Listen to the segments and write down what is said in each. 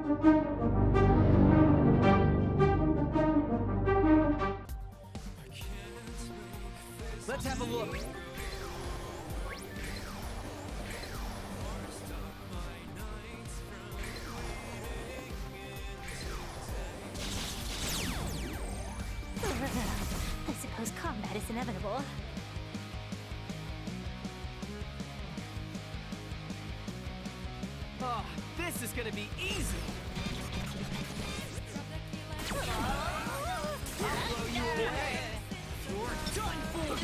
Let's have a look. I suppose combat is inevitable. Oh, this is gonna be easy. I'll blow you away. You're done for.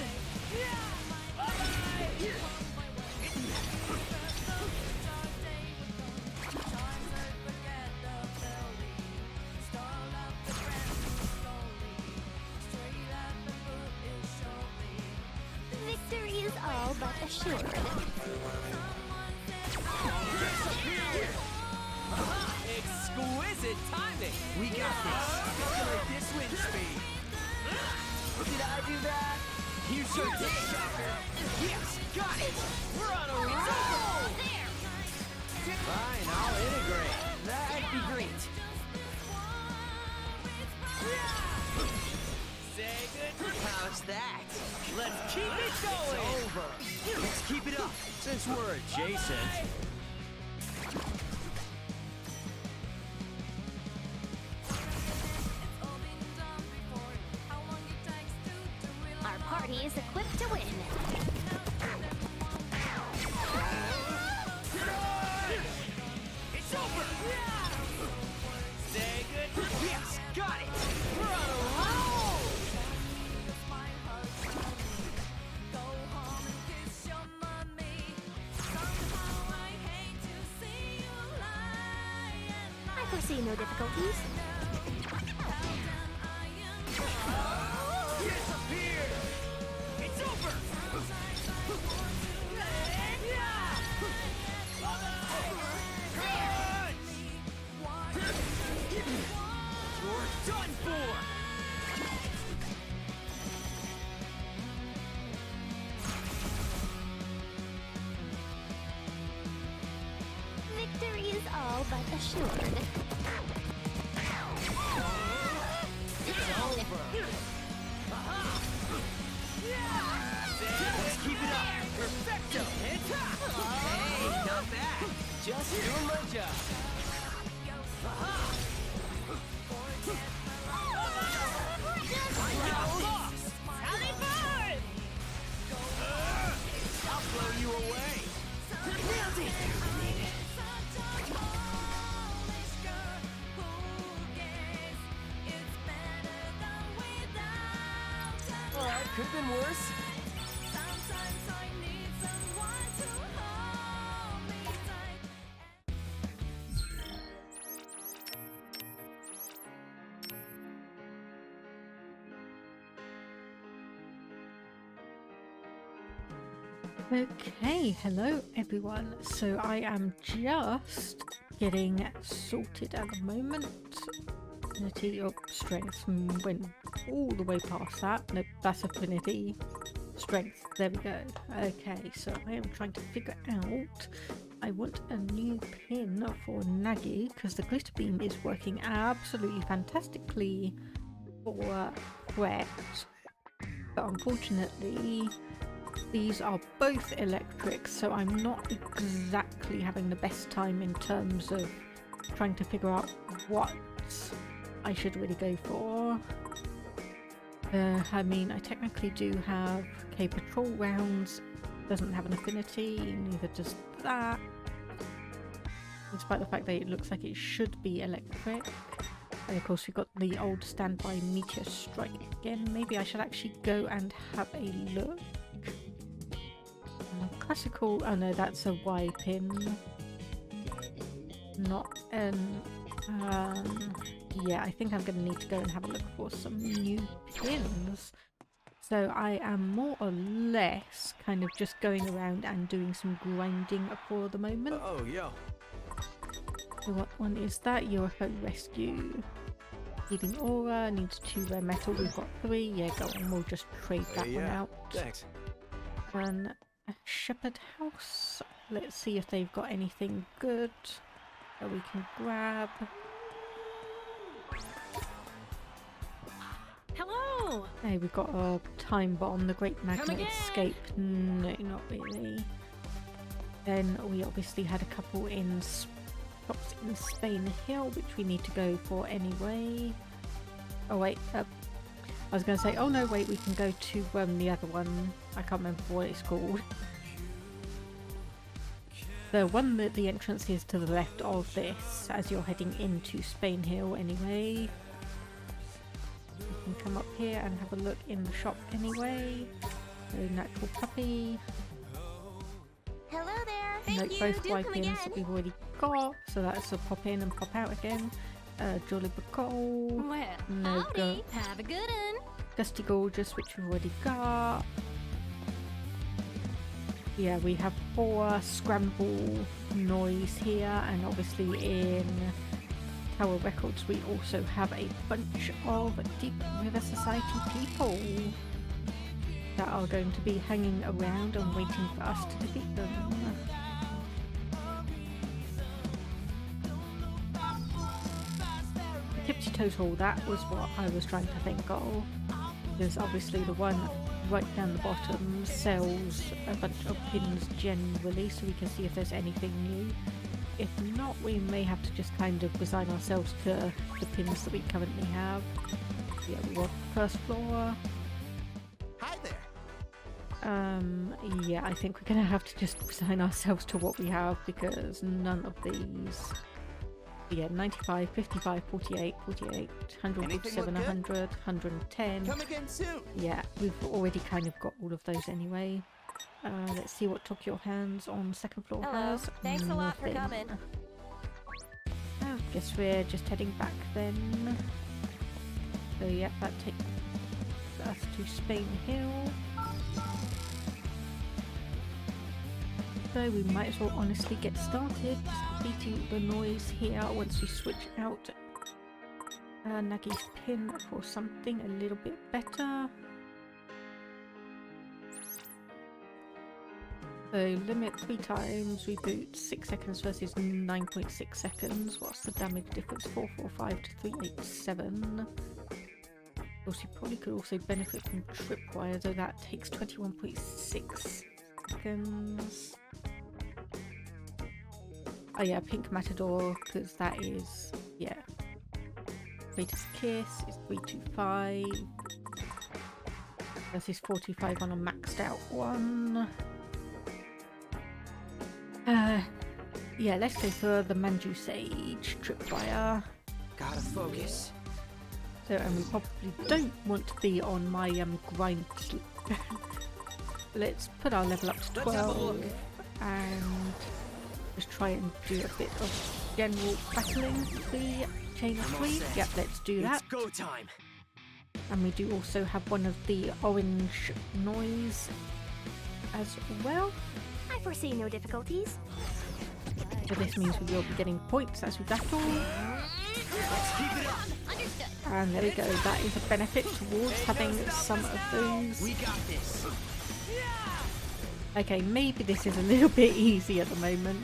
Victory is all but assured. Exquisite timing. We got this. Calculate this wind speed. Did I do that? You sure did, Shocker. Yes, got it. We're on a roll. Fine, I'll integrate. That'd be great. Say good. How's that? Let's keep it going. It's over. Let's keep it up. Since we're adjacent. Our party is equipped to win. It's over. Say good. Yes, got it. We're on a roll. I foresee no difficulties. Disappear. It's over. You're done for. Victory is all but assured. It's over. Let's keep it up. Perfecto. Hey, not bad. Just doing my job. I'll blow you away. Nailed it. Oh, it could have been worse. Okay, hello everyone. So I am just getting sorted at the moment. Affinity of strength went all the way past that. No, that's affinity. Strength, there we go. Okay, so I am trying to figure out. I want a new pin for Nagi because the glitter beam is working absolutely fantastically for Fret. But unfortunately, these are both electric, so I'm not exactly having the best time in terms of trying to figure out what I should really go for. I mean, I technically do have K-Patrol rounds, doesn't have an affinity, neither does that. Despite the fact that it looks like it should be electric. And of course we've got the old standby Meteor Strike again. Maybe I should actually go and have a look. Classical, oh no, that's a Y pin. Not an, yeah, I think I'm going to need to go and have a look for some new pins. So I am more or less kind of just going around and doing some grinding for the moment. Oh, yeah. So what one is that? UFO Rescue. Healing Aura, needs 2 rare metal, we've got 3. Yeah, go on, we'll just trade that one out. Thanks. And a Shepherd House. Let's see if they've got anything good. that we can grab. Hello! Hey, we've got a time bomb, the Great Magnet again. Escape. No, not really. Then we obviously had a couple in stops in Spain Hill, which we need to go for anyway. Oh wait, I was going to say, oh no, wait, we can go to the other one. I can't remember what it's called. The one that the entrance is to the left of this, as you're heading into Spain Hill anyway. You can come up here and have a look in the shop anyway. So natural puppy. Hello there. Note both weapons that we've already got, so that's a pop in and pop out again. Jolly Bacol. Well, No howdy. Have a good one. Gusty Gorgeous, which we've already got. Yeah, we have 4 Scramble Noise here, and obviously in Tower Records we also have a bunch of Deep River Society people that are going to be hanging around and waiting for us to defeat them. Tipsy Total, that was what I was trying to think of, because obviously the one right down the bottom sells a bunch of pins generally, so we can see if there's anything new. If not, we may have to just kind of resign ourselves to the pins that we currently have. Yeah, we want first floor. Hi there. Yeah, I think we're gonna have to just resign ourselves to what we have, because none of these... Yeah, 95, 55, 48, 48, 147, 100, 110. Come again soon. Yeah, we've already kind of got all of those anyway. Let's see what Tokyo Hands on second floor Hello. has. Thanks a lot for Nothing. coming. Oh, guess we're just heading back then. So yeah, that takes us to Spain Hill. So we might as well honestly get started, just beating the noise here once we switch out Nagi's pin for something a little bit better. So limit 3 times, reboot 6 seconds versus 9.6 seconds. What's the damage difference? 445 to 387. Of course, you probably could also benefit from tripwire, though that takes 21.6 seconds. Oh yeah, Pink Matador, because that is, yeah. Greatest Kiss is 325 versus 425 on a maxed out one. Yeah, let's go for the Manju Sage Tripwire. Gotta focus. So, and we probably don't want to be on my grind. Let's put our level up to 12 and just try and do a bit of general battling. The chain of 3. Yep, let's do that. It's go time. And we do also have one of the orange noise as well. I foresee no difficulties. So this means we will be getting points as we battle. Let's keep it up. Understood. And there we go, that is a benefit towards having some of those. We got this. Okay, maybe this is a little bit easy at the moment.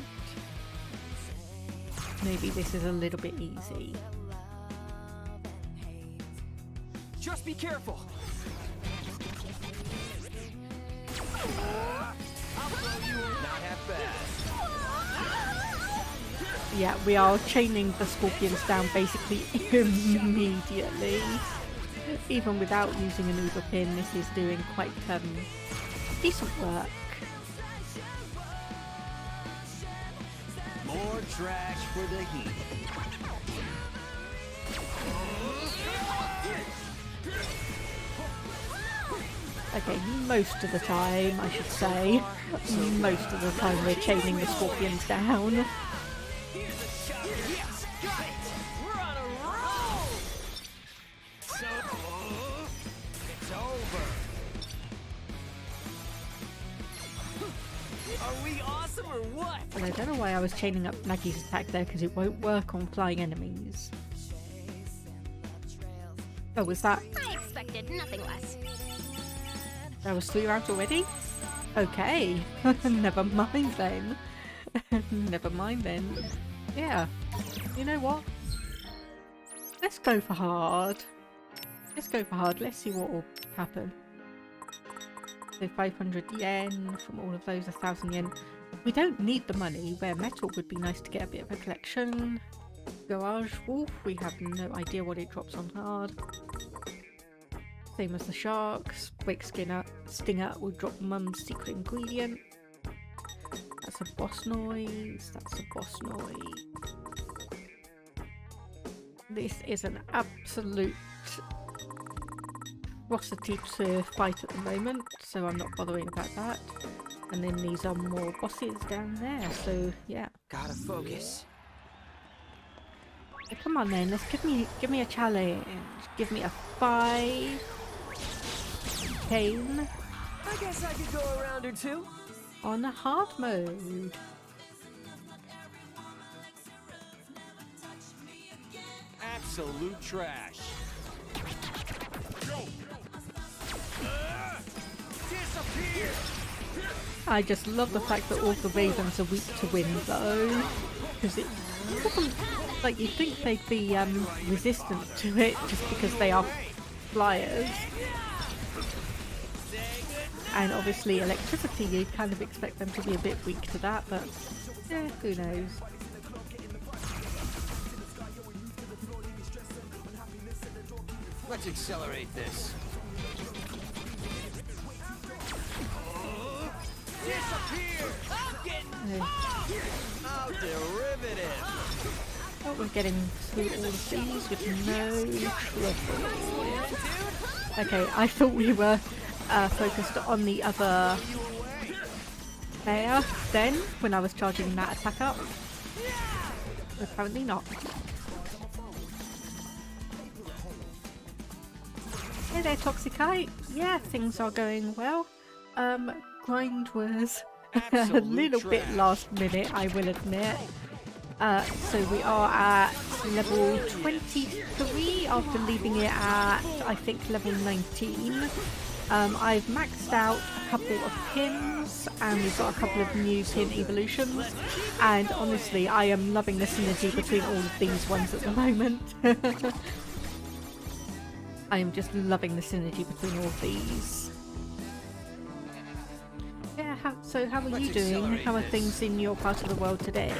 Maybe this is a little bit easy. Just be careful. I'll blow you away. Not half bad. Yeah, we are chaining the scorpions down basically immediately. Even without using an Uber pin, this is doing quite decent work. More trash for the heat. Okay, most of the time, I should say, most of the time we're chaining the scorpions down. Yes, got it. We're on a roll. So it's over. Are we awesome or what? And I don't know why I was chaining up Nagi's attack there, because it won't work on flying enemies. Oh, was that... I expected nothing less. That was 3 rounds already? Okay. Never mind then. Never mind then. Yeah. You know what? Let's go for hard. Let's go for hard. Let's see what will happen. So 500 yen from all of those, 1,000 yen. We don't need the money. Where metal would be nice to get a bit of a collection. Garage Wolf, we have no idea what it drops on hard. Same as the sharks. Wake Stinger will drop Mum's secret ingredient. That's a boss noise. That's a boss noise. This is an absolute atrocity to fight at the moment, so I'm not bothering about that. And then these are more bosses down there, so yeah. Gotta focus. So come on then, let's give me a challenge. Give me a 5 cane I guess I could go a round or two. on a hard mode. Absolute trash. Disappear! I just love the fact that all the ravens are weak to wind though, because it doesn't, like, you'd think they'd be resistant to it just because they are flyers. And obviously electricity, you kind of expect them to be a bit weak to that, but yeah, who knows. Let's accelerate this. Disappear! I'm getting How derivative! Oh, we're getting through all of these with no trouble. Okay, I thought we were focused on the other player then, when I was charging that attack up. Apparently not. Hey there, Toxicite. Yeah, things are going well. Grind was a little bit last minute, I will admit. So we are at level 23 after leaving it at, I think, level 19. I've maxed out a couple of pins and we've got a couple of new pin evolutions, and honestly I am loving the synergy between all of these ones at the moment. I am just loving the synergy between all of these. Yeah, so how are you doing? How are things in your part of the world today?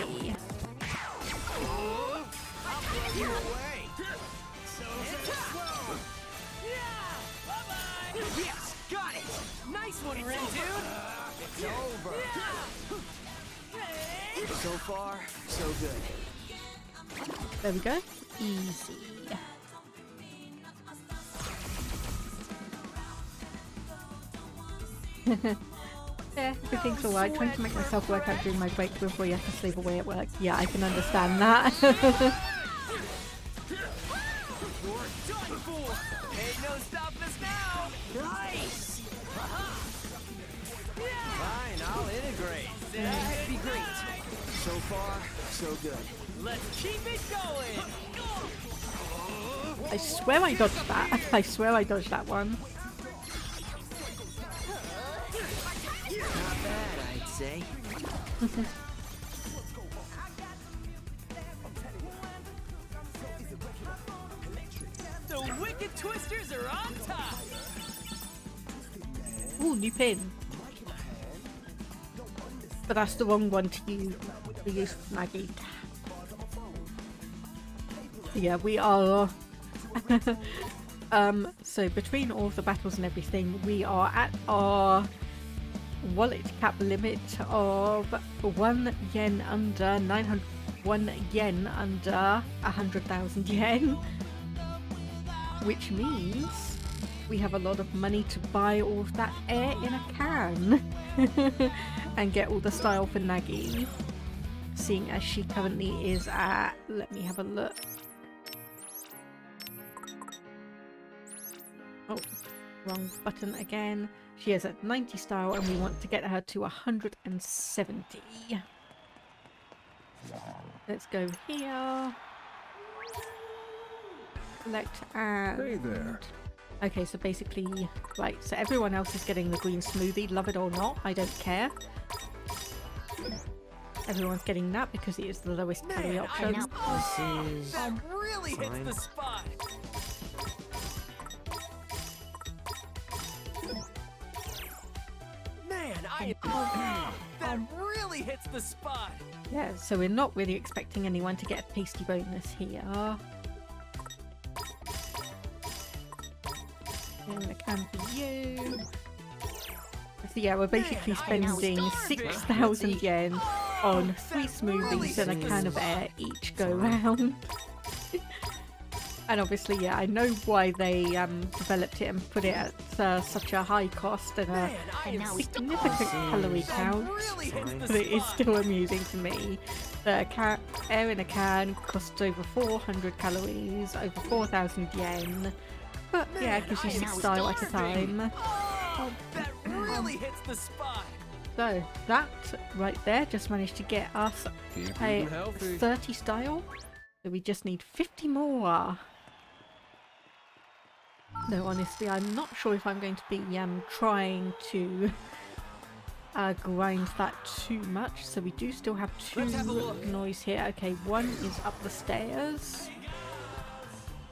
Yes, got it! Nice one, Rin, dude! It's over! So far, so good. There we go. Easy. Yeah, everything's alright. Trying to make myself work out during my break before you have to sleep away at work. Yeah, I can understand that. We're done for! Ain't no stopping us now! Nice! Fine, I'll integrate. That'd be great. So far, so good. Let's keep it going! I swear I dodged that. I swear I dodged that one. Not bad, I'd say. The Wicked Twisters are on top! Ooh, new pin. But that's the wrong one to use with Maggie. Yeah, we are... so between all of the battles and everything, we are at our wallet cap limit of 1 yen under 900, 1 yen under 100,000 yen, which means we have a lot of money to buy all of that air in a can and get all the style for Nagi, seeing as she currently is at, let me have a look. Oh, wrong button again. She is at 90 style and we want to get her to 170. Let's go here. Collect and... Hey there. Okay, so basically, right, so everyone else is getting the green smoothie, love it or not, I don't care. everyone's getting that because it is the lowest calorie Man, option. This is that really hits fine. the spot. Man, that really hits the spot. Yeah, so we're not really expecting anyone to get a tasty bonus here. And a can for you. So yeah, we're basically spending 6,000 yen on 3 smoothies and a can of air each go round. And obviously, yeah, I know why they developed it and put it at such a high cost and a significant calorie count, but it is still amusing to me. The air in a can costs over 400 calories, over 4,000 yen, but yeah, it gives you 6 style at a time. That really hits the spot. So that right there just managed to get us a 30 style. So we just need 50 more. No, honestly, I'm not sure if I'm going to be trying to grind that too much. So we do still have 2 noise here. Okay, 1 is up the stairs.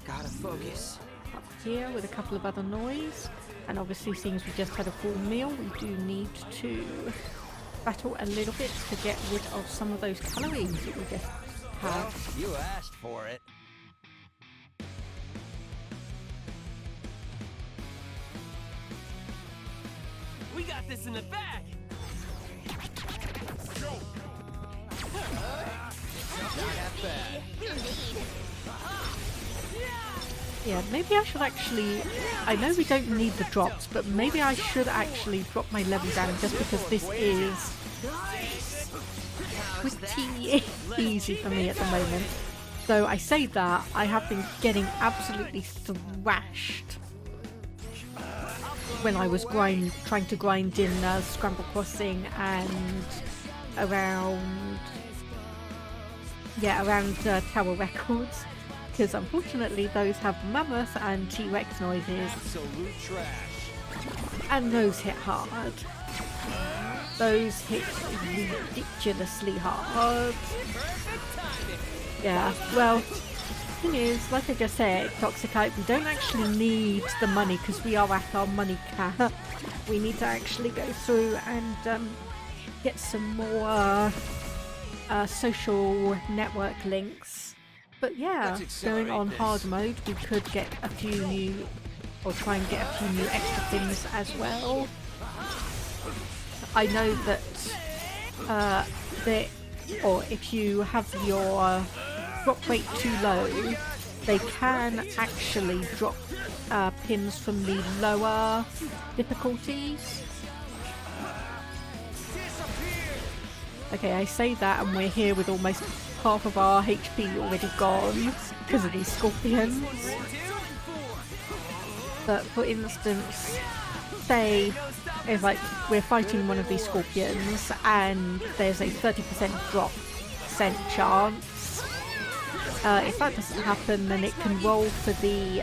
Gotta focus. Up here with a couple of other noise. And obviously, seeing as we just had a full meal, we do need to battle a little bit to get rid of some of those calories that we just had. You asked for it. We got this in the bag. Not that bad. Yeah, maybe I should actually... I know we don't need the drops, but maybe I should actually drop my level down just because this is pretty easy for me at the moment. So I say that, I have been getting absolutely thrashed when I was trying to grind in Scramble Crossing and around Tower Records. Because unfortunately those have mammoth and T-Rex noises. Absolute trash. And those hit hard. Those hit ridiculously hard. Yeah, well, thing is, like I just said, Toxicite, we don't actually need the money because we are at our money cap. We need to actually go through and get some more social network links. But yeah, going on hard mode, we could get a few new, or try and get a few new extra things as well. I know that or if you have your drop rate too low, they can actually drop pins from the lower difficulties. Okay, I say that and we're here with almost half of our HP already gone because of these scorpions. But for instance, say if like we're fighting one of these scorpions and there's a 30% drop chance. If that doesn't happen, then it can roll for the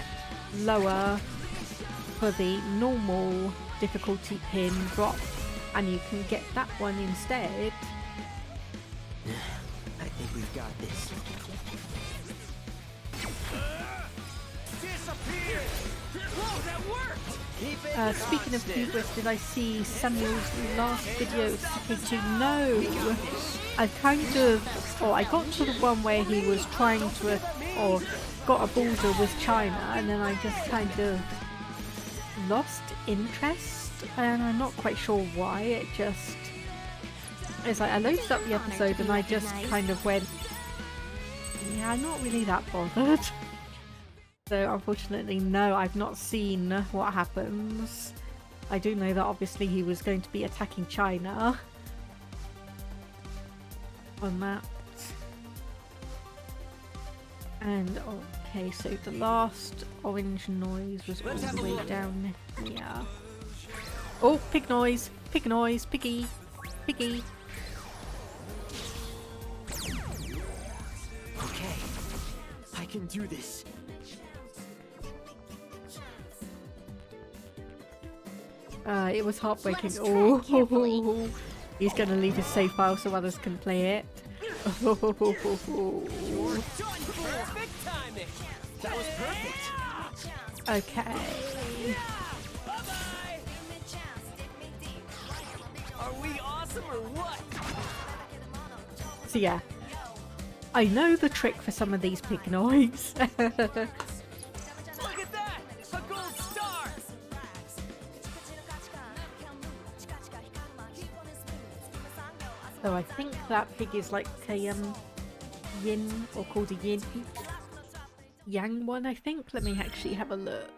normal difficulty pin drop, and you can get that one instead. I think we've got this. Whoa, that worked! Speaking of hubris, did I see Samuel's last video of CK2? No! I got to the one where he was trying to, or got a border with China, and then I just kind of lost interest, and I'm not quite sure why. It's like I loaded up the episode and I just kind of went, yeah, I'm not really that bothered. So unfortunately, no, I've not seen what happens. I do know that obviously he was going to be attacking China on that. And okay, so the last orange noise was all the way down here. Oh, pig noise, piggy, piggy. Okay, I can do this. It was heartbreaking. Let's tread carefully. Oh, He's going to leave his save file so others can play it. You're done for. Perfect timing. That was perfect. Okay. Bye-bye. Are we awesome or what? So yeah. I know the trick for some of these pig noise. Look at that! A gold star! So I think that pig is like a yin, or called a yin yang one, I think. Let me actually have a look.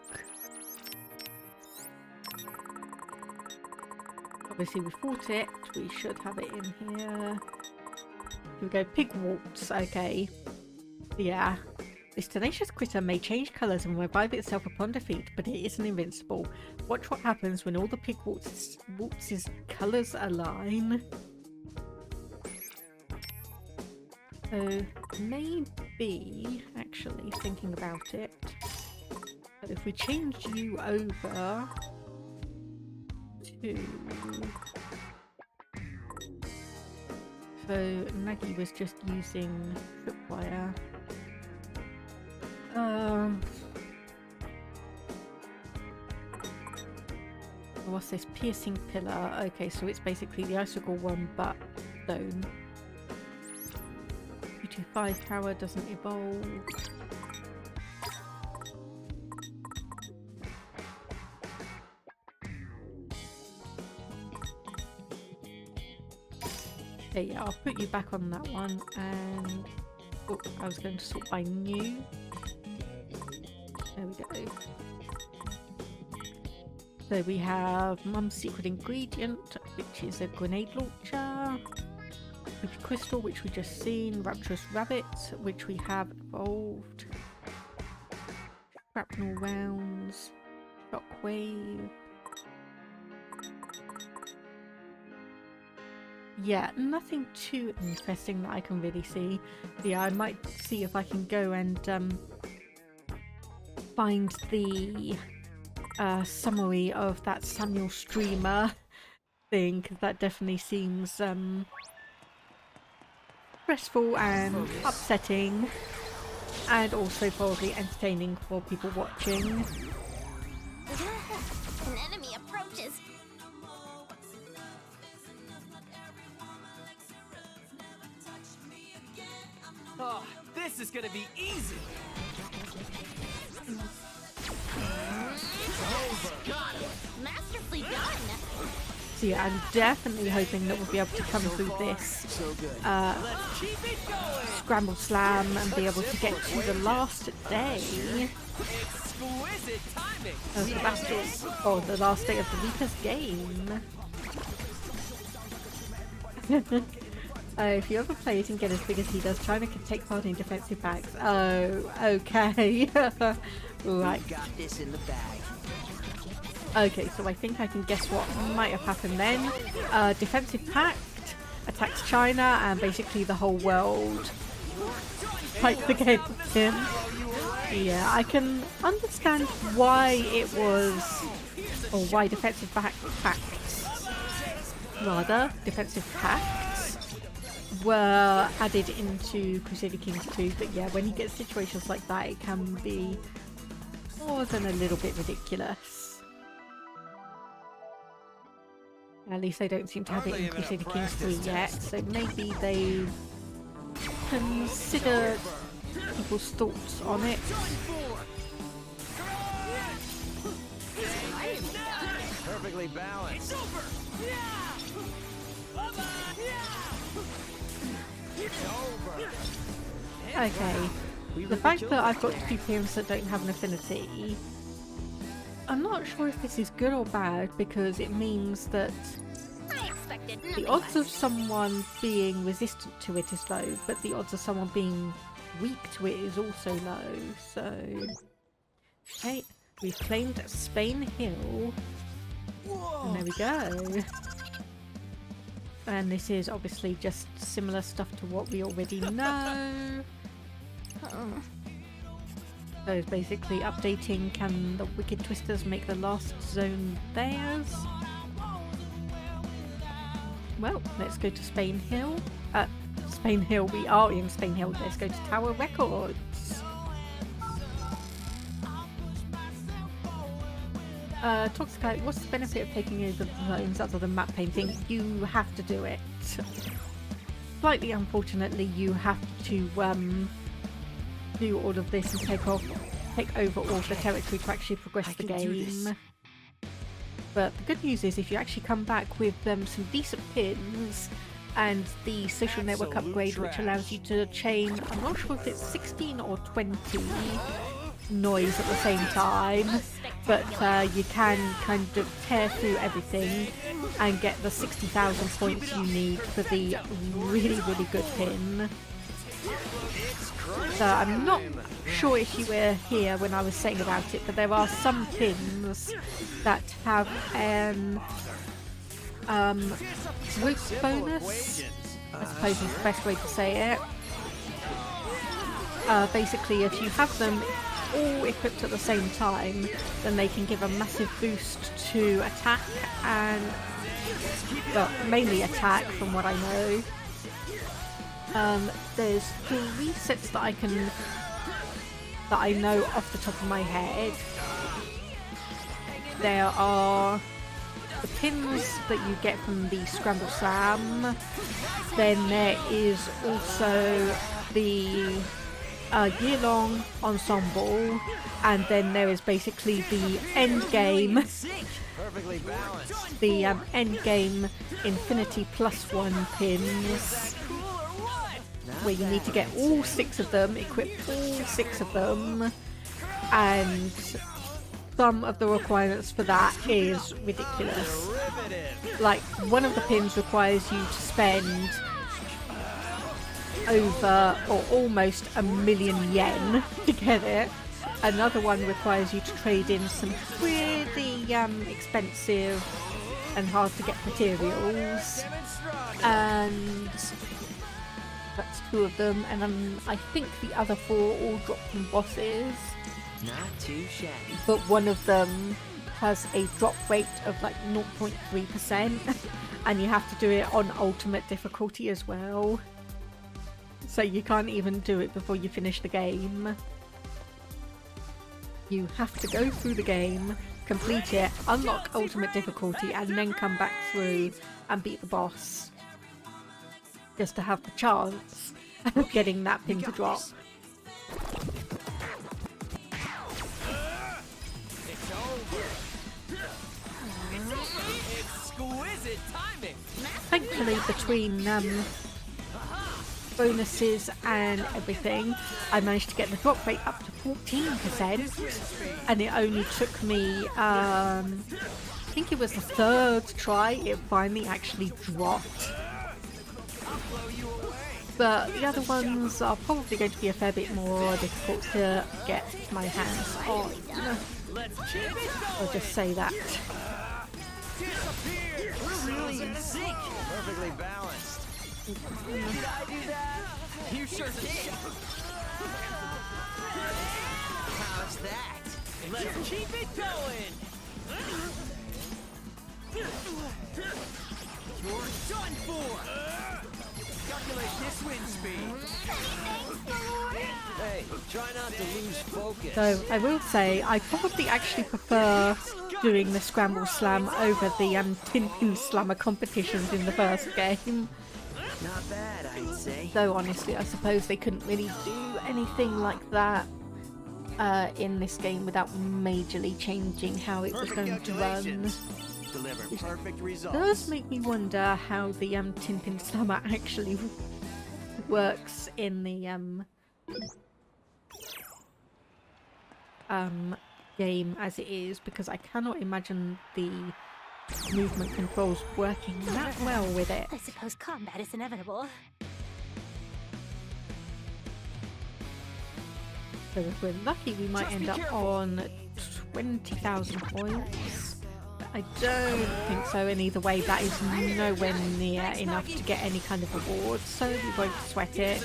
Obviously we fought it, we should have it in here. Here we go, pig waltz, okay. Yeah. This tenacious critter may change colours and revive itself upon defeat, but it isn't invincible. Watch what happens when all the pig waltz's colours align. So maybe, actually thinking about it, so if we change you over to... So Maggie was just using tripwire. What's this? Piercing pillar. Okay, so it's basically the icicle one, but stone. 225 power doesn't evolve. Okay, yeah, I'll put you back on that one, and oh, I was going to sort by new. There we go. So we have Mum's secret ingredient, which is a grenade launcher. Ruby crystal, which we just seen. Rapturous rabbit, which we have evolved. Shrapnel rounds. Shockwave. Yeah, nothing too interesting that I can really see. Yeah, I might see if I can go and find the summary of that Samuel Streamer thing, because that definitely seems stressful and upsetting, and also probably entertaining for people watching. An enemy approaches. Oh, this is gonna be easy. Masterfully done. So yeah, I'm definitely hoping that we'll be able to come through this Let's keep it going. Scramble Slam and be able to get to the last day Exquisite timing. of the battle, or the last day of the Reaper's game. If you ever play it and get as big as he does, China can take part in defensive bags. Oh, okay. Right. Got this in the bag. Okay, so I think I can guess what might have happened then. Defensive pact attacks China, and basically the whole world fights against him. Yeah, I can understand why it was, or why defensive defensive pacts were added into Crusader Kings 2, but yeah, when you get situations like that, it can be more than a little bit ridiculous. At least they don't seem to have it in Crusader Kings 3 yet, so maybe they've considered people's thoughts on it. Perfectly balanced. Okay, the fact that I've got two pimps that don't have an affinity, I'm not sure if this is good or bad, because it means that I expected nothing the odds less. of someone being resistant to it is low, but the odds of someone being weak to it is also low, so... Okay, we've claimed Spain Hill, and there we go. And this is obviously just similar stuff to what we already know. So it's basically updating, can the Wicked Twisters make the last zone theirs? well, let's go to Spain Hill. Spain Hill, we are in Spain Hill. Let's go to Tower Records. Toxic, what's the benefit of taking over the zones other than map painting? You have to do it. Slightly unfortunately, you have to do all of this and take over all the territory to actually progress the game. But the good news is if you actually come back with some decent pins and the social network upgrade, which allows you to chain, I'm not sure if it's 16 or 20 noise at the same time, but you can kind of tear through everything and get the 60,000 points you need for the really, really good pin. So I'm not sure if you were here when I was saying about it, but there are some pins that have an root bonus, I suppose is the best way to say it. Basically, if you have them all equipped at the same time, then they can give a massive boost to attack and, well, mainly attack from what I know. There's 3 sets that I know off the top of my head. There are the pins that you get from the Scramble Slam. Then there is also the year-long ensemble, and then there is basically the end game, the end game Infinity +1 pins, where you need to get all 6 of them, equip all 6 of them, and some of the requirements for that is ridiculous. Like, one of the pins requires you to spend over or almost 1,000,000 yen to get it. Another one requires you to trade in some pretty expensive and hard to get materials, and that's 2 of them, and I think the other 4 all drop from bosses. Not too shabby. But one of them has a drop rate of like 0.3%, and you have to do it on ultimate difficulty as well. So you can't even do it before you finish the game. You have to go through the game, complete it, unlock ultimate difficulty, and then come back through and beat the boss. Just to have the chance of getting that pin to drop. It's over. Exquisite timing. Thankfully, between bonuses and everything, I managed to get the drop rate up to 14%, and it only took me, I think it was the 3rd try, it finally actually dropped. But the other ones are probably going to be a fair bit more difficult to get my hands on. I'll just say that. We're really in sync. Perfectly balanced. Did I do that? You sure did. How's that? Let's keep it going. You're done for. Calculate this wind speed. Hey, try not to lose focus. So I will say I probably actually prefer doing the Scramble Slam over the Tin Pin Slammer competitions in the first game. Not bad, I'd say. Though honestly, I suppose they couldn't really do anything like that in this game without majorly changing how it was going to run. Deliver perfect It results. does make me wonder how the Tin Pin Slammer actually works in the game as it is, because I cannot imagine the movement controls working that well with it. I suppose combat is inevitable. So if we're lucky, we might end up on 20,000 points. I don't think so, and either way that is nowhere near enough to get any kind of reward, so we won't sweat it.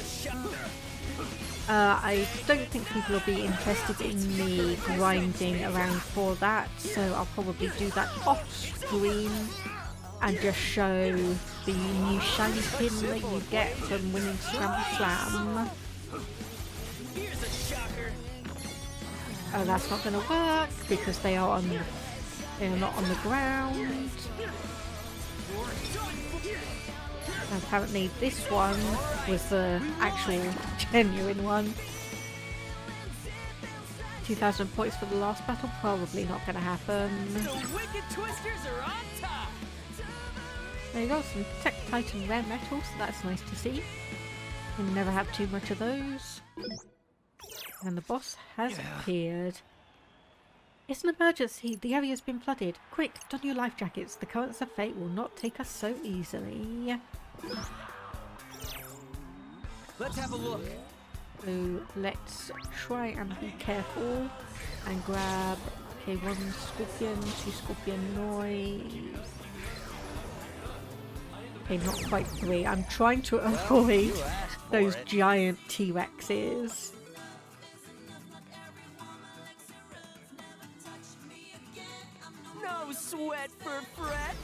I don't think people will be interested in me grinding around for that, so I'll probably do that off screen and just show the new shiny pin that you get from winning Scramble Slam. Here's a shocker. Oh, that's not going to work because they are not on the ground. Apparently this one was the actual genuine one. 2,000 points for the last battle, probably not going to happen. The wicked twisters are on top. There you go, some Tech Titan rare metals, that's nice to see. You never have too much of those. And the boss has appeared. It's an emergency, the area's been flooded. Quick, don your life jackets, the currents of fate will not take us so easily. Let's have a look. So let's try and be careful and grab, okay, 1 scorpion, 2 scorpion noise. Okay, not quite 3. I'm trying to avoid those giant T-Rexes. No sweat for Fret.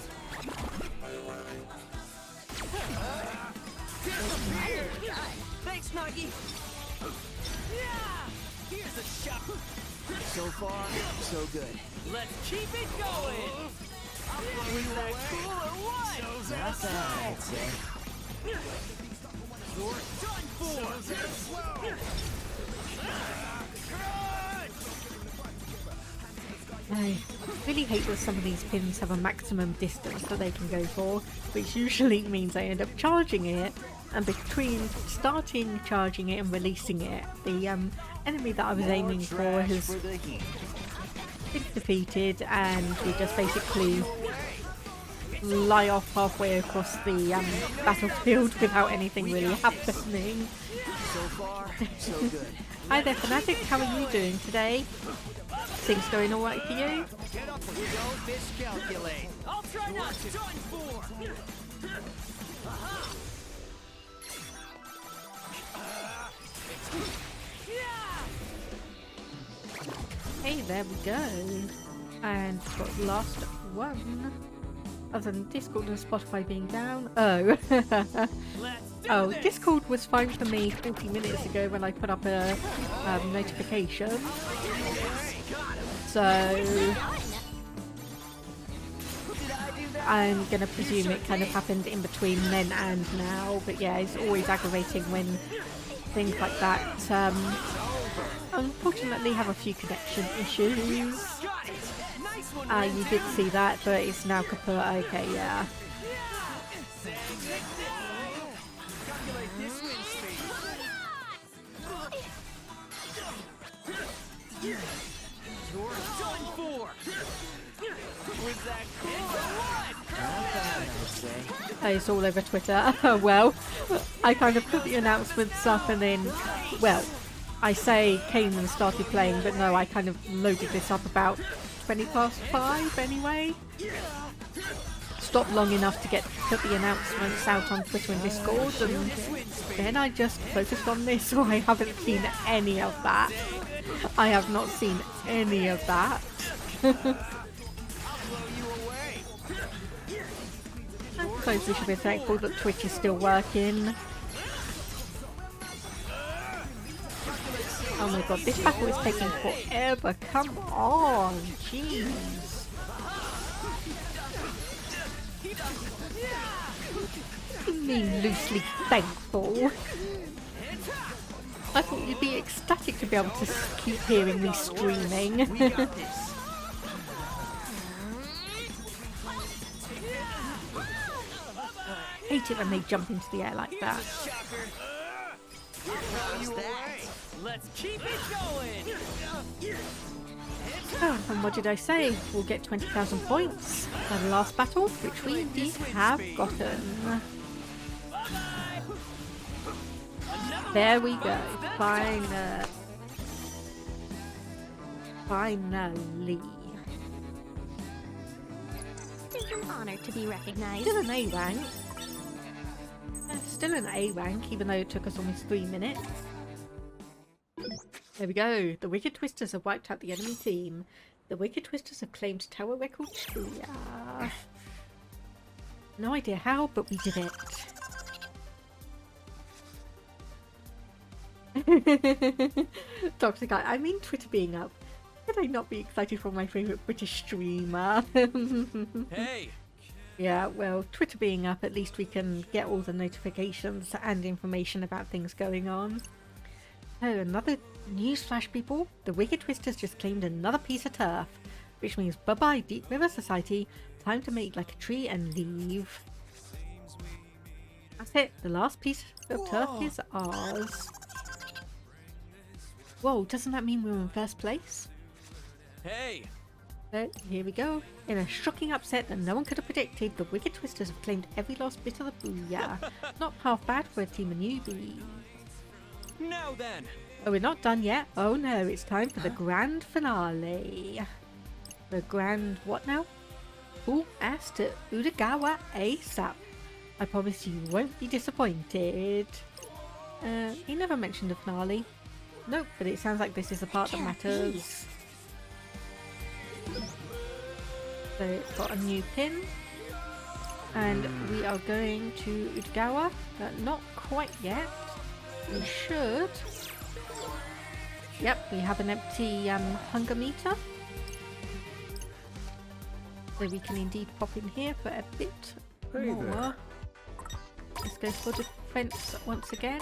Thanks, Nagi. Yeah! Here's a shot. So far, so good. Let's keep it going. Was that cool or what? Not bad, I'd say. You're done for. I really hate that some of these pins have a maximum distance that they can go for, which usually means I end up charging it, and between starting charging it and releasing it, the enemy that I was aiming for has been defeated, and we just basically lie off halfway across the battlefield without anything really happening. So far, so good. Hi there, Fanatic, how are you doing today? Things going alright for you? Get up and don't miscalculate. I'll try not to. Done for. Hey, there we go. And got the last one. Other than Discord and Spotify being down. Oh. Oh, Discord was fine for me 40 minutes ago when I put up a notification. So I'm gonna presume it kind of happened in between then and now. But yeah, it's always aggravating when things like that unfortunately have a few connection issues. You did see that, but it's now kaput. Okay, yeah. It's all over Twitter. Well, I kind of put the announcements up and then, well, I say came and started playing, but no, I kind of loaded this up about 5:20 anyway. Stopped long enough to put the announcements out on Twitter and Discord, and then I just focused on this, so I haven't seen any of that. I have not seen any of that. I suppose we should be thankful that Twitch is still working. Oh my god, this battle is taking forever. Come on, jeez. What do you mean loosely thankful? I thought you'd be ecstatic to be able to keep hearing me screaming. Hate it when they jump into the air like that. Let's keep it going. Oh, and what did I say? We'll get 20,000 points for the last battle, which we indeed have gotten. There we go. Finally. It's an honor to be recognized. Still an A rank. Still an A rank, even though it took us almost 3 minutes. There we go. The Wicked Twisters have wiped out the enemy team. The Wicked Twisters have claimed Tower Record Shibuya. No idea how, but we did it. Toxic Eye. I mean Twitter being up. Could I not be excited for my favourite British streamer? Hey! Yeah, well, Twitter being up, at least we can get all the notifications and information about things going on. Oh, another news flash, people. The Wicked Twisters just claimed another piece of turf, which means bye-bye Deep River Society. Time to make like a tree and leave. That's it. The last piece of turf is ours. Whoa, doesn't that mean we're in first place? Hey! But here we go. In a shocking upset that no one could have predicted, the Wicked Twisters have claimed every last bit of the booyah. Not half bad for a team of newbies. Now then! Oh, we're not done yet. Oh no, it's time for the grand finale. The grand what now? Full ass to Udagawa ASAP. I promise you won't be disappointed. He never mentioned the finale. Nope, but it sounds like this is the part that matters. So, got a new pin. And we are going to Udagawa. Not quite yet. We should. Yep, we have an empty hunger meter. So we can indeed pop in here for a bit more. There. Let's go for defense once again.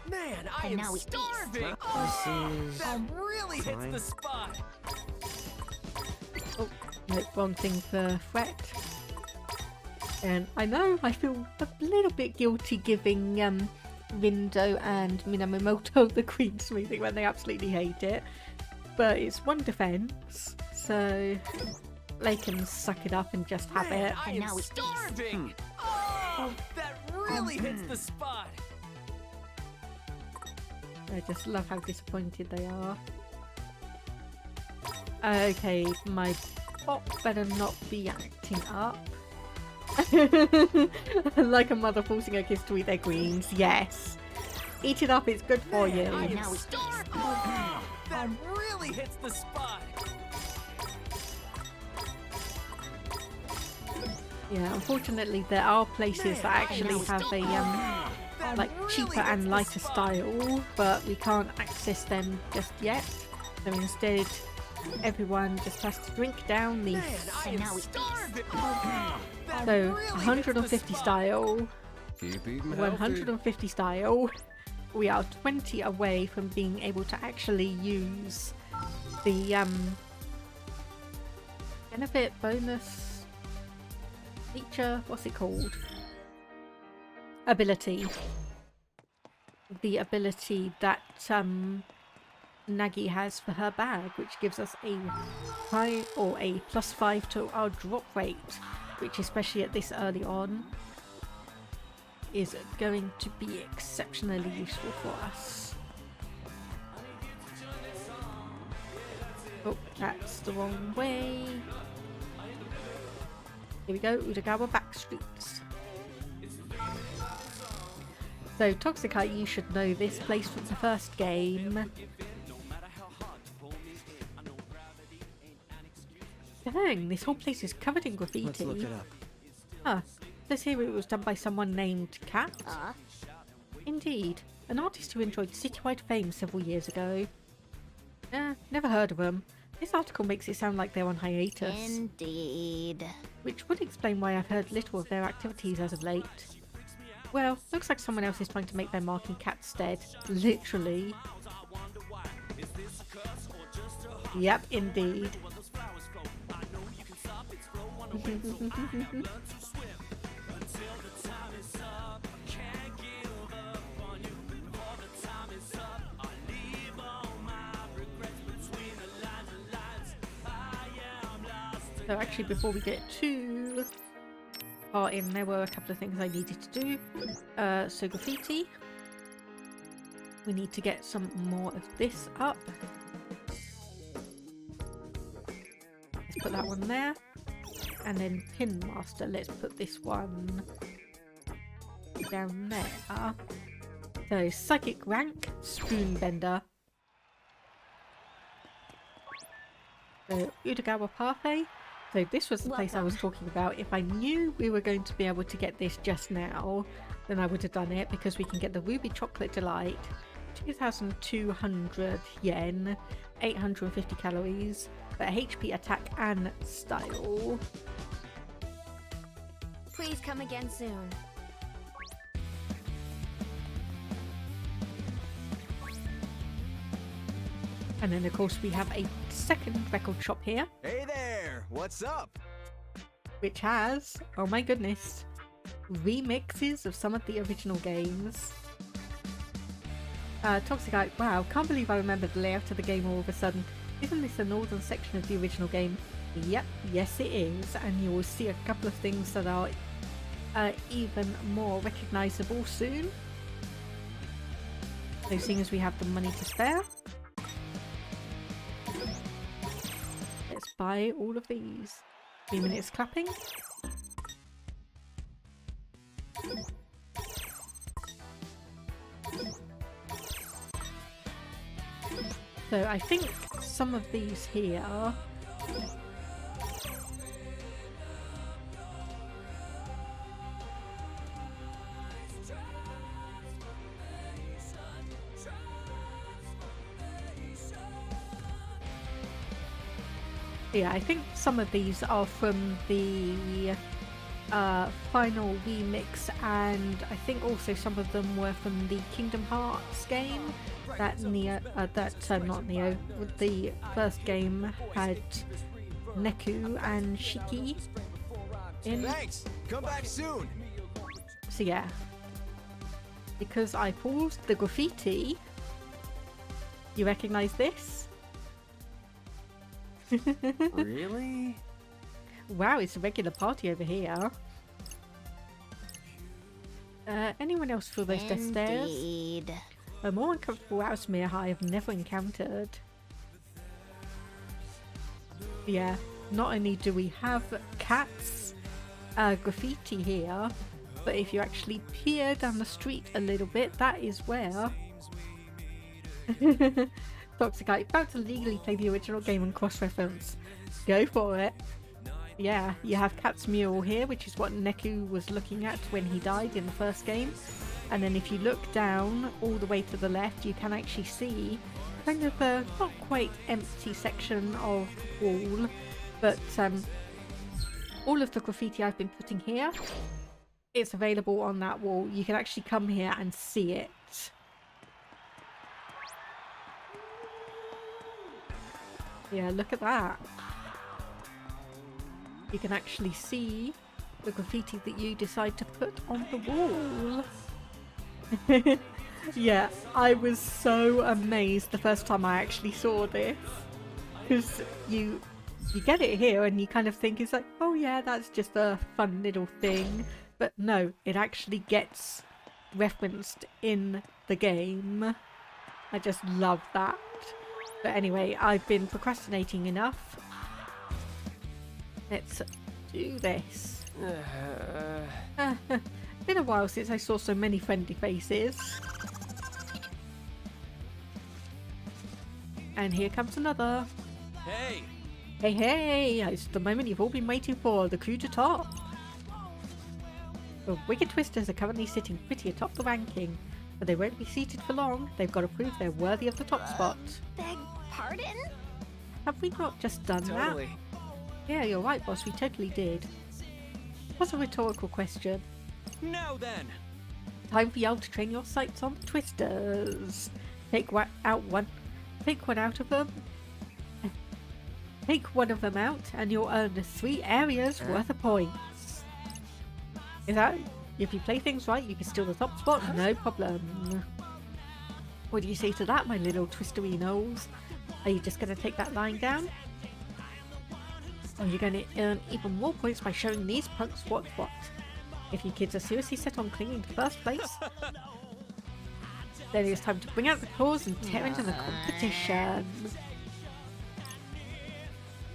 Man, I am starving! Oh, that really hits the spot! Oh, no, wrong thing for Fret. And I know I feel a little bit guilty giving Rindo and Minamoto the queen smoothing when they absolutely hate it. But it's one defense, so they can suck it up and just have it. I am starving! Oh, that really hits the spot! I just love how disappointed they are. Okay, my bot better not be acting up. Like a mother forcing her kids to eat their greens. Yes. Eat it up, it's good for you. I am starving! Oh, that really hits the spot! Yeah, unfortunately there are places that actually have a like cheaper and lighter style, but we can't access them just yet. So instead, everyone just has to drink down these. So 150 style, 150 style. We are 20 away from being able to actually use the benefit bonus feature. What's it called? Ability. The ability that Nagi has for her bag, which gives us a high or a +5 to our drop rate, which especially at this early on is going to be exceptionally useful for us. Oh, that's the wrong way. Here we go, Udagawa back streets. So, Toxic Eye, you should know this place from the first game. Dang, this whole place is covered in graffiti. Let's look it up. Huh. Says here it was done by someone named Cat. Indeed. An artist who enjoyed citywide fame several years ago. Never heard of them. This article makes it sound like they're on hiatus. Indeed. Which would explain why I've heard little of their activities as of late. Well, looks like someone else is trying to make their mark in Cat's stead. Literally. Yep, indeed. So actually, before we get too far in, there were a couple of things I needed to do. So graffiti. We need to get some more of this up. Let's put that one there. And then Pin Master, let's put this one down there. So Psychic Rank, Spoon Bender. So Udagawa Parfait. So this was the place I was talking about. If I knew we were going to be able to get this just now, then I would have done it, because we can get the Ruby Chocolate Delight, 2,200 yen, 850 calories, for HP, attack and style. Please come again soon. And then of course we have a second record shop here, Hey there, what's up? which has, oh my goodness, remixes of some of the original games. Toxicite, wow, can't believe I remembered the layout of the game all of a sudden. Isn't this the northern section of the original game? Yep, yes it is, and you will see a couple of things that are even more recognisable soon. So seeing as we have the money to spare, let's buy all of these. 3 minutes clapping. So I think some of these here I think some of these are from the final remix, and I think also some of them were from the Kingdom Hearts game. That not Neo. The first game had Neku and Shiki in. Thanks, come back soon. So yeah, because I paused the graffiti. You recognise this? Really? Wow, it's a regular party over here. Anyone else feel those death stares? Indeed. A more uncomfortable Owlsmere high I've never encountered. Yeah, not only do we have cats graffiti here, but if you actually peer down the street a little bit, that is where Toxicite, about to legally play the original game and cross-reference. Go for it. Yeah, you have Cat's Mural here, which is what Neku was looking at when he died in the first game. And then if you look down all the way to the left, you can actually see kind of a not quite empty section of wall, but all of the graffiti I've been putting here, it's available on that wall. You can actually come here and see it. Yeah, look at that. You can actually see the graffiti that you decide to put on the wall. Yeah, I was so amazed the first time I actually saw this, because you get it here and you kind of think it's like, oh yeah, that's just a fun little thing, but no, it actually gets referenced in the game. I just love that. But anyway, I've been procrastinating enough. Let's do this. Been a while since I saw so many friendly faces. And here comes another. Hey, Hey, hey! It's the moment you've all been waiting for, the coup d'etat. The Wicked Twisters are currently sitting pretty atop the ranking, but they won't be seated for long. They've got to prove they're worthy of the top spot. Beg pardon? Have we not just done totally. that? Yeah, you're right, boss. We totally did. What's a rhetorical question? Now then. Time for y'all to train your sights on the Twisters. Take one out of them. Take one of them out, and you'll earn 3 areas worth of points. Is that? If you play things right, you can steal the top spot, no problem. What do you say to that, my little Twisterinos? Are you just going to take that lying down? Or are you going to earn even more points by showing these punks what's what? If you kids are seriously set on clinging to first place, then it's time to bring out the claws and tear into the competition.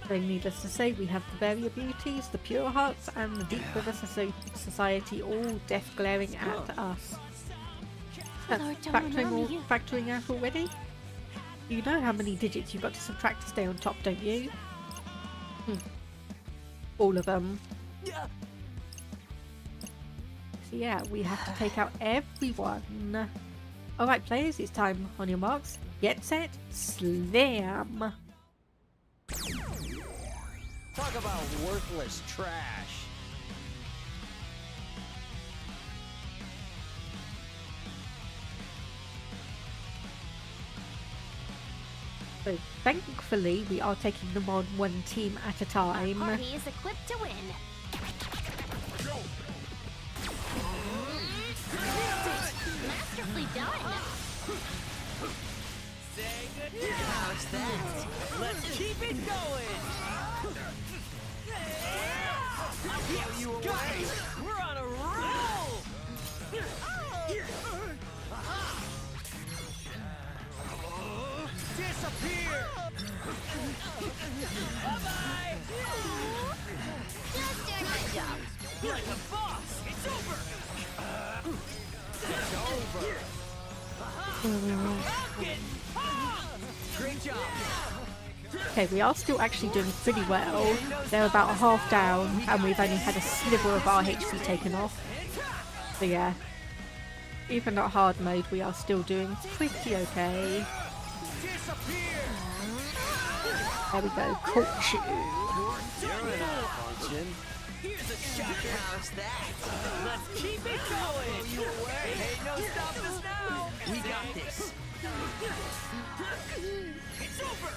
So needless to say, we have the Barrier Beauties, the Pure Hearts, and the Deep River Society all death glaring at us. Factoring out already? You know how many digits you've got to subtract to stay on top, don't you? All of them. So yeah, we have to take out everyone. Alright players, it's time. On your marks, get set, slam! Talk about worthless trash. So thankfully we are taking them on one team at a time. Party is equipped to win. Masterfully done. How's that? Let's keep it going! Yes, you away! We're on a roll! Disappear! Bye-bye! Just doing my job. Like a boss! It's over! It's over! Rocket! Great job! Okay, we are still actually doing pretty well. They're about half down and we've only had a sliver of our HP taken off. So yeah, even at hard mode we are still doing pretty okay. Disappear! There we go, caught you. You're an malfunction. Here's a shocker. How's that? Let's keep it going! You away! Ain't no stopping us now! We got this! It's over!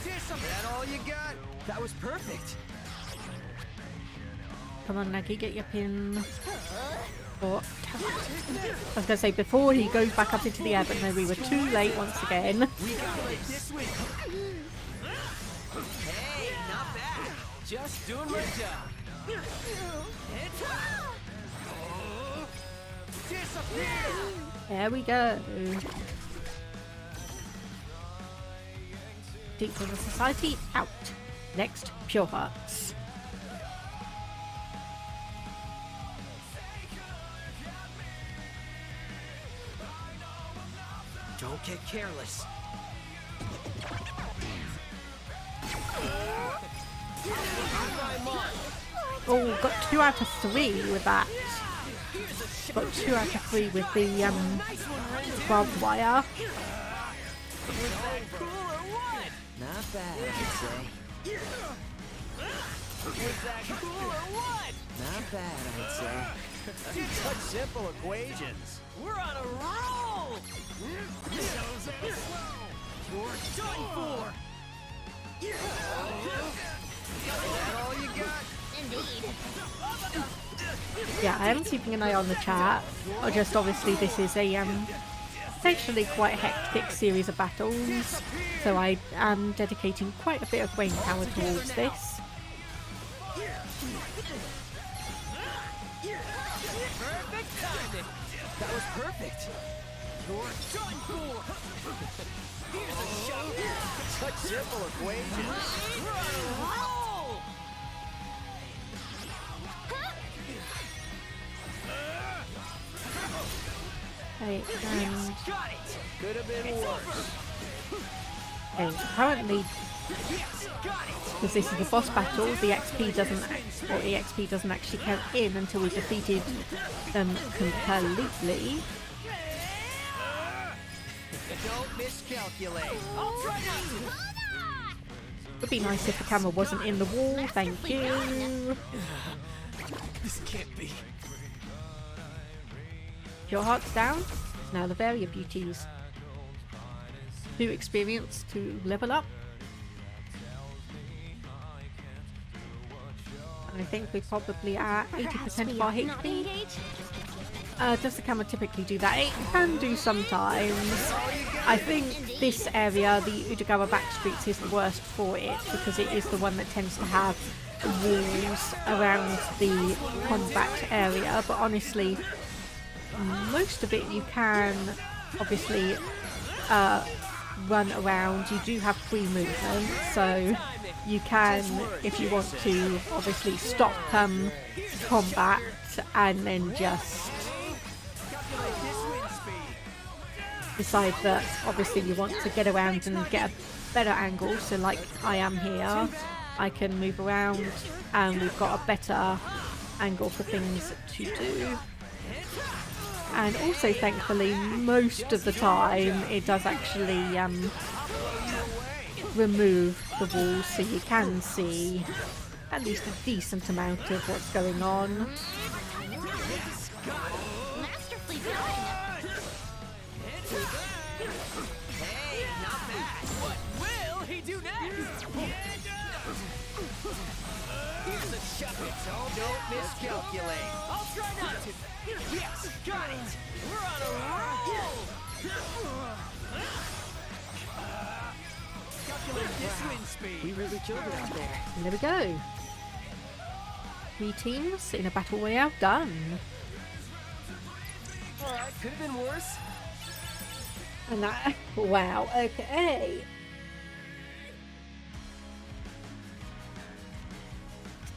Is that all you got? That was perfect! Come on Naggy, get your pin. Oh, damn it. I was going to say before he goes back up into the air, but no, we were too late once again. We got like this week! Hey, not bad! Just doing my job! Disappear! There we go. Deep from the society, out. Next, Pure Hearts. Don't get careless. Oh, got 2 out of 3 with that. Got 2 out of 3 with the barbed wire. Not bad, I'd say. Was that cool or what? Not bad, I'd say. Such simple equations. We're on a roll! You're done for! Is that all you got? Indeed. Yeah, I am keeping an eye on the chat. Or just obviously this is a potentially quite hectic series of battles, so I am dedicating quite a bit of brain power towards this. Perfect timing! That was perfect! You're done for! Here's a shot! Such simple equations. We're on a roll! Okay, and Got it! Could have been worse. currently, Yes, got it! because this is a boss battle, the XP doesn't, or EXP doesn't actually count in until we've defeated them completely. Don't miscalculate. I'll try not to. Would be nice if the camera wasn't in the wall, thank you. This can't be. Your heart's down. Now the Varia beauties. 2 experience to level up. And I think we're probably at 80% of our HP. Does the camera typically do that? It can do sometimes. I think this area, the Udagawa backstreets, is the worst for it because it is the one that tends to have walls around the combat area. But honestly, most of it you can obviously run around. You do have free movement, so you can, if you want to, obviously stop combat and then just decide that obviously you want to get around and get better angle. So like I am here, I can move around, and we've got a better angle for things to do. And also, thankfully, most of the time it does actually remove the walls, so you can see at least a decent amount of what's going on. Masterfully done! Hey, not bad. What will he do next? Here's a shot. Don't miscalculate. I'll try not to. Yes, got it. We're on a roll. Calculate this wind speed. We really killed it out there. And there we go. 3 teams in a battle royale done. All right, could have been worse. And that, wow, okay.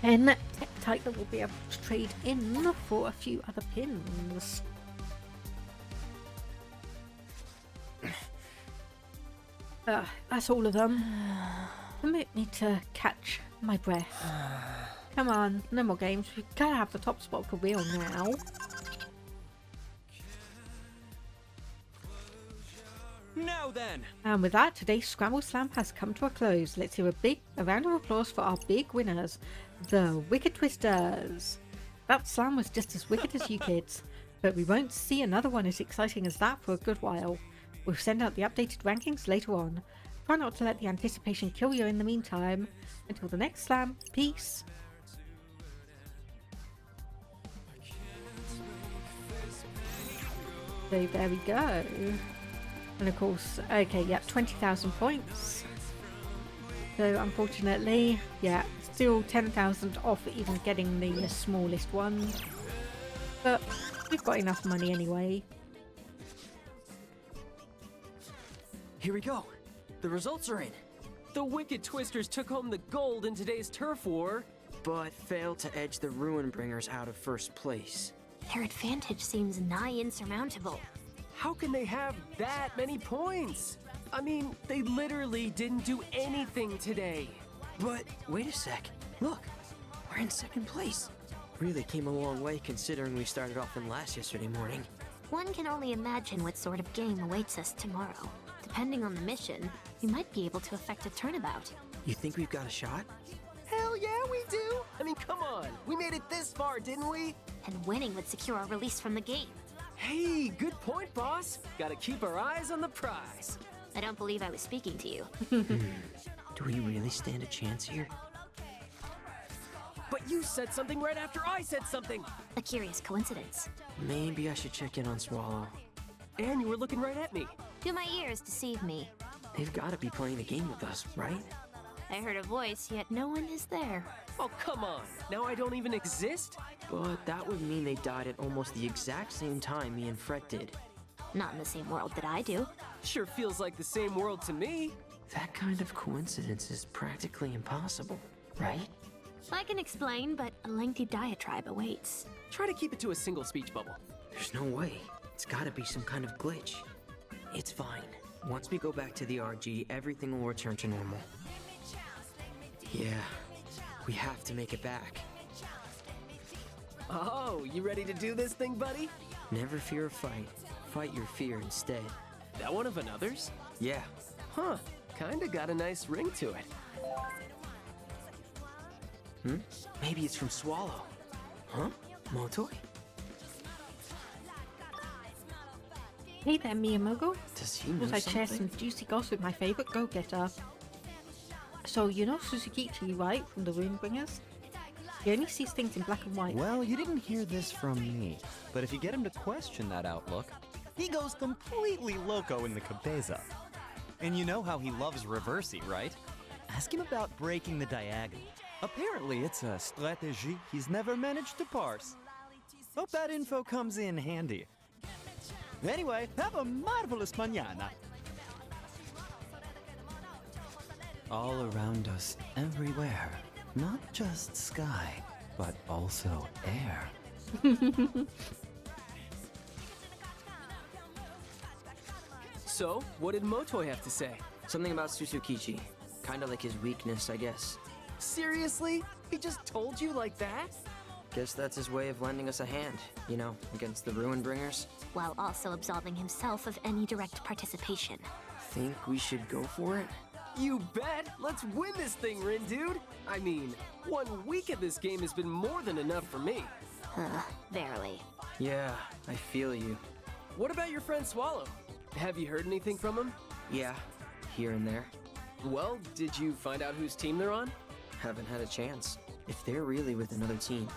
10 Tektite that we'll be able to trade in for a few other pins. That's all of them. Permit me to catch my breath. Come on, no more games. We gotta have the top spot for real now. Now then. And with that, today's Scramble Slam has come to a close. Let's hear a round of applause for our big winners, the Wicked Twisters. That slam was just as wicked as you kids, but we won't see another one as exciting as that for a good while. We'll send out the updated rankings later on. Try not to let the anticipation kill you in the meantime. Until the next slam, peace. So there we go. And of course, okay, yeah, 20,000 points. So unfortunately, yeah, still 10,000 off even getting the smallest one. But we've got enough money anyway. Here we go. The results are in. The Wicked Twisters took home the gold in today's turf war, But failed to edge the Ruin Bringers out of first place. Their advantage seems nigh insurmountable. how can they have that many points? I mean, they literally didn't do anything today. But wait a sec. Look, we're in second place. Really came a long way considering we started off in last yesterday morning. One can only imagine what sort of game awaits us tomorrow. Depending on the mission, we might be able to effect a turnabout. You think we've got a shot? Hell yeah, we do! I mean, come on. We made it this far, didn't we? And winning would secure our release from the game. Hey, good point, boss. Gotta keep our eyes on the prize. I don't believe I was speaking to you. Do we really stand a chance here? But you said something right after I said something. A curious coincidence. Maybe I should check in on Swallow. And you were looking right at me. Do my ears deceive me? They've got to be playing a game with us, right? I heard a voice, yet no one is there. Oh, come on. Now I don't even exist? But that would mean they died at almost the exact same time me and Fret did. Not in the same world that I do. Sure feels like the same world to me. That kind of coincidence is practically impossible, right? I can explain, but a lengthy diatribe awaits. Try to keep it to a single speech bubble. There's no way. It's gotta be some kind of glitch. It's fine. Once we go back to the RG, everything will return to normal. Yeah, we have to make it back. Oh, you ready to do this thing, buddy? Never fear a fight. Fight your fear instead. That one of another's? Yeah. Huh, kinda got a nice ring to it. Maybe it's from Swallow. Huh? Motoi? Hey there, Miyamoto. Does he know Was I share something? some juicy gossip with my favourite go-getter? So, you know Suzukichi, right? From the Runebringers? He only sees things in black and white. Well, you didn't hear this from me, but if you get him to question that outlook, he goes completely loco in the cabeza. And you know how he loves reversey, right? Ask him about breaking the diagonal. Apparently, it's a strategy he's never managed to parse. Hope that info comes in handy. Anyway, have a marvelous mañana. All around us, everywhere. Not just sky, but also air. So, what did Motoi have to say? Something about Susukichi. Kinda like his weakness, I guess. Seriously? He just told you like that? Guess that's his way of lending us a hand, you know, against the Ruin Bringers. While also absolving himself of any direct participation. Think we should go for it? You bet! Let's win this thing, Rin, dude! I mean, 1 week of this game has been more than enough for me. Barely. Yeah, I feel you. What about your friend Swallow? Have you heard anything from him? Yeah, here and there. Well, did you find out whose team they're on? Haven't had a chance. If they're really with another team,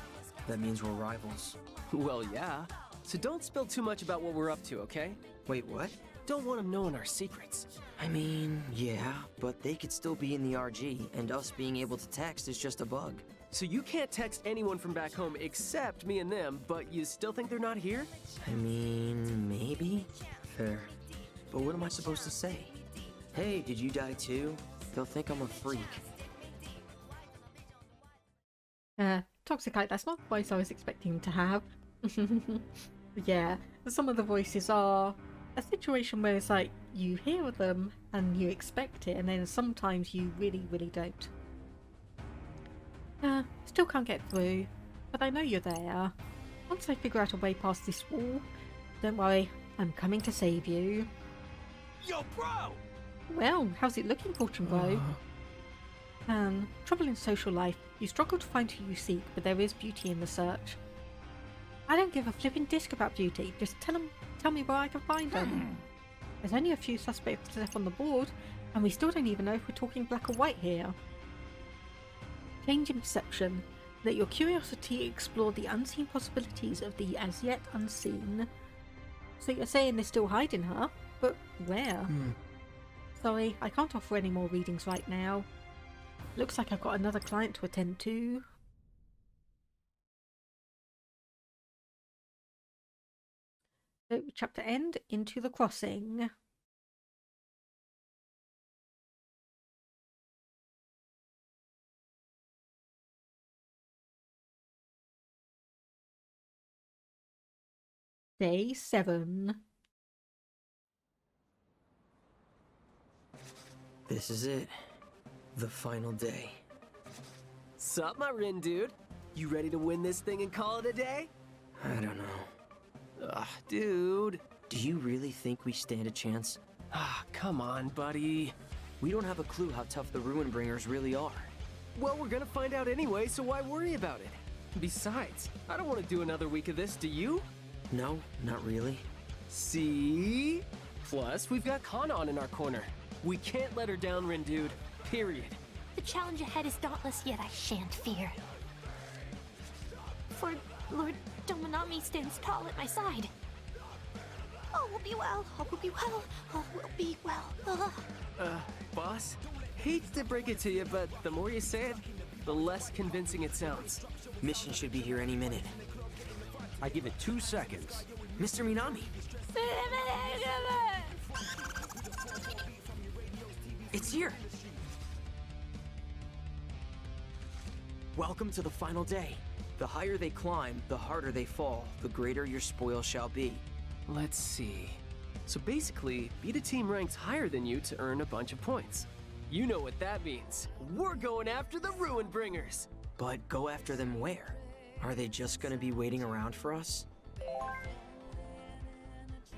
that means we're rivals. Well, yeah. So don't spill too much about what we're up to, okay? Wait, what? Don't want them knowing our secrets. I mean, yeah, but they could still be in the RG, and us being able to text is just a bug. So you can't text anyone from back home except me and them, but you still think they're not here? I mean, maybe? Fair. But what am I supposed to say? Hey, did you die too? They'll think I'm a freak. Toxicite, that's not the voice I was expecting to have. Yeah, some of the voices are a situation where it's like, you hear them and you expect it, and then sometimes you really, really don't. Still can't get through, but I know you're there. Once I figure out a way past this wall, don't worry, I'm coming to save you. Yo, bro! Well, how's it looking, Fortune Bro? Trouble in social life. You struggle to find who you seek, but there is beauty in the search. I don't give a flipping disc about beauty. Just tell me where I can find them. There's only a few suspects left on the board, and we still don't even know if we're talking black or white here. Change in perception. Let your curiosity explore the unseen possibilities of the as yet unseen. So you're saying they're still hiding her? But where? Sorry, I can't offer any more readings right now. Looks like I've got another client to attend to. So, chapter end, Into the Crossing. Day 7. This is it. The final day. Sup, my Rin dude? You ready to win this thing and call it a day? I don't know. Ugh, dude. Do you really think we stand a chance? Come on, buddy. We don't have a clue how tough the Ruin Bringers really are. Well, we're gonna find out anyway, so why worry about it? Besides, I don't want to do another week of this, do you? No, not really. See? Plus, we've got Kana on in our corner. We can't let her down, Rin dude. Period. The challenge ahead is dauntless, yet I shan't fear. For Lord Dominami stands tall at my side. All will be well, all will be well, all will be well. Boss? Hate to break it to you, but the more you say it, the less convincing it sounds. Mission should be here any minute. I give it 2 seconds. Mr. Minami! It's here! Welcome to the final day. The higher they climb, the harder they fall, the greater your spoil shall be. Let's see. So basically, beat a team ranked higher than you to earn a bunch of points. You know what that means. We're going after the Ruin Bringers. But go after them where? Are they just gonna be waiting around for us?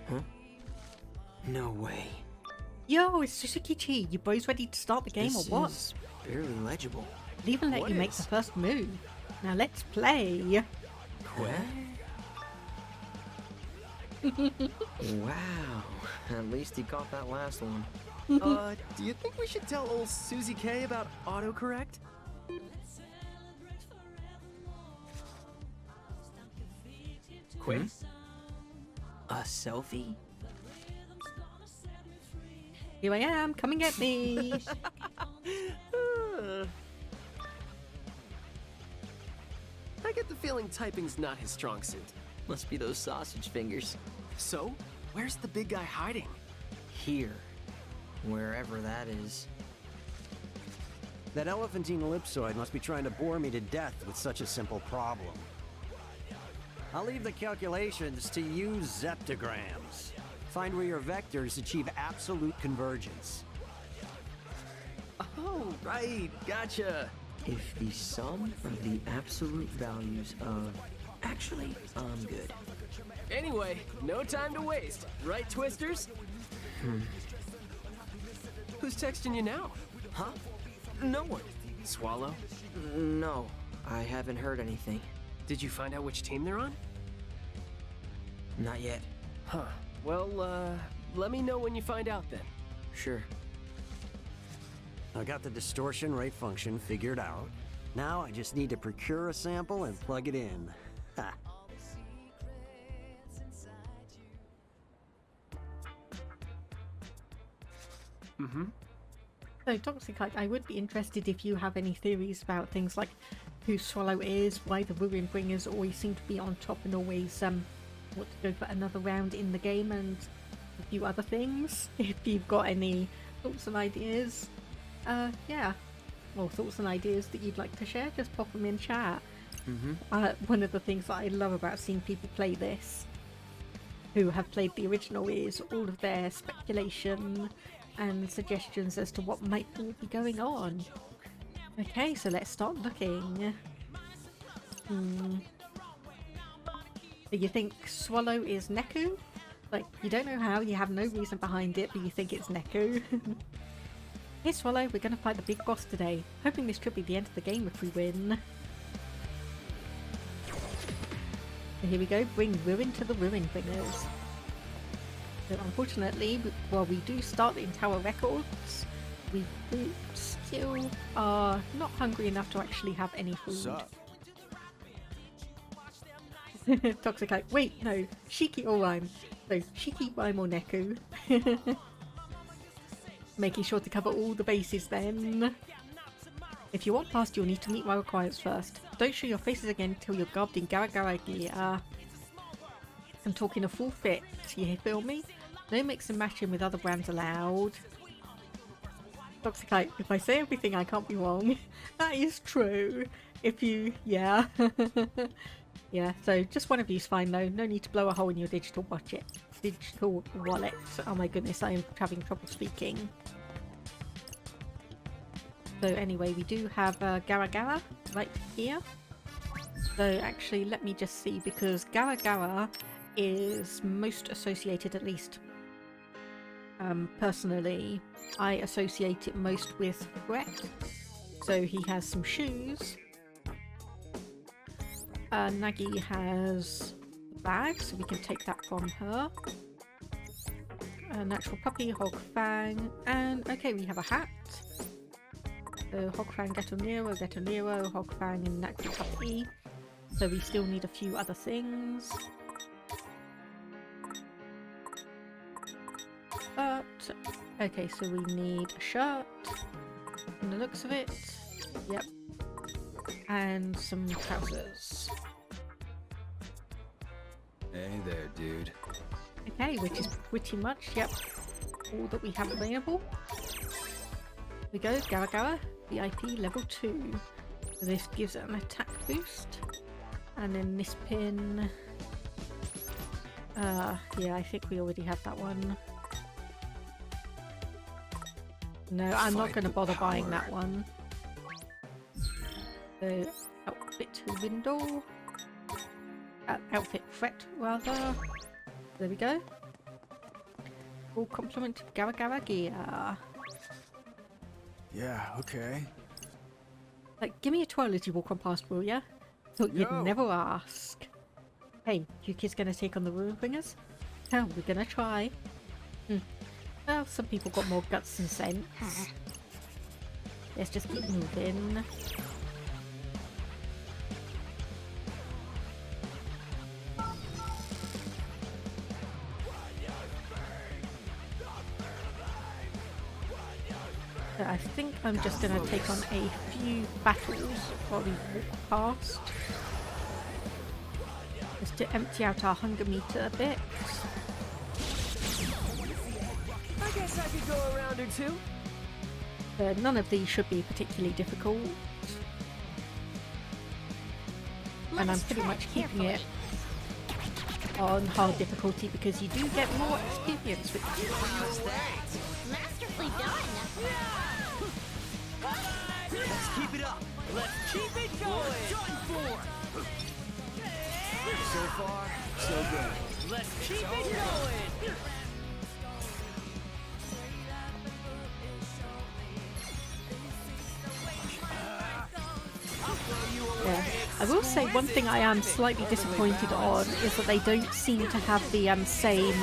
Huh? No way. Yo, it's Suzuki-chi. You boys ready to start the game This or what? is barely legible. I'll even let What you make is? the first move. Now let's play. Wow. At least he caught that last one. Do you think we should tell old Susie K about autocorrect? Quick. A selfie? Here I am, come and get me. I get the feeling typing's not his strong suit. Must be those sausage fingers. So, where's the big guy hiding? Here. Wherever that is. That elephantine ellipsoid must be trying to bore me to death with such a simple problem. I'll leave the calculations to you zeptograms. Find where your vectors achieve absolute convergence. Oh, right, gotcha. If the sum of the absolute values of... Actually, I'm good. Anyway, no time to waste, right, Twisters? Who's texting you now? Huh? No one. Swallow? No, I haven't heard anything. Did you find out which team they're on? Not yet. Huh. Well, let me know when you find out then. Sure. I got the distortion rate function figured out. Now I just need to procure a sample and plug it in. Ha! So, Toxic, I would be interested if you have any theories about things like who Swallow is, why the Ruin Bringers always seem to be on top and always want to go for another round in the game, and a few other things. If you've got any thoughts and ideas, yeah, or thoughts and ideas that you'd like to share, just pop them in chat. One of the things that I love about seeing people play this, who have played the original, is all of their speculation and suggestions as to what might all be going on. Okay, so let's start looking. Do you think Swallow is Neku? Like, you don't know how, you have no reason behind it, but you think it's Neku. Hey Swallow, we're gonna fight the big boss today. Hoping this could be the end of the game if we win. So here we go, bring ruin to the Ruin Bringers. So unfortunately, while we do start in Tower Records, we still are not hungry enough to actually have any food. Toxic, wait, no, Shiki or Rhyme. So, Shiki, Rhyme or Neku. Making sure to cover all the bases then. If you want past, you'll need to meet my requirements first. Don't show your faces again until you're garbed in Gara Gara gear. I'm talking a full fit, you feel me? No mix and matching with other brands allowed. Toxic, if I say everything I can't be wrong. That is true. If you, yeah. Yeah, so just one of you's fine though. No need to blow a hole in your digital wallet. Oh my goodness, I am having trouble speaking. So anyway, we do have Gara Gara right here. So actually, let me just see, because Gara Gara is most associated, at least personally, I associate it most with Fret. So he has some shoes. Nagi has a bag, so we can take that from her. Natural Puppy, Hog Fang, and okay, we have a hat. So Hog Fang, Gato Nero, Hog Fang, and Natural Puppy. So we still need a few other things. But okay, so we need a shirt. From the looks of it, yep, and some trousers. Hey there, dude. Okay, which is pretty much, yep, all that we have available. Here we go, Gara Gara, VIP level 2. So this gives it an attack boost. And then this pin... yeah, I think we already have that one. No, I'm not going to bother buying that one. So, outfit window. Outfit Fret, rather. There we go. Full complement of Gara Gara gear. Yeah, okay. Like, give me a twirl as you walk on past, will ya? Thought you'd Yo. never ask. Hey, you kids gonna take on the Ruin Bringers? Hell, we're gonna try. Well, some people got more guts than sense. Let's just keep moving. So I think I'm just going to take on a few battles while we walk past. Just to empty out our hunger meter a bit. I guess I could go a round or two. None of these should be particularly difficult. And I'm pretty much keeping it on hard difficulty because you do get more experience with it. Masterfully done! Let's keep it up. Let's keep it going. Done for. So far, so good. Let's keep it going. Yeah. I will say one thing I am slightly disappointed on is that they don't seem to have the same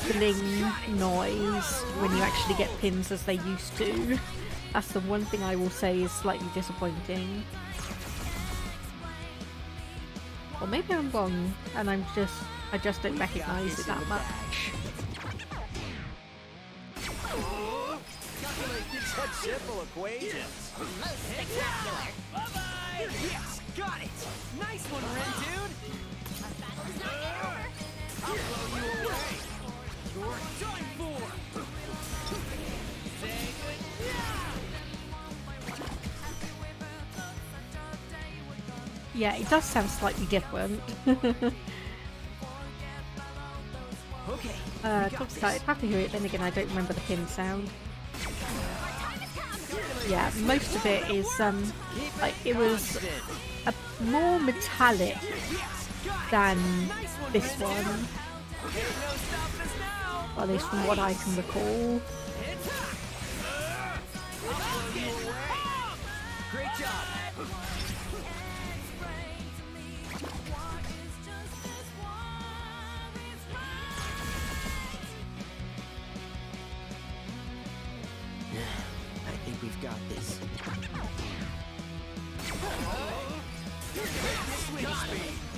fling noise when you actually get pins as they used to. That's the one thing I will say is slightly disappointing. Or maybe I'm wrong and I just don't recognise it that much. Such simple equations. Most spectacular. Bye-bye! Yes, got it! Nice one, Ren, dude! I'll blow you away! You're done for! Say good Yeah, it does sound slightly different. Okay, I'd have to hear it, then again I don't remember the pin sound. Yeah, most of it is like it was more metallic than this one, or at least from what I can recall. great job! I think we've got this.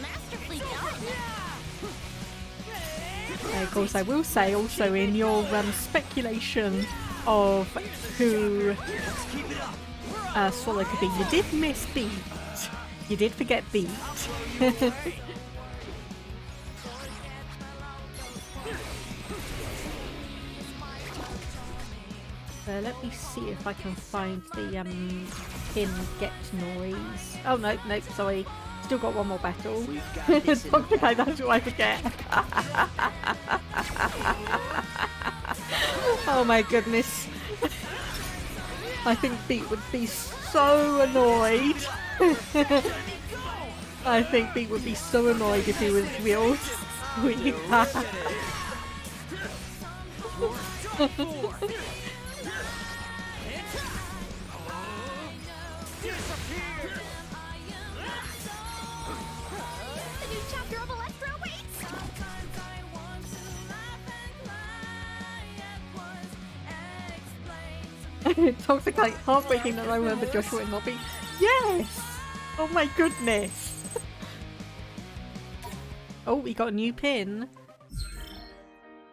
Masterfully done. Of course, I will say also in your speculation of who Swallow could be, you did miss Beat. You did forget Beat. Let me see if I can find the pin get noise. Oh no, sorry. Still got one more battle. Dr. Kai, that's what I forget. Oh my goodness. I think Beat would be so annoyed. I think Beat would be so annoyed if he was real sweet. Toxic, like heartbreaking that I remember Joshua and Nobby. Yes! Oh my goodness! Oh, we got a new pin.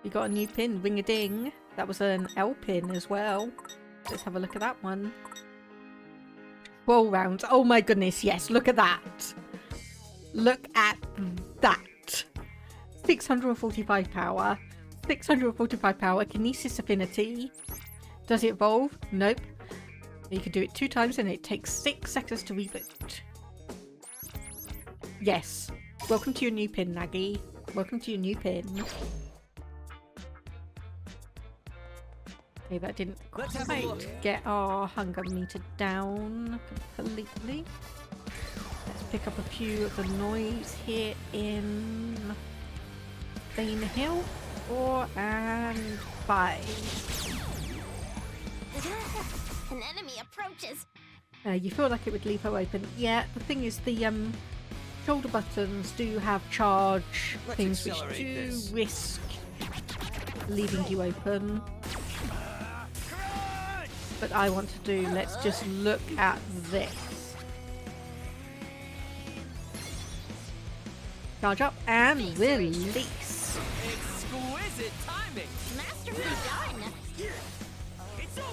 We got a new pin, ring-a-ding. That was an L pin as well. Let's have a look at that one. 12 rounds. Oh my goodness, yes, look at that. Look at that. 645 power. 645 power, kinesis affinity. Does it evolve? Nope. You can do it 2 times and it takes 6 seconds to reboot. Yes. Welcome to your new pin, Nagi. Welcome to your new pin. Okay, that didn't quite get our hunger meter down completely. Let's pick up a few of the noise here in Bane Hill. 4 and 5. An enemy approaches. You feel like it would leave her open. Yeah, the thing is the shoulder buttons do have charge things which do risk leaving you open. But I want to do, let's just look at this. Charge up and release. Exquisite timing. Masterfully done.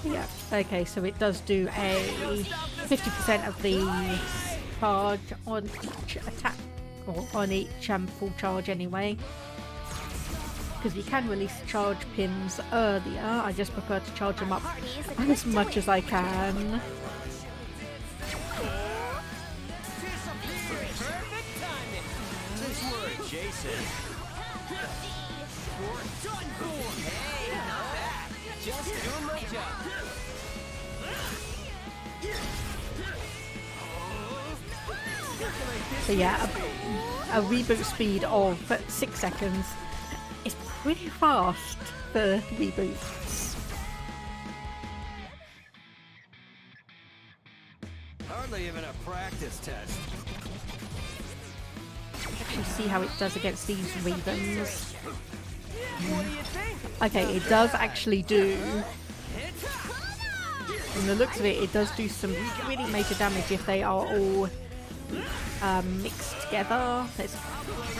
Yeah, okay, so it does do a 50% of the charge on each attack, or on each full charge anyway. Because you can release charge pins earlier, I just prefer to charge them up as much as I can. Perfect timing. Since we're adjacent. You're done for. Hey, not bad. Just doing my job. So yeah, a reboot speed of 6 seconds is pretty fast for reboots. Hardly even a practice test. Actually see how it does against these ravens. What do you think? Okay, it does actually do, from the looks of it, it does do some really major damage if they are all mixed together. Let's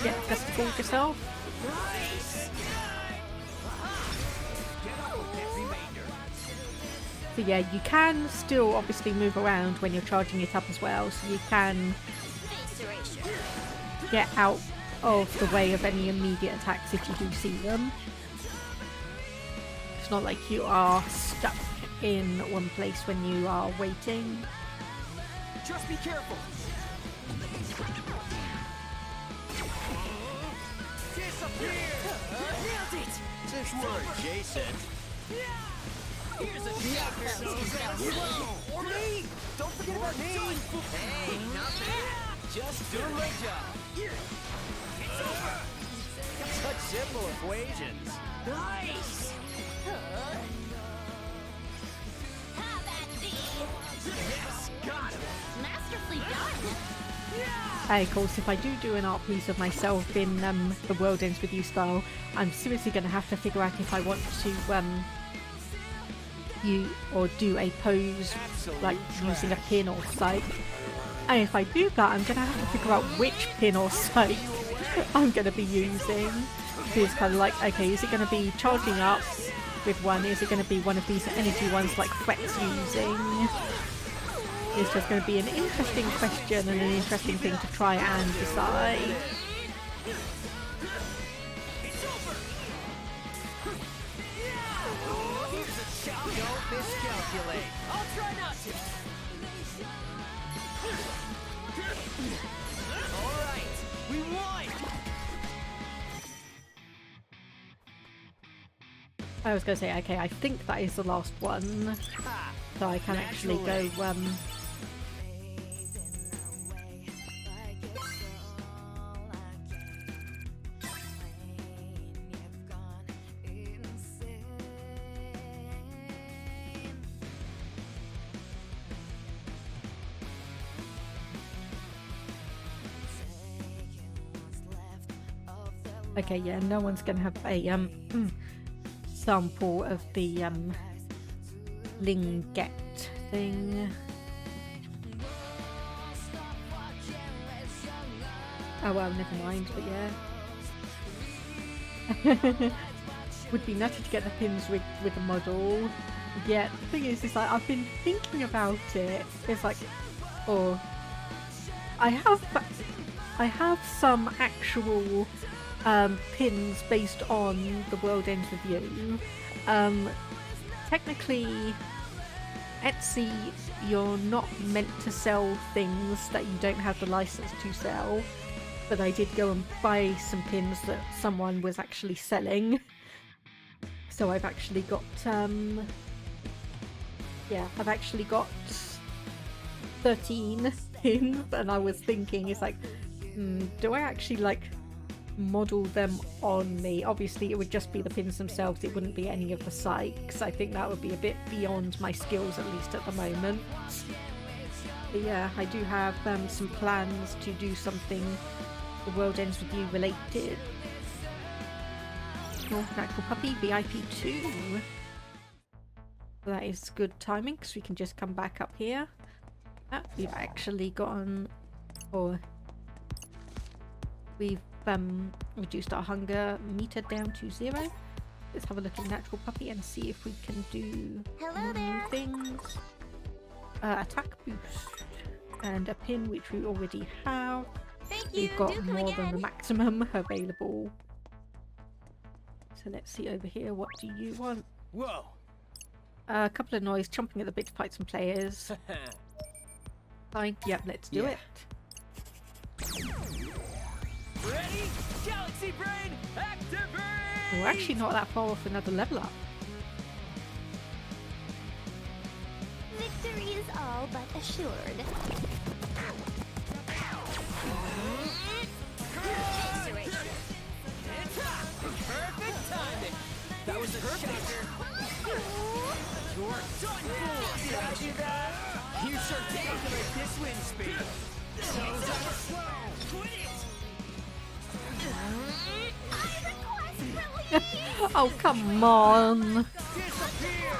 get just to gorge yourself. So yeah, you can still obviously move around when you're charging it up as well, so you can get out of the way of any immediate attacks if you do see them. It's not like you are stuck in one place when you are waiting. Just be careful. Disappear. Nailed it. Since we're adjacent. Here's a shocker. Or me. Don't forget about me. Hey, not bad. Just doing my job. It's over. Such simple equations. Nice. Yes, got him. Masterfully done. Of course, if I do an art piece of myself in the World Ends With You style, I'm seriously going to have to figure out if I want to do a pose like using a pin or sight. And if I do that, I'm going to have to figure out which pin or sight I'm going to be using. So it's kind of like, okay, is it going to be charging up with one? Is it going to be one of these energy ones like Fret's using? It's just going to be an interesting question and an interesting thing to try and decide. Don't miscalculate. I'll try not to. All right, we won. I was going to say, okay, I think that is the last one, so I can actually go. Okay, yeah, no one's gonna have a sample of the linget thing. Oh well, never mind, but yeah. Would be nutty to get the pins with the model. Yeah, the thing is like, I've been thinking about it. It's like, oh, I have some actual pins based on The World Ends With You. Technically, Etsy, you're not meant to sell things that you don't have the license to sell, but I did go and buy some pins that someone was actually selling. So I've actually got, I've actually got 13 pins, and I was thinking, it's like, do I actually like model them on me? Obviously it would just be the pins themselves, it wouldn't be any of the psychs. I think that would be a bit beyond my skills, at least at the moment. But yeah, I do have some plans to do something The World Ends With You related. Oh, Natural Puppy VIP 2. That is good timing because we can just come back up here. We've actually gotten, or we've reduced our hunger meter down to 0. Let's have a look at Natural Puppy and see if we can do new things. Attack boost and a pin, which we already have. We've got more than the maximum available. So let's see over here, what do you want? Whoa. A couple of noise chomping at the bit to fight some players. Fine, yep, let's do it. Ready? Galaxy Brain, activate! We're actually not that far off another level up. Victory is all all but assured. Perfect timing! That was a shocker! You're done for! Did I do that? You sure did! Calculate this wind speed! So quit it! Oh, come on! Disappear!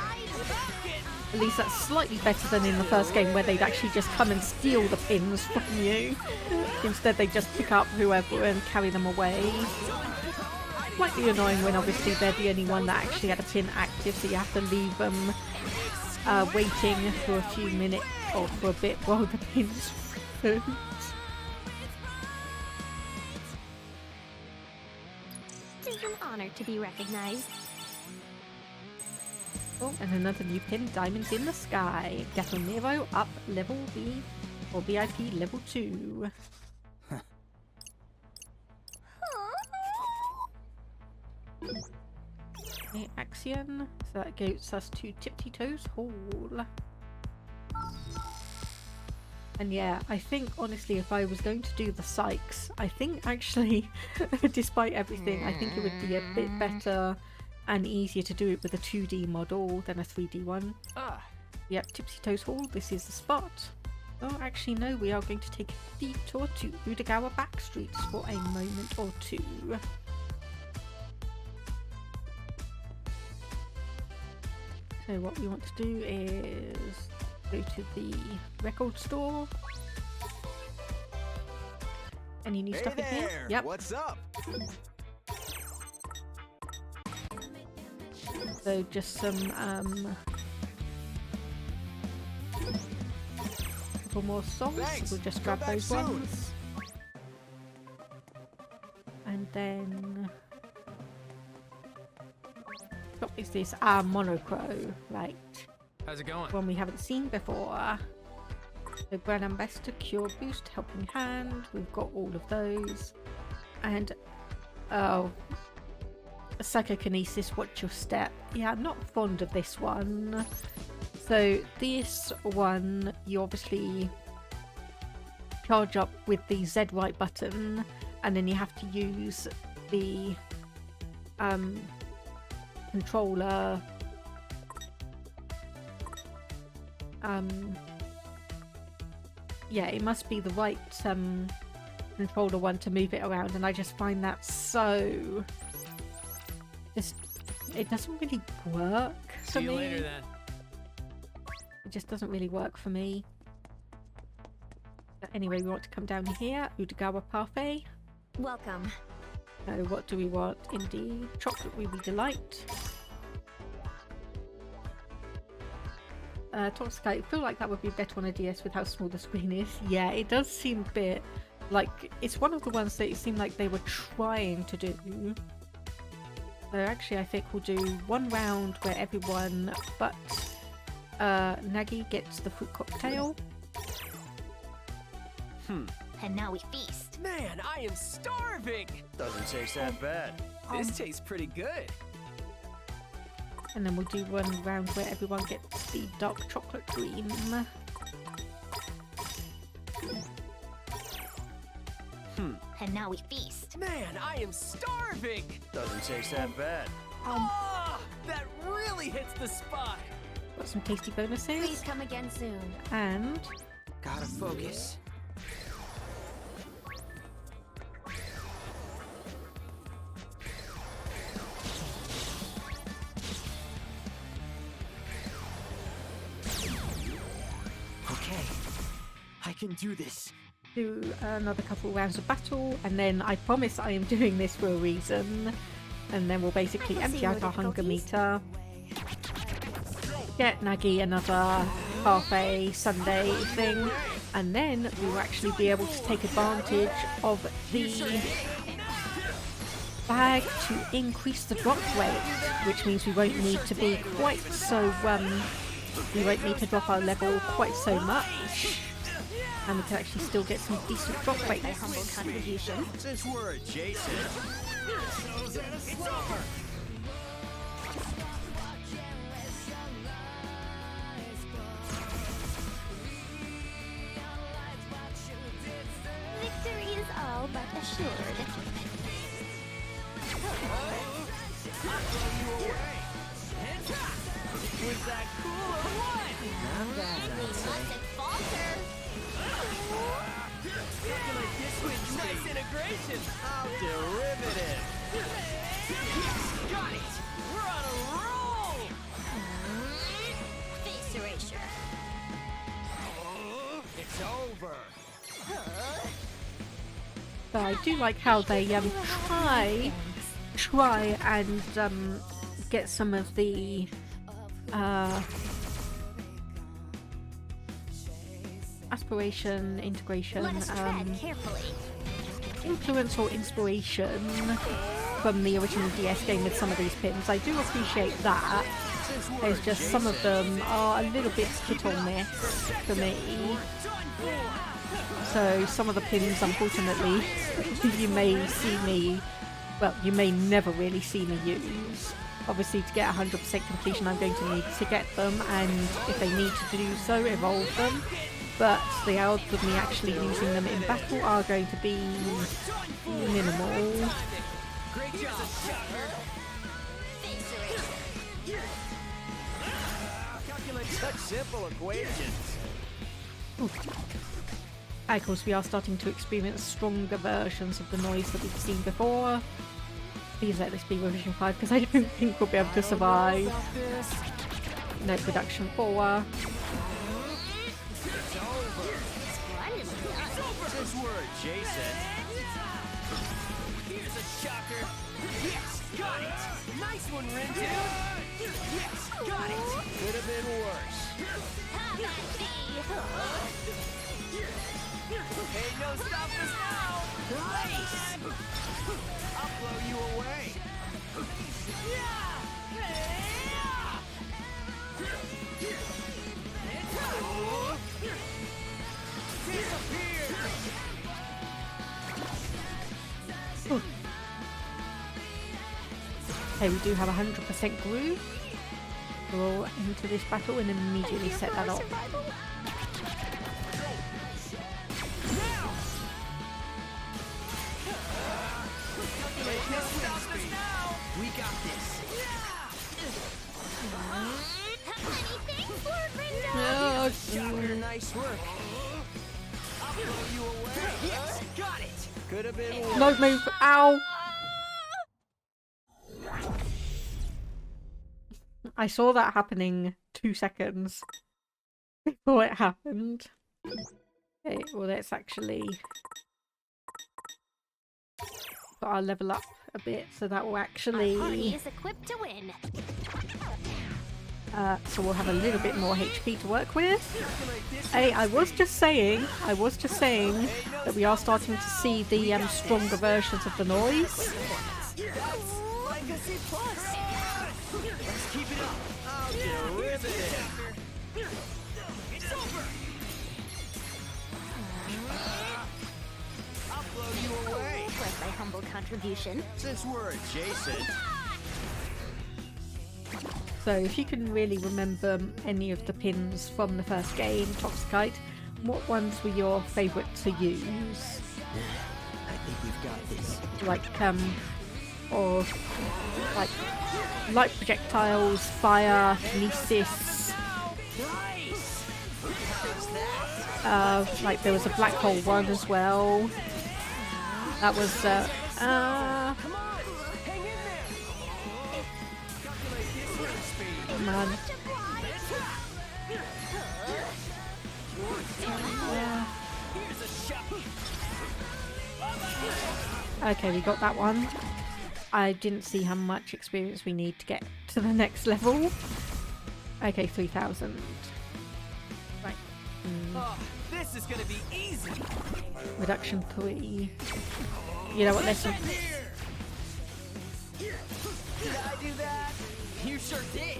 At least that's slightly better than in the first game where they'd actually just come and steal the pins from you. Instead they just pick up whoever and carry them away. Might be annoying when obviously they're the only one that actually had a pin active, so you have to leave them waiting for a few minutes or for a bit while the pins load. It's an honor to be recognized. Oh, and another new pin, Diamonds in the Sky. Get on Nero up level V or VIP level 2. Okay, Axion. So that gets us to Tipsy Toes Hall. And yeah, I think honestly if I was going to do the Sykes, I think actually, despite everything, I think it would be a bit better and easier to do it with a 2D model than a 3D one. Yep, Tipsy Toes Hall, this is the spot. Oh, actually no, we are going to take a detour to Udagawa Backstreets for a moment or two. So what we want to do is go to the record store. Any new stuff in here? Yep. What's up? So just some couple more songs. Thanks. We'll just Come grab back those soon. ones. And then what is this? Monochrome, right. How's it going? One we haven't seen before. So Brand Ambassador, Cure Boost, Helping Hand, we've got all of those. And Psychokinesis, Watch Your Step. Yeah, I'm not fond of this one. So this one, you obviously charge up with the Z right button, and then you have to use the controller yeah, it must be the right controller one to move it around, and I just find that so it doesn't really work for See you me. later then. It just doesn't really work for me. But anyway, we want to come down here, Udagawa Parfait. Welcome. So what do we want? Indeed, Chocolate Ruby Delight. Toxic, I feel like that would be better on a DS with how small the screen is. Yeah, it does seem a bit like it's one of the ones that it seemed like they were trying to do. So actually I think we'll do one round where everyone but Nagi gets the fruit cocktail. And now we feast. Man, I am starving! Doesn't taste that bad. This tastes pretty good. And then we'll do one round where everyone gets the dark chocolate cream. And now we feast. Man, I am starving! Doesn't taste that bad. That really hits the spot! Got some tasty bonuses. Please come again soon. And Gotta focus. Okay, I can do this. do another couple rounds of battle, and then I promise I am doing this for a reason, and then we'll basically empty out our hunger meter, get Nagi another parfait sundae thing, and then we will actually be able to take advantage of the bag to increase the drop rate, which means we won't need to be quite so we won't need to drop our level quite so much, and we can actually still get some decent drop rate. A humble contribution. Since we're adjacent. It's over! Was that cool or what? Not bad, I'd say. Classic falter. Calculate this wind speed. Nice integration. How derivative! Yes, got it. We're on a roll. Face erasure. It's over. But I do like how they try and get some of the aspiration, integration, Let us tread carefully. influence or inspiration from the original DS game with some of these pins. I do appreciate that. It's just some of them are a little bit hit or miss for me. So some of the pins, unfortunately, you may see me, well, you may never really see me use. Obviously, to get 100% completion, I'm going to need to get them, and if they need to do so, evolve them. But the odds of me actually using them in battle are going to be minimal. Great job. Face erasure. Calculate such simple equations. Of course, we are starting to experience stronger versions of the noise that we've seen before. Please let this be revision 5, because I don't think we'll be able to survive. No production 4. Since we're adjacent. Here's a shocker. Yes, got it. Nice one, Rindo. Yes, got it. Could have been worse. Hey, no stopping us now. Nice. I'll blow you away. Okay, we do have 100% groove. We'll enter this battle and immediately set that up. We got this. Nice work. I'll blow you away. Yes, got it. Could have been worse. No move! Ow! I saw that happening 2 seconds before it happened. Okay, well let's actually got our level up a bit, so that will Our actually party is equipped to win. so we'll have a little bit more HP to work with. Hey, I was just saying that we are starting to see the stronger versions of the noise. Let's keep it up. How derivative! It's over. I'll blow you away. With my humble contribution. Since we're adjacent. So if you can really remember any of the pins from the first game, Toxicite, what ones were your favourite to use? I think we've got this. Like, or like light projectiles, fire, kinesis. Like there was a black hole one as well. That was Come on, hang in there. Calculate this wind speed. man. Yeah. Here's a shot. Okay, we got that one. I didn't see how much experience we need to get to the next level. Okay, 3,000. Right. Oh, this is gonna be easy. Reduction 3. You know what, let's Did I do that? You sure did.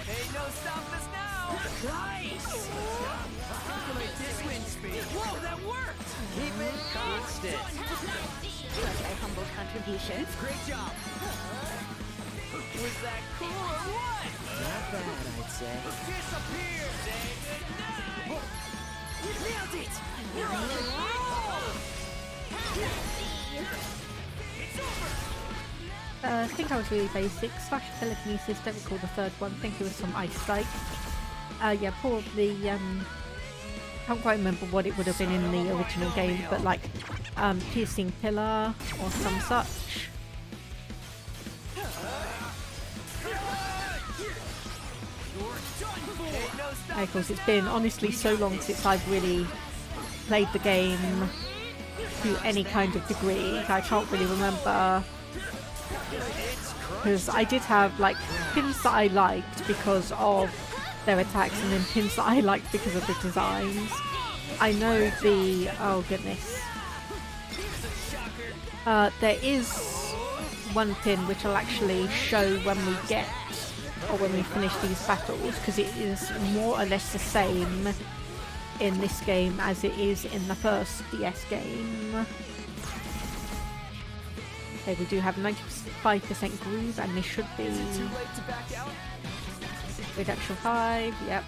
Hey, no stopping us now. Nice. Calculate this wind speed. Whoa, that worked. Keep it constant. With my humble contribution. Great job. Was that cool or what? Not bad, I'd say. Disappear, David. No. Nailed it. We're on a roll. It's over. I think I was really basic. Slash telekinesis, don't recall the third one. I think it was some ice strike. Yeah, probably, can't quite remember what it would have been in the original game, but like, piercing pillar or some such. Of course, it's been honestly so long since I've really played the game to any kind of degree. I can't really remember, because I did have like pins that I liked because of their attacks and then pins that I liked because of the designs. I know the... oh goodness. There is one pin which I'll actually show when we get, or when we finish these battles, because it is more or less the same in this game as it is in the first DS game. Okay, we do have 95% groove, and this should be reduction 5, yep.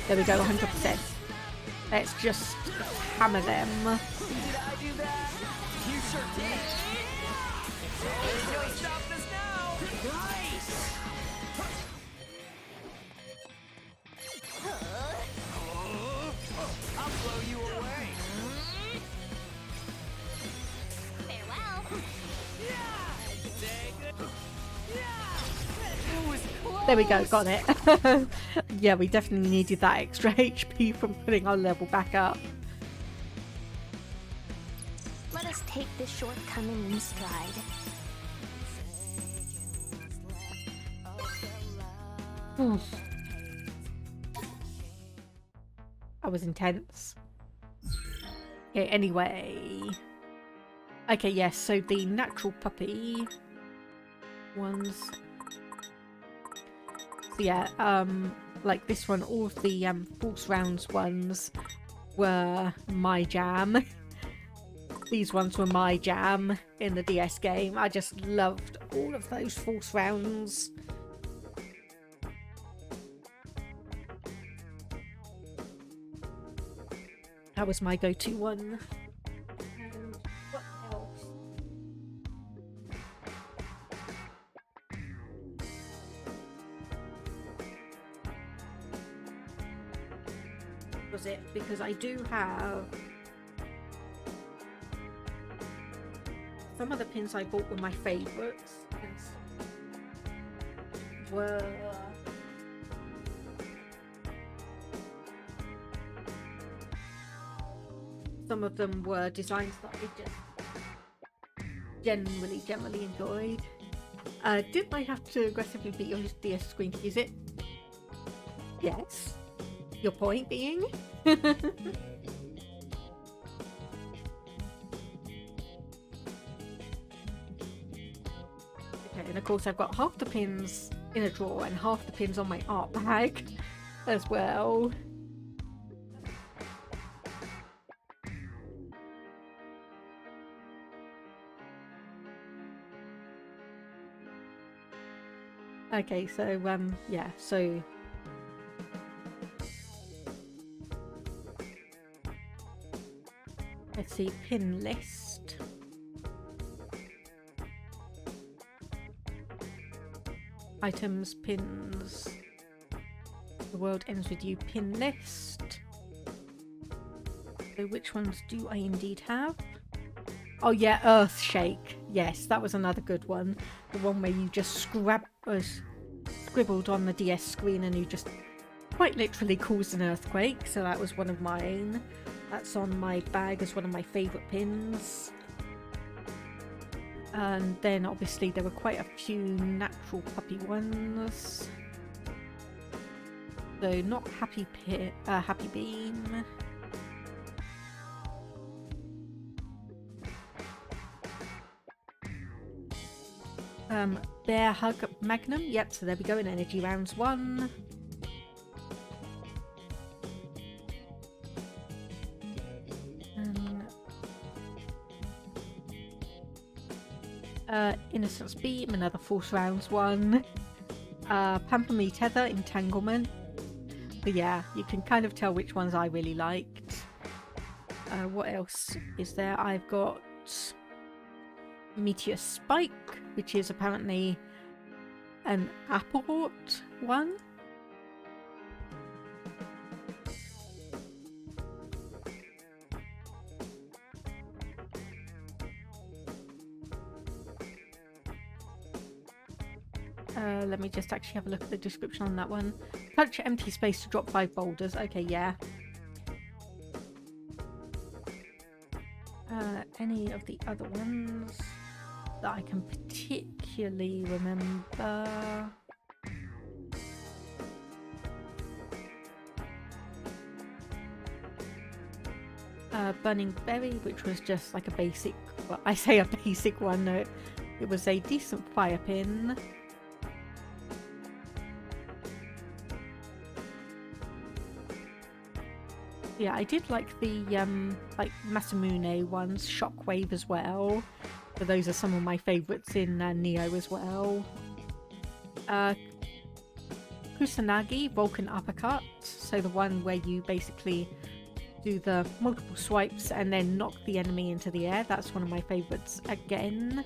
There we go, 100%. Let's just hammer them. Did I do that? You sure did. There's no stopping us now. Nice. I'll blow you away. Farewell. There we go, got it. Yeah, we definitely needed that extra HP from putting our level back up. Let us take this shortcoming in stride. That was intense. Okay, anyway. Okay, yes, so the natural puppy ones. So yeah, like this one, all of the false rounds ones were my jam. These ones were my jam in the DS game. I just loved all of those false rounds. That was my go-to one. And what else? Was it? Because I do have some of the pins I bought were my favourites. Were some of them were designs that I just generally enjoyed. Did I have to aggressively beat your DS screen to use it? Yes. Your point being? Okay, and of course I've got half the pins in a drawer and half the pins on my art bag as well. Okay, so yeah, so let's see, pin list. Items, pins. The world ends with you, pin list. So which ones do I indeed have? Oh yeah, Earth Shake. Yes, that was another good one. The one where you just scribbled on the DS screen and you just quite literally caused an earthquake. So that was one of mine. That's on my bag as one of my favourite pins. And then obviously there were quite a few natural puppy ones. So not Happy Beam. Bear Hug Magnum. Yep, so there we go in Energy Rounds 1. Innocence Beam, another Force Rounds 1. Pamper Me Tether, Entanglement. But yeah, you can kind of tell which ones I really liked. What else is there? I've got Meteor Spike, which is apparently an Appleport one. Let me just actually have a look at the description on that one. Touch empty space to drop 5 boulders. Okay, yeah. Any of the other ones that I can particularly remember? Burning Berry, which was just like a basic, well, I say a basic one, no, it was a decent fire pin. Yeah, I did like the like Masamune ones, Shockwave as well. So those are some of my favourites in Neo as well. Kusanagi, Vulcan Uppercut. So the one where you basically do the multiple swipes and then knock the enemy into the air. That's one of my favourites again.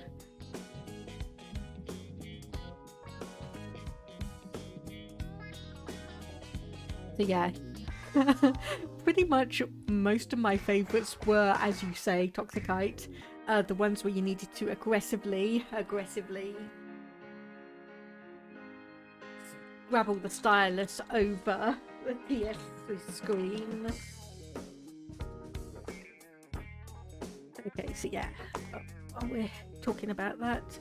So yeah. Pretty much most of my favourites were, as you say, Toxicite. The ones where you needed to aggressively grab all the stylus over the PS screen. Okay, so yeah, we're talking about that.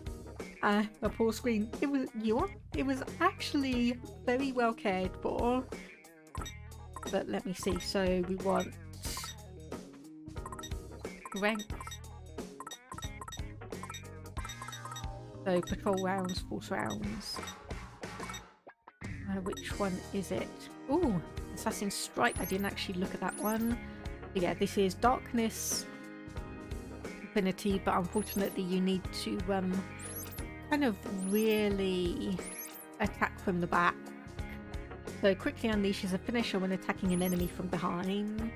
A poor screen. It was actually very well cared for. But let me see, so we want rank, so patrol rounds, force rounds. Which one is it? Ooh, Assassin's Strike. I didn't actually look at that one. But yeah, this is Darkness Affinity, but unfortunately you need to kind of really attack from the back. So quickly unleashes a finisher when attacking an enemy from behind.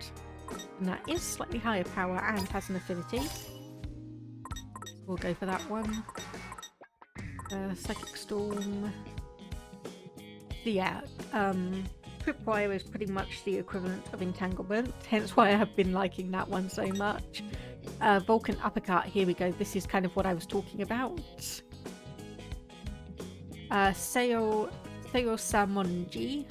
And that is slightly higher power and has an affinity. So we'll go for that one. Psychic Storm. So yeah, Tripwire is pretty much the equivalent of Entanglement, hence why I have been liking that one so much. Vulcan Uppercut, here we go, this is kind of what I was talking about. Seo Samonji.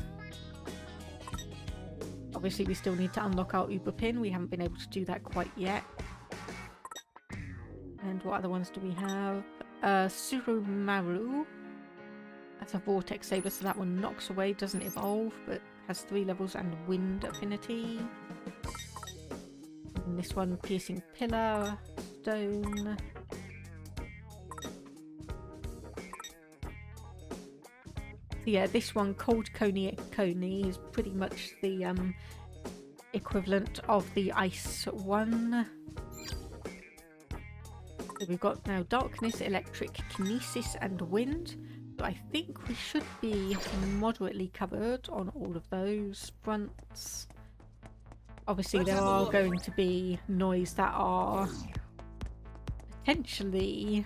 Obviously we still need to unlock our Uber pin, we haven't been able to do that quite yet. And what other ones do we have? Surumaru. That's a Vortex Saber, so that one knocks away, doesn't evolve, but has 3 levels and Wind Affinity. And this one, Piercing Pillar, Stone. So yeah, this one, Cold Coney is pretty much the equivalent of the Ice one. So we've got now Darkness, Electric, Kinesis and Wind. So I think we should be moderately covered on all of those fronts. Obviously there are going to be noise that are potentially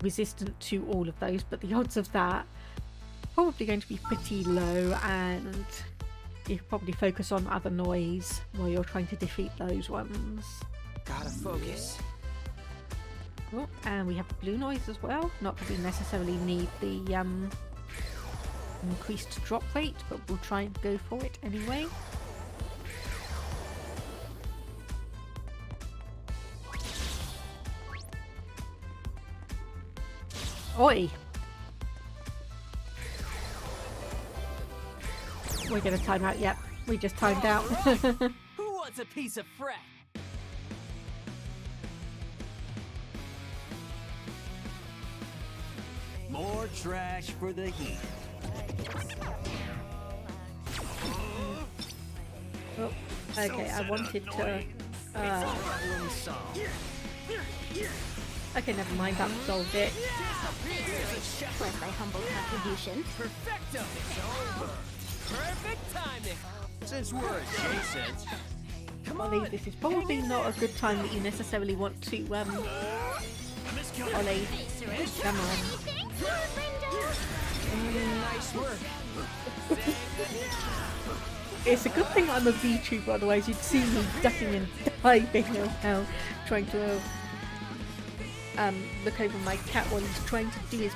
resistant to all of those, but the odds of that probably going to be pretty low, and you can probably focus on other noise while you're trying to defeat those ones. Gotta focus. Oh, and we have blue noise as well. Not that we necessarily need the increased drop rate, but we'll try and go for it anyway. Oi! We're gonna time out, yep. We just timed out. Who wants a piece of Fret? More trash for the heat. Oh, okay, I wanted to... okay, never mind, that solved it. With my humble contribution. Perfecto! It's over! Perfect timing! Since we're adjacent, Ollie, this is probably not a good time that you necessarily want to, Ollie, come on. Nice work. It's a good thing I'm a VTuber, otherwise you'd see me ducking and diving around, trying to look over my cat while he's trying to do his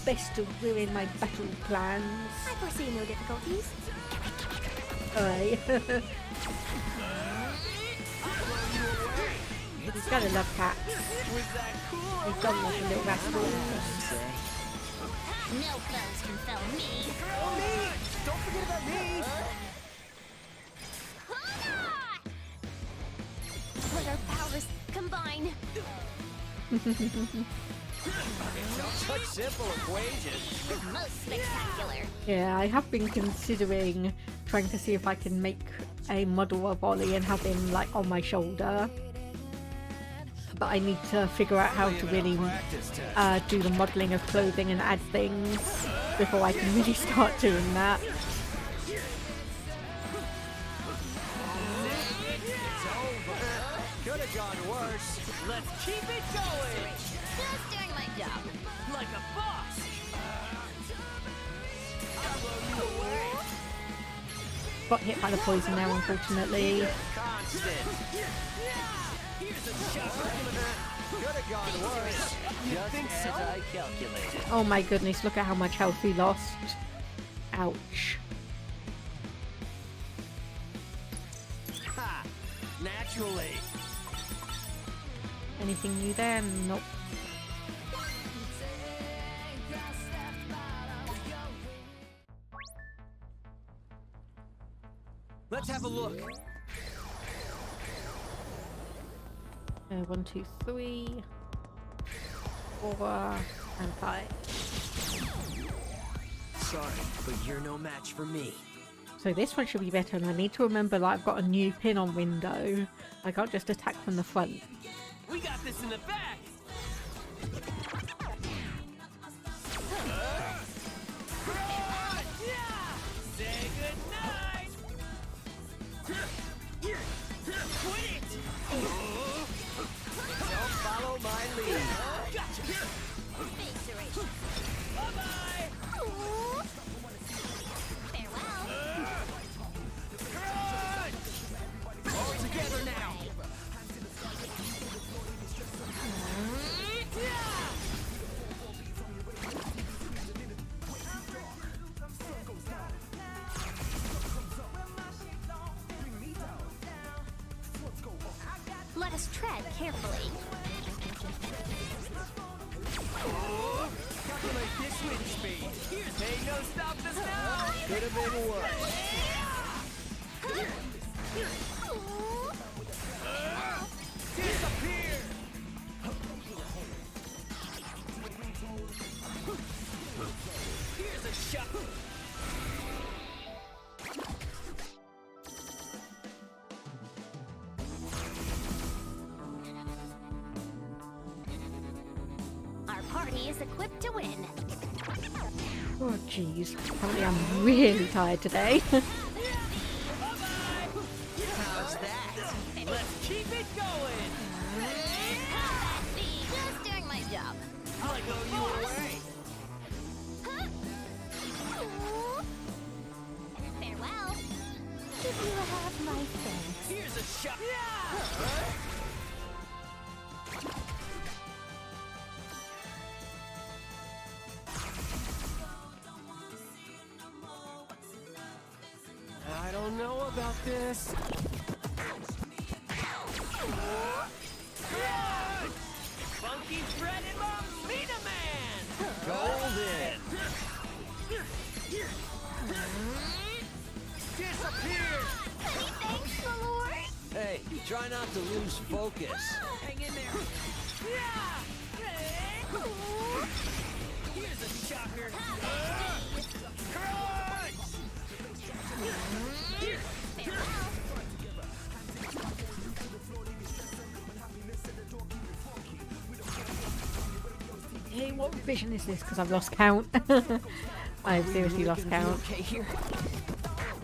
best to ruin my battle plans. I foresee no difficulties. Alright. He's gotta love cats. He's done like a little rascal. No foes can fell me. Don't forget about me. Let our powers combine. Such simple equations. Most spectacular. Yeah, I have been considering trying to see if I can make a model of Ollie and have him like on my shoulder. But I need to figure out how to really do the modelling of clothing and add things before I can really start doing that. Could have gone worse. Let's keep it going. Just doing my job. Like a boss. I'll blow you away. Got hit by the poison now, unfortunately. Constant. Here's a shot. Could have gone worse. Just as I calculated. Oh my goodness, look at how much health we lost. Ouch. Ha! Naturally. Anything new there? Nope. Let's have a look. 1, 2, 3, 4, and 5. Sorry, but you're no match for me. So this one should be better, and I need to remember that I've got a new pin on window. I can't just attack from the front. We got this in the back. Say goodnight. Quit it. Don't follow my lead. Gotcha. Victory. Bye-bye. Farewell. Crunch. All together now. Let us tread carefully. Calculate this wind speed. Here's ain't no stopping us now. Could have been worse. Disappear. Here's a shot. Our party is equipped to win. Oh jeez, apparently I'm really tired today. How's that? Let's keep it going. Just doing my job. I'll blow you away. Farewell. If you have my thanks. Here's a shot. I don't know about this. Funky Fret and Mamita Man! Golden! Disappear! Many thanks, my lord. Hey, try not to lose focus. Hang in there! Here's a shocker! Crunch! Hey, what revision is this? Because I've lost count. I've seriously lost count. Okay here.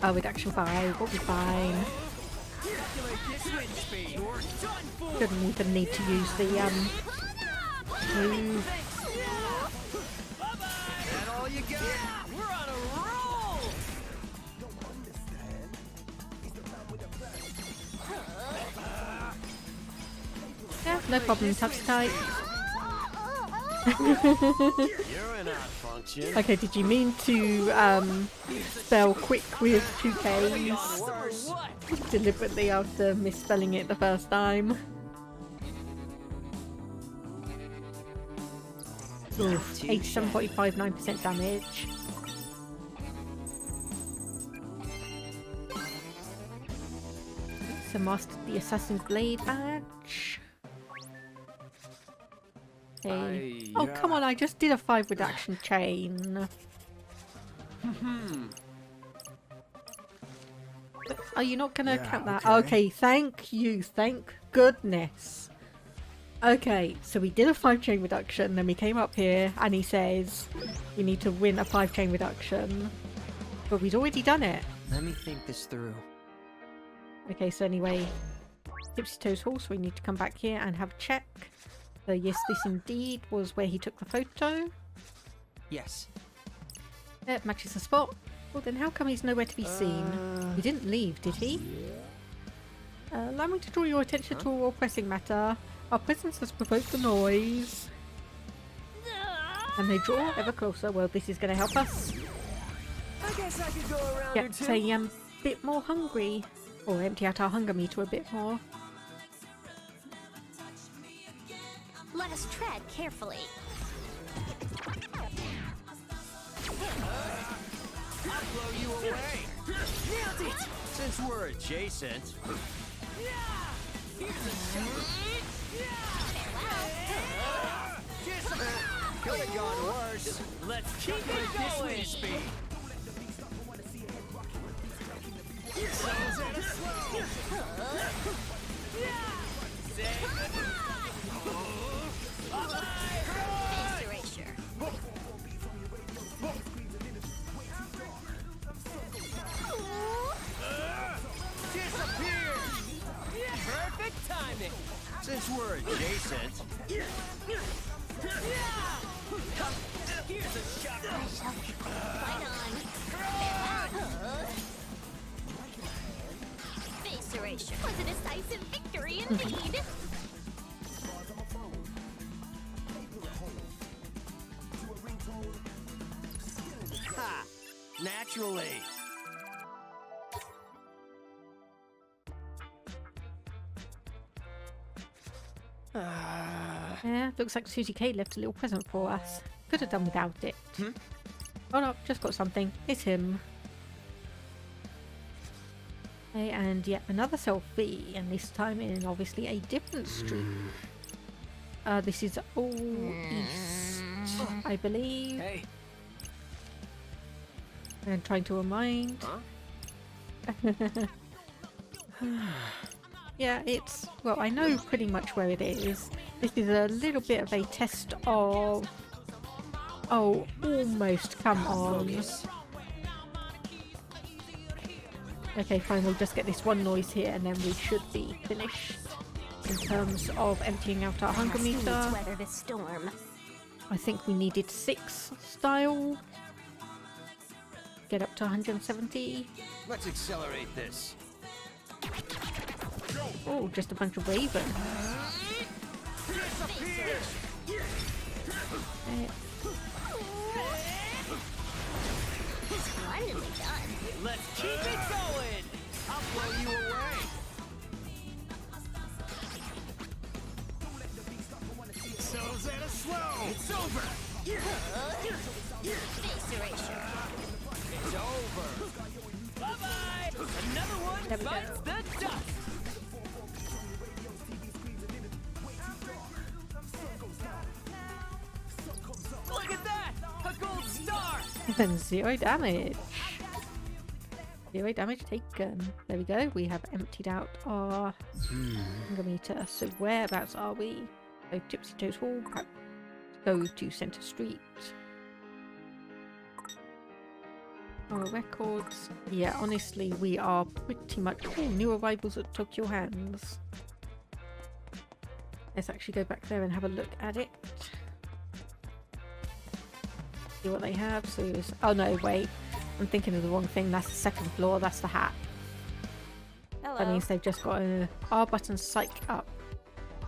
Oh, reduction 5, we'll be fine. wind speed. You're done for. Didn't even need to use the move. That all you got? Yeah, we're on a roll. Yeah, no problem, touch tight. You're an odd function. Okay, did you mean to spell quick with 2 Ks? What? Deliberately after misspelling it the first time. Oof, 87.59% damage. So mastered the Assassin's Blade badge. Okay. Oh, come on, I just did a 5 reduction chain. But are you not gonna count that? Okay, thank you, thank goodness. Okay, so we did a 5 chain reduction, then we came up here and he says we need to win a 5 chain reduction. But we'd already done it. Let me think this through. Okay, so anyway, Tipsy Toes horse, we need to come back here and have a check. So yes, this indeed was where he took the photo. Yes. It matches the spot. Well then how come he's nowhere to be seen? He didn't leave, did he? Allow me to draw your attention to a pressing matter. Our presence has provoked the noise. And they draw ever closer. Well, this is going to help us. I guess I could go around Get or two. a bit more hungry. Or empty out our hunger meter a bit more. Let us tread carefully. I'll blow you away. Nailed it. Since we're adjacent. Could have gone worse. Let's keep it going. Speed. Face erasure. Disappear. Perfect timing. Since we're adjacent. Here's a shot. Fight on. Face erasure was a decisive victory indeed. Ha! Naturally. Yeah, looks like Susie K left a little present for us. Could have done without it. Oh no, just got something. It's him. Okay, and yet another selfie, and this time in obviously a different street. This is all east, I believe. Hey. And trying to remind. Yeah, it's, well, I know pretty much where it is. This is a little bit of a test of... Oh, almost, come on. Okay, fine, we'll just get this one noise here and then we should be finished. In terms of emptying out our hunger meter. Weather this storm. I think we needed 6 style. Get up to 170. Let's accelerate this. Oh, just a bunch of ravens. Splendidly done. Let's keep it going. I'll blow you away. So's at a slow. It's over. Face erasure. It's over. Bye-bye. Another one There we bites go. the dust. Look at that! A gold star! And 0 damage. 0 damage taken. There we go. We have emptied out our hunger meter. So whereabouts are we? So Tipsy Toes Hall. Go to Center Street. Our records. Yeah, honestly, we are pretty much all new arrivals at Tokyo Hands. Let's actually go back there and have a look at it. See what they have. So it's, oh no, wait. I'm thinking of the wrong thing. That's the second floor. That's the hat. Hello. That means they've just got a R button psych up.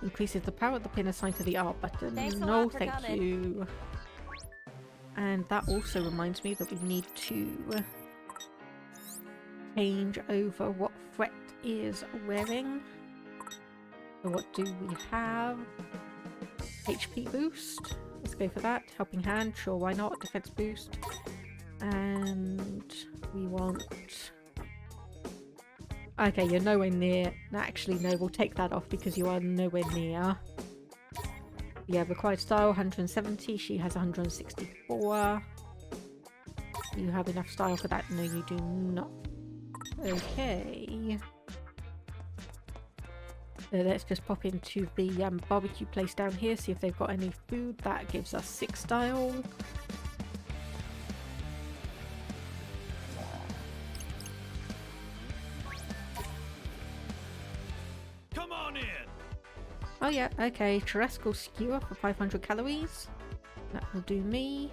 Increases the power of the pin assigned to the R button. Thanks a No, lot for thank coming. you. And that also reminds me that we need to change over what Fret is wearing. So what do we have? HP boost. Let's go for that. Helping hand. Sure, why not? Defense boost. And we want... Okay, you're nowhere near... Actually, no, we'll take that off because you are nowhere near. Yeah, required style 170. She has 164. Do you have enough style for that? No, you do not. Okay. So let's just pop into the barbecue place down here, see if they've got any food. That gives us 6 style. Come on in. Oh yeah, okay. Terrestrial skewer for 500 calories. That will do me.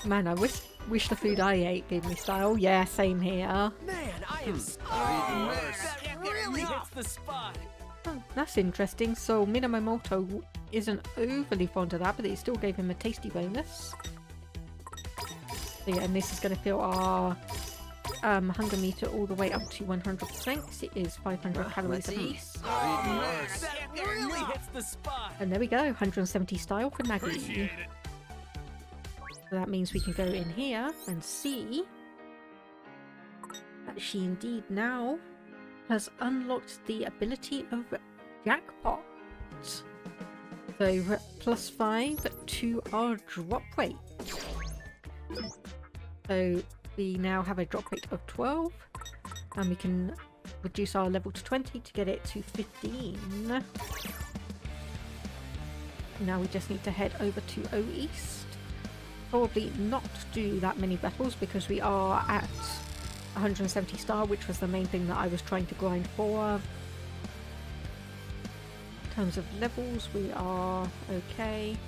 Man, I wish the food I ate gave me style. Yeah, same here. Man, I am that really hits the spot. Oh, that's interesting. So Minamoto isn't overly fond of that, but it still gave him a tasty bonus. So yeah, and this is going to fill our hunger meter all the way up to 100%. It is 500 calories a piece. That really hits the spot. And there we go, 170 style for Nagi. Appreciate it. So that means we can go in here and see that she indeed now has unlocked the ability of Jackpot. So +5 to our drop rate. So we now have a drop rate of 12 and we can reduce our level to 20 to get it to 15. Now we just need to head over to O East. Probably not do that many battles because we are at 170 star, which was the main thing that I was trying to grind for. In terms of levels, we are okay.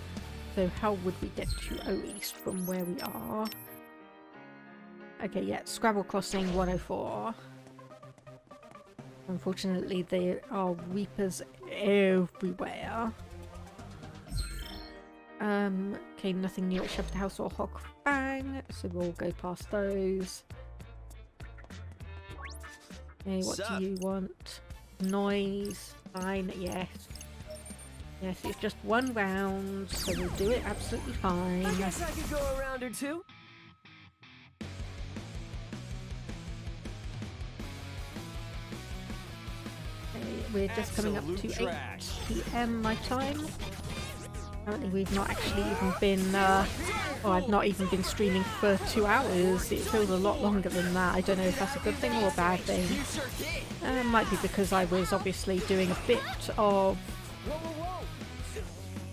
So how would we get to O East from where we are? Okay, yeah, Scrabble Crossing 104. Unfortunately, there are Reapers everywhere. Okay, nothing new at Shepherd House or Hog Fang, so we'll go past those. Okay, what do you want? Noise, fine, yes. Yes, it's just one round, so we'll do it absolutely fine. I guess I could go a round or two. Okay, we're just coming up to 8 PM my time. Apparently we've not actually even been, I've not even been streaming for 2 hours. It feels a lot longer than that. I don't know if that's a good thing or a bad thing. It might be because I was obviously doing a bit of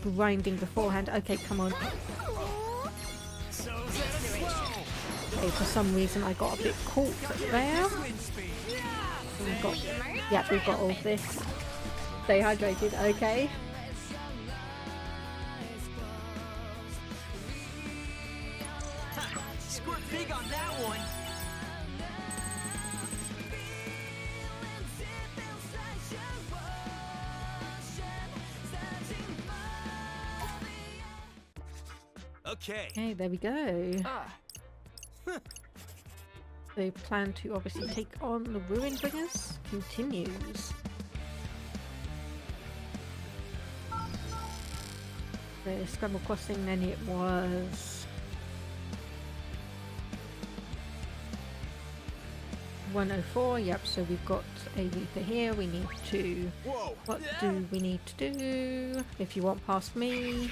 grinding beforehand. Okay, come on. Okay, for some reason I got a bit caught there. We've got, yeah, we've got all this. Stay hydrated, okay. Squirt big on that one. Okay. Okay, there we go. They plan to obviously take on the Ruin Bringers. Continues. The Scramble Crossing, then it was 104. Yep, so we've got a Reaper here. We need to... What do we need to do? If you want past me...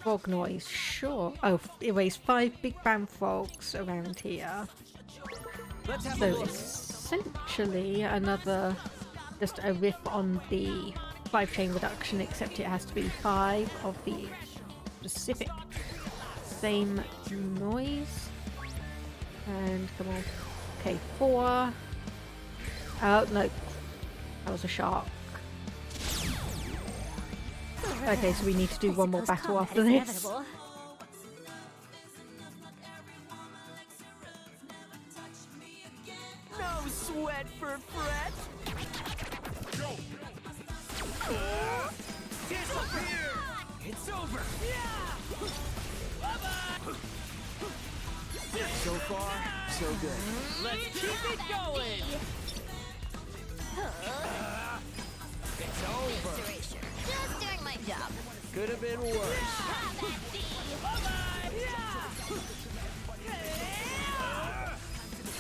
Frog noise, sure. Oh, it weighs 5 big bam frogs around here. So essentially another, just a riff on the 5 chain reduction, except it has to be 5 of the specific same noise. And come on. Okay, 4. Oh, no. That was a shark. Okay, so we need to do one more battle after this. No sweat for Fret. Disappear. It's over. Yeah. Bye-bye. So far, so good. Let's keep it going. It's over. Just doing my job. Could have been worse. Bye-bye. Yeah.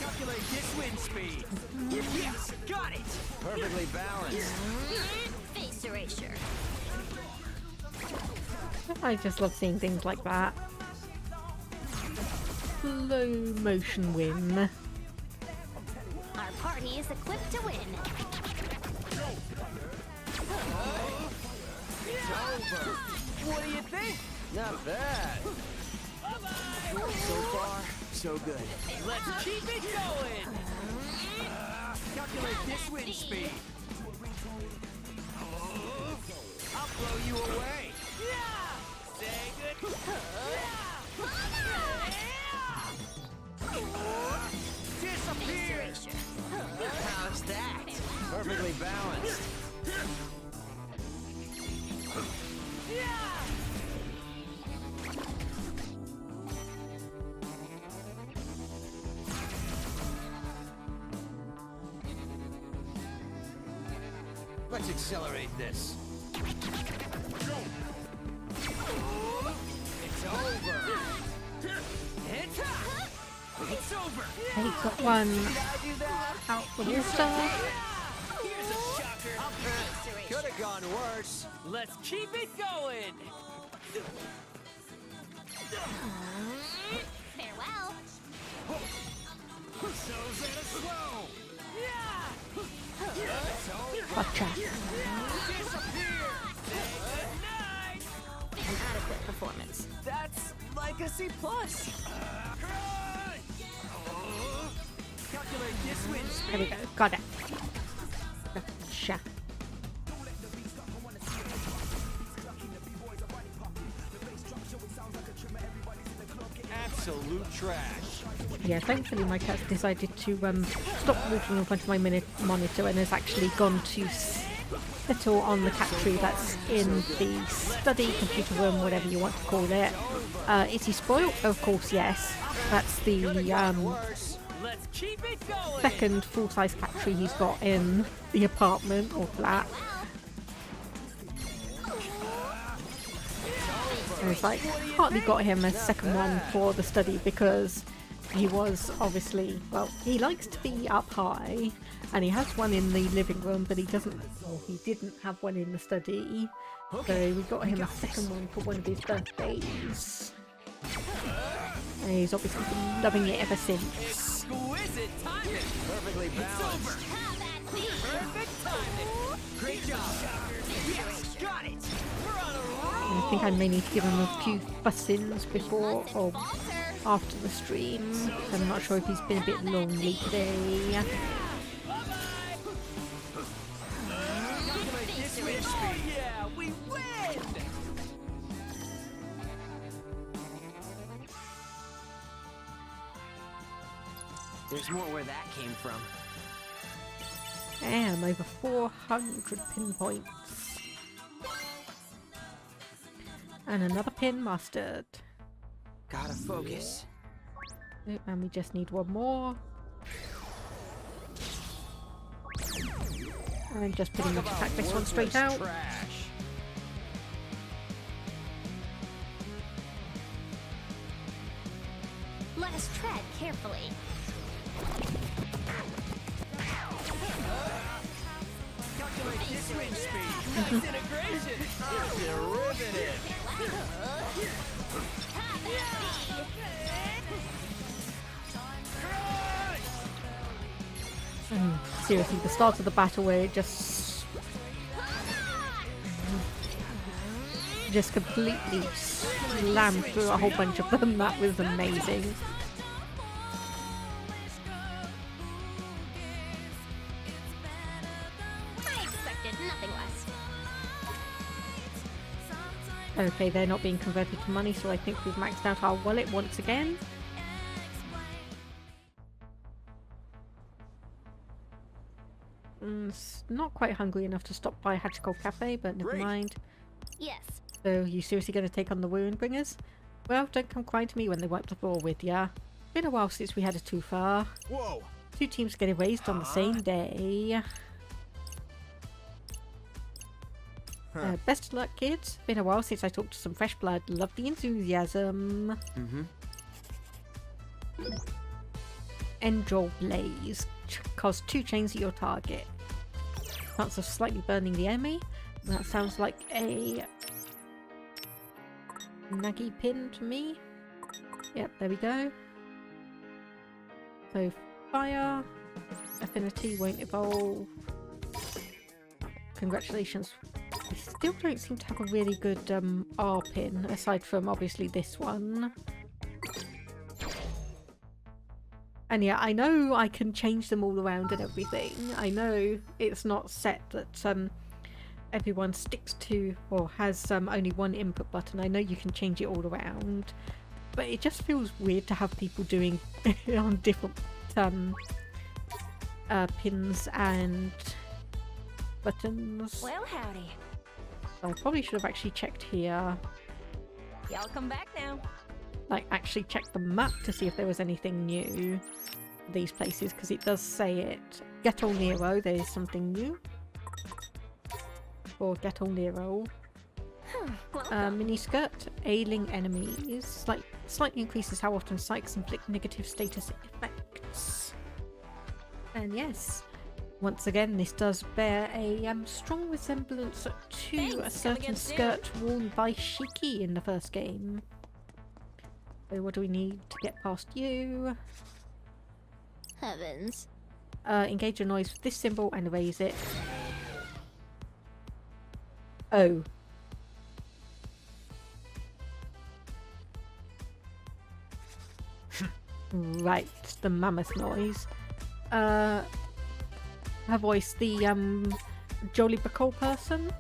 Calculate this wind speed. Yes, got it. Perfectly balanced. Face erasure. I just love seeing things like that. Slow motion win. Our party is equipped to win. It's over. What do you think? Not bad. So far, so good. Let's keep it going. Calculate this wind speed. I'll blow you away. Yeah. Say good. Disappear. How's that? Perfectly balanced. Let's accelerate this. It's over. It's over. Hey, got one Did I do that? out the water. Here's a shocker. Could have gone worse. Let's keep it going. Farewell. So's at a slow. Yeah. Gotcha. Disappear. Say goodnight. An adequate performance. That's like a C+. Calculate this wind There we speed. go. Got it. Gotcha. Absolute trash. Yeah, thankfully my cat decided to stop walking in front of my monitor and has actually gone to settle on the cat tree that's in the study, computer room, whatever you want to call it. Is he spoiled? Of course, yes. That's the Let's keep it going. second full-size cat tree he's got in the apartment or flat. And it's like partly got him a second one for the study because he was obviously, well, he likes to be up high and he has one in the living room, but he doesn't, well, he didn't have one in the study. So we got him a second one for one of his birthdays. And he's obviously been loving it ever since. Exquisite timing. Perfectly balanced. Perfect timing. Great job, Shocker. Yes, got it. We're on a roll. And I think I may need to give him a few fuss-ins before or after the stream. I'm not sure if he's been a bit lonely today. Calculate this wind speed. Yeah, we win. There's more where that came from. Damn, over 400 pinpoints. And another pin mastered. Gotta focus. Oh, and we just need one more. And just pretty much attack this one straight out. Trash. Let us tread carefully. Calculate this wind speed. Nice integration. Derivative. Seriously, the start of the battle where it just completely slammed through a whole bunch of them. That was amazing. I expected nothing less. Okay, they're not being converted to money, so I think we've maxed out our wallet once again. Not quite hungry enough to stop by Hachiko Cafe, but never mind. Yes. So, you seriously going to take on the Wound Bringers? Well, don't come crying to me when they wipe the floor with ya. Been a while since we had a too far. Whoa! 2 teams get erased on the same day. Best of luck, kids. Been a while since I talked to some fresh blood. Love the enthusiasm. Angel Blaze. Cause 2 chains at your target. Chance of slightly burning the enemy. That sounds like a Nagi pin to me. Yep, there we go. So fire. Affinity won't evolve. Congratulations. We still don't seem to have a really good R pin, aside from obviously this one. And yeah, I know I can change them all around and everything. I know it's not set that everyone sticks to or has only one input button. I know you can change it all around. But it just feels weird to have people doing on different pins and buttons. Well, howdy. I probably should have actually checked here. Y'all come back now. Like, actually check the map to see if there was anything new. These places, because it does say it. Ghetto Nero, there's something new. Or Ghetto Nero. Miniskirt, ailing enemies. Slightly increases how often psychs inflict negative status effects. And yes, once again, this does bear a strong resemblance to a certain skirt worn by Shiki in the first game. So what do we need to get past you? Heavens. Engage a noise with this symbol and erase it. Oh. Right, the mammoth noise. Her voice, the Jolly Bacol person.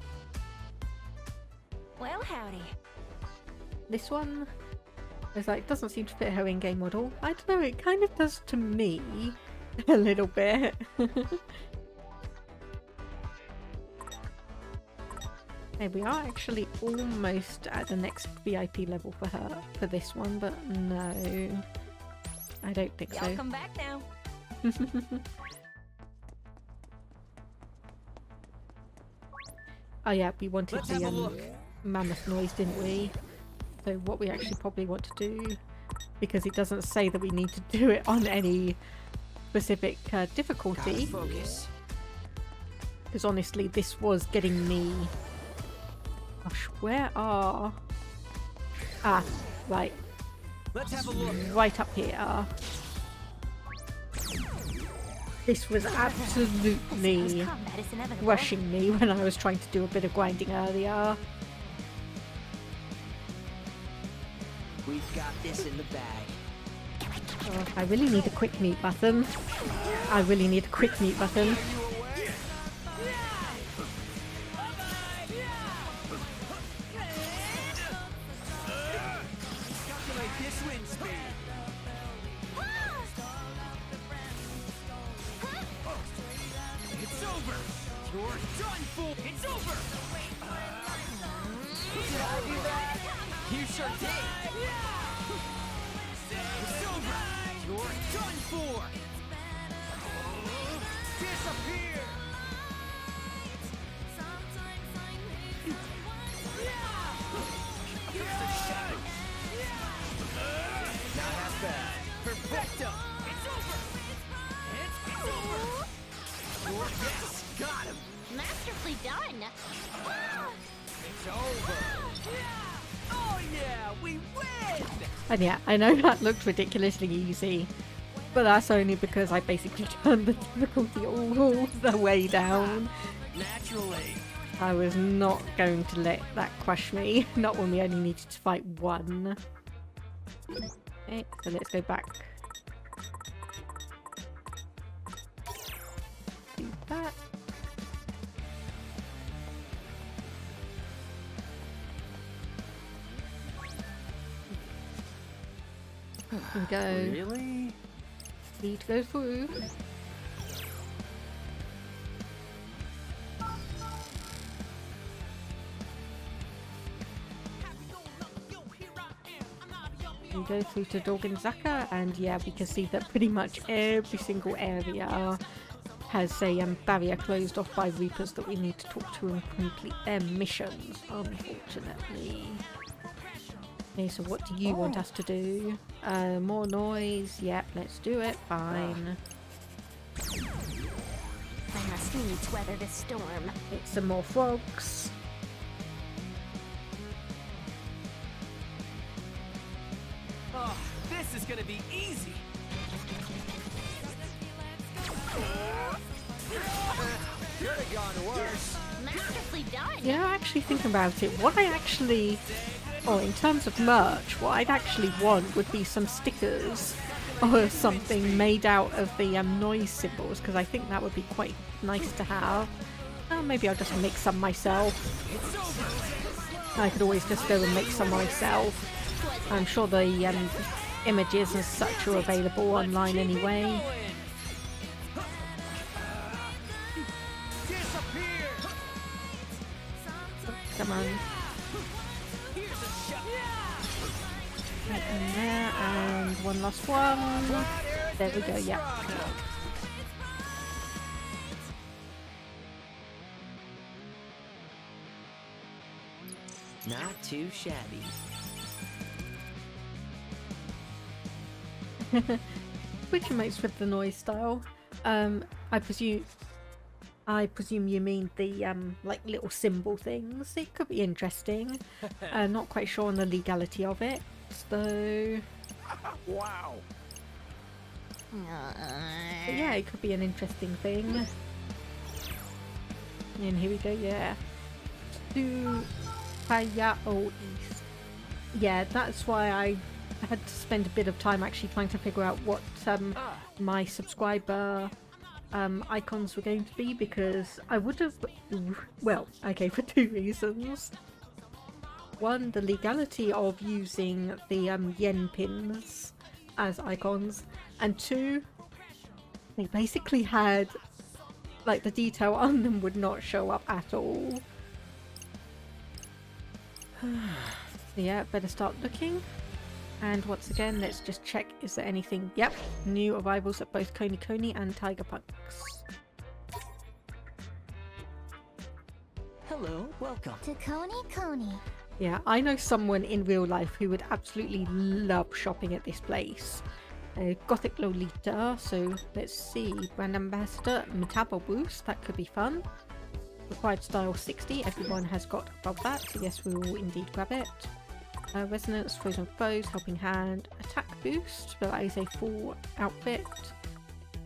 Well, howdy. This one? It's like, doesn't seem to fit her in-game model. I don't know, it kind of does to me. A little bit. Hey, we are actually almost at the next VIP level for her, for this one, but no. I don't think so. Y'all come back now. Oh yeah, we wanted the mammoth noise, didn't we? So what we actually probably want to do, because it doesn't say that we need to do it on any specific difficulty. Because honestly, this was getting me... Gosh, where are... Ah, right. Let's have a look. Right up here. This was absolutely Combat is inevitable. rushing me when I was trying to do a bit of grinding earlier. We've got this in the bag. Oh, I really need a quick meet button. I really need a quick meet button. Calculate this wind speed. It's over. You're done, fool. It's over. Did I do that? You sure did. It's over. You're done for. Disappear. Not half bad. Perfecto. It's over. It's over. Yes, got him. Masterfully done. It's over. Oh yeah, we win. And yeah, I know that looked ridiculously easy, but that's only because I basically turned the difficulty all the way down. Naturally. I was not going to let that crush me. Not when we only needed to fight one. Okay, so let's go back. Do that. And go. Really? Need to go through. We go through to Dorganzaka, and yeah, we can see that pretty much every single area has a barrier closed off by Reapers that we need to talk to and complete their missions, unfortunately. Okay, so what do you want us to do? More noise? Yep, let's do it. Fine. I must need to weather this storm. Get some more frogs. Oh, this is gonna be easy. Could have gone worse. Masterfully done. You know, actually thinking about it, what I actually... Oh, in terms of merch, what I'd actually want would be some stickers or something made out of the noise symbols, because I think that would be quite nice to have. Maybe I'll just make some myself. I could always just go and make some myself. I'm sure the images and such are available online anyway. Come on. Right in there, and one last one. There we go, yeah. Not too shabby. Which makes with the noise style. I presume you mean the like little symbol things. It could be interesting. Not quite sure on the legality of it. So Wow. but yeah, it could be an interesting thing. And here we go, yeah. To Hayao East. Yeah, that's why I had to spend a bit of time actually trying to figure out what my subscriber icons were going to be, because I would have, well, okay, for two reasons. One, the legality of using the yen pins as icons, and two, they basically had, like, the detail on them would not show up at all. Yeah, better start looking. And once again, let's just check, is there anything? Yep, new arrivals at both Coney Coney and Tiger Punks. Hello, welcome. To Coney Coney. Yeah, I know someone in real life who would absolutely love shopping at this place. Gothic Lolita, so let's see. Brand Ambassador, Metabo Boost, that could be fun. Required style 60, everyone has got above that, so yes, we will indeed grab it. Resonance, Frozen Foes, Helping Hand, Attack Boost, but that is a full outfit.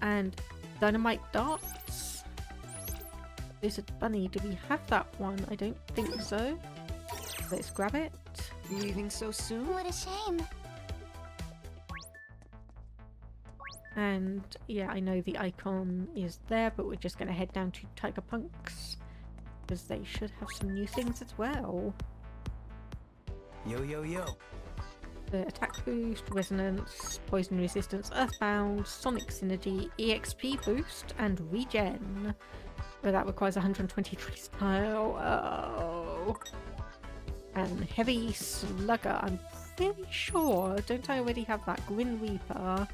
And Dynamite Darts. Lizard Bunny, do we have that one? I don't think so. Let's grab it. Leaving so soon? What a shame. And yeah, I know the icon is there, but we're just going to head down to Tiger Punks, because they should have some new things as well. Yo, yo, yo. The Attack Boost, Resonance, Poison Resistance, Earthbound, Sonic Synergy, EXP Boost, and Regen. But that requires 123 style. Oh. And Heavy Slugger, I'm pretty sure. Don't I already have that? Grin Reaper,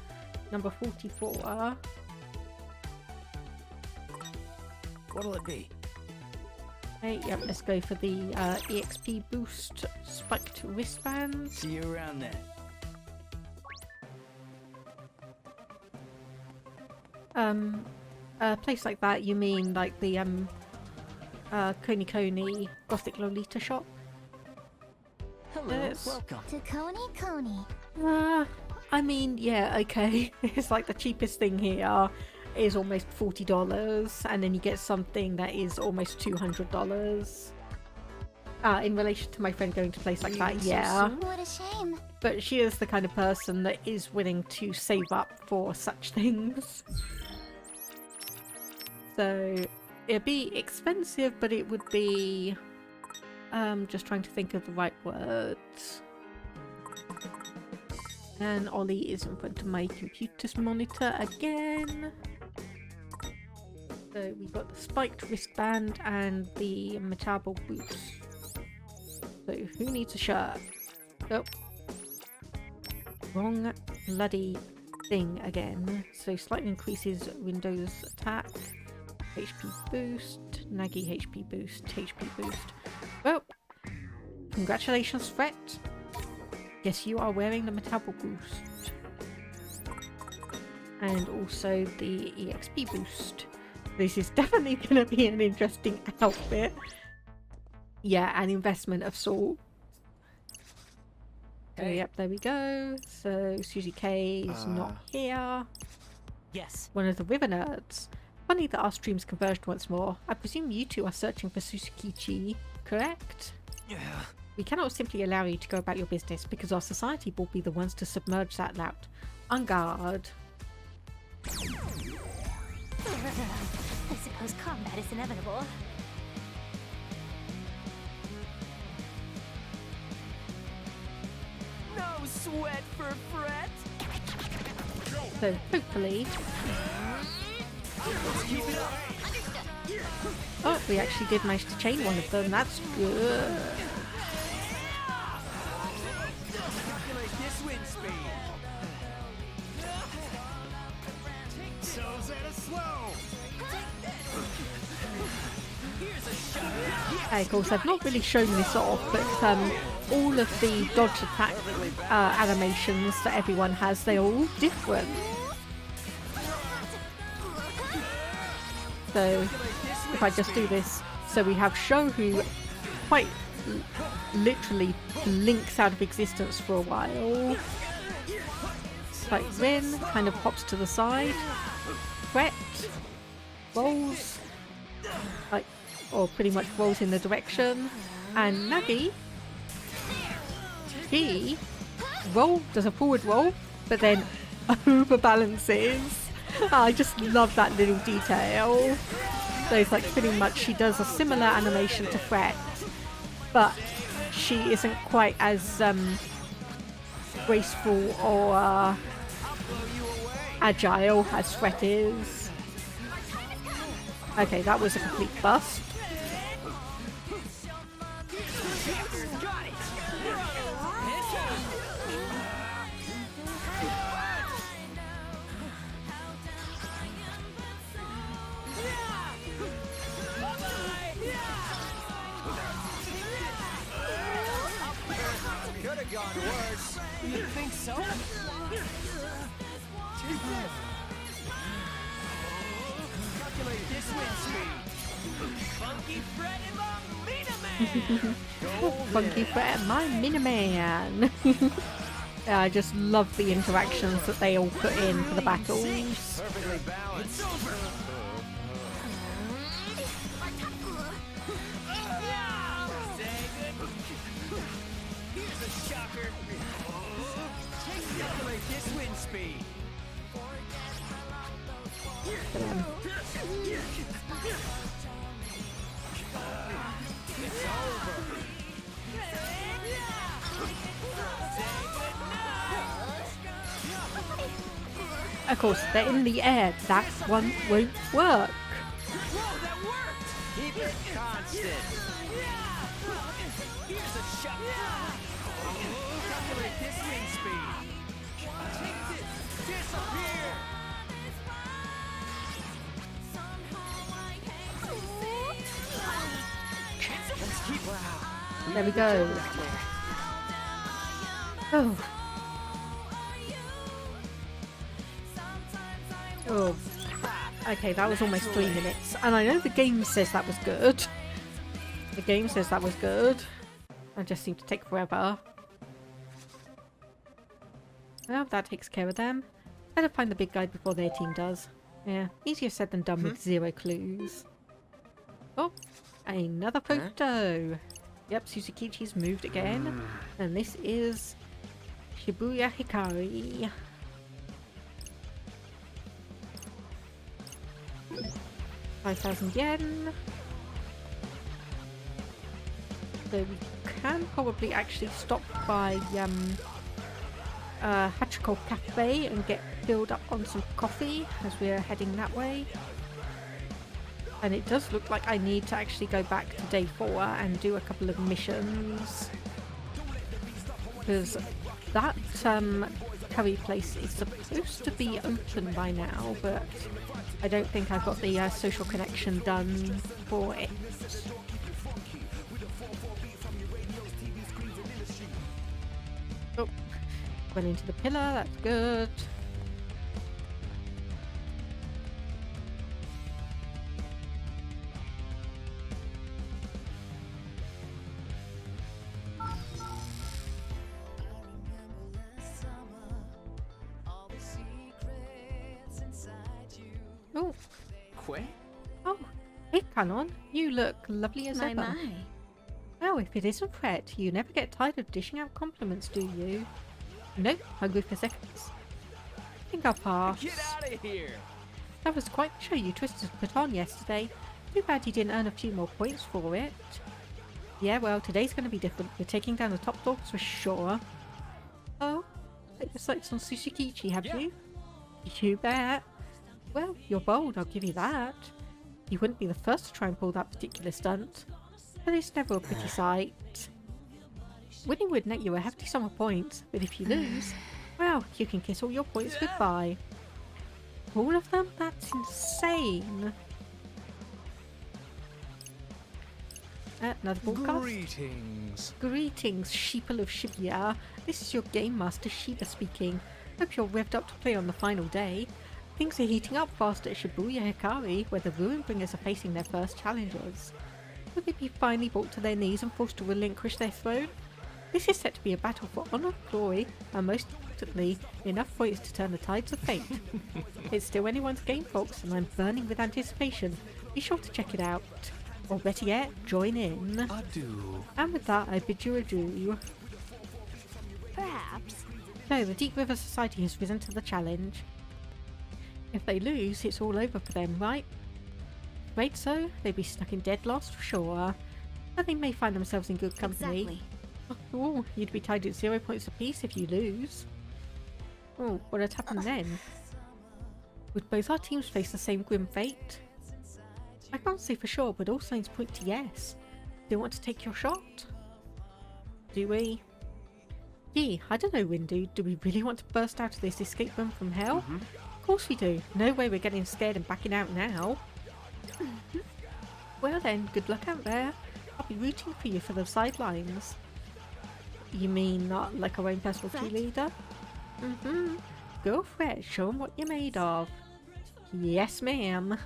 number 44. What'll it be? Okay, yep, let's go for the EXP Boost Spiked Wristbands. See you around then. A place like that, you mean like the Coney Coney Gothic Lolita shop? Hello, Yes. welcome. To Coney Coney. I mean, yeah, okay. It's like the cheapest thing here. is almost $40, and then you get something that is almost $200. In relation to my friend going to a place like that, yeah. What a shame. But she is the kind of person that is willing to save up for such things. So it'd be expensive, but it would be... just trying to think of the right words. And Ollie is in front of my computer's monitor again. So we've got the spiked wristband and the metabol boots. So who needs a shirt? Oh. Wrong bloody thing again. So slightly increases Rindo's attack. HP boost. Nagi HP boost. HP boost. Well, congratulations, Fret. Guess you are wearing the metabol boost. And also the EXP boost. This is definitely going to be an interesting outfit. Yeah, an investment of sort. So, yep, there we go. So, Susie K is not here. Yes. One of the river nerds. Funny that our streams converged once more. I presume you two are searching for Suzuki-chi, correct? Yeah. We cannot simply allow you to go about your business because our society will be the ones to submerge that lout. On guard. I suppose combat is inevitable. No sweat for Fret. So hopefully... Keep it up. Oh, we actually did manage to chain one of them. That's good. Calculate this wind speed. So's at a slow. Here's a shot. Okay, of course, I've not really shown this off, but all of the dodge attack animations that everyone has, they're all different. So, if I just do this, so we have Sho, who quite literally blinks out of existence for a while. Like Rin kind of pops to the side. Fret rolls, like, or pretty much rolls in the direction. And Nagi, he does a forward roll, but then overbalances. I just love that little detail. So it's like pretty much she does a similar animation to Fret, but she isn't quite as graceful or agile as Fret is. Okay, that was a complete bust. Could have gone worse. You think so? Calculate this wind speed. Funky Fred and the Mina-Man. Funky Fret, my Miniman. Yeah, I just love the interactions that they all put in for the battles. Perfectly balanced. It's over. Here's a shocker. Calculate this wind speed. It's over. Of course, they're in the air. That one won't work. Whoa, that worked! Keep it constant. Here's a shot. Calculate this wind speed. Take this. Disappear. Let's keep. Wow. There we go. Oh. Oh. Okay, that was almost 3 minutes. And I know the game says that was good. The game says that was good. I just seemed to take forever. Well, that takes care of them. Better find the big guy before their team does. Yeah, easier said than done with 0 clues. Oh, another photo. Yep, Suzukichi's moved again. And this is Shibuya Hikari. ¥5,000. So we can probably actually stop by Hachiko Cafe and get filled up on some coffee as we're heading that way. And it does look like I need to actually go back to day 4 and do a couple of missions. Because that curry place is supposed to be open by now, but I don't think I've got the social connection done for it. Oh, went into the pillar, that's good. Oh, oh, hey Canon, you look lovely as ever. My. Well, if it isn't Fret, you never get tired of dishing out compliments, do you? Nope, hungry for seconds. I think I'll pass. Get out of here! That was quite the show you twisted to put on yesterday. Too bad you didn't earn a few more points for it. Yeah, well, today's going to be different. We're taking down the top dogs for sure. Oh, take your sights on Suzukichi, have you? You bet. Well, you're bold, I'll give you that. You wouldn't be the first to try and pull that particular stunt. But it's never a pretty sight. Winning would net you a hefty sum of points, but if you lose, well, you can kiss all your points goodbye. All of them? That's insane. Another broadcast. Greetings, sheeple of Shibuya. This is your game master Shiba speaking. Hope you're revved up to play on the final day. Things are heating up fast at Shibuya Hikari, where the Ruinbringers are facing their first challengers. Will they be finally brought to their knees and forced to relinquish their throne? This is set to be a battle for honour, glory, and most importantly, enough points to turn the tides of fate. It's still anyone's game, folks, and I'm burning with anticipation. Be sure to check it out. Or better yet, join in. Adieu. And with that, I bid you adieu. Perhaps. So, the Deep River Society has risen to the challenge. If they lose, it's all over for them, right? Right, so they'd be stuck in dead lost for sure. But they may find themselves in good company. Exactly. Oh, you'd be tied at 0 points apiece if you lose. Oh, what had happened then? Would both our teams face the same grim fate? I can't say for sure, but all signs point to yes. Do you want to take your shot? Do we? Gee, I don't know, Windu. Do we really want to burst out of this escape room from hell? Of course we do. No way we're getting scared and backing out now. Well then, good luck out there. I'll be rooting for you for the sidelines. You mean not like our own personal cheerleader? Go Fret, show 'em what you're made of. Yes, ma'am.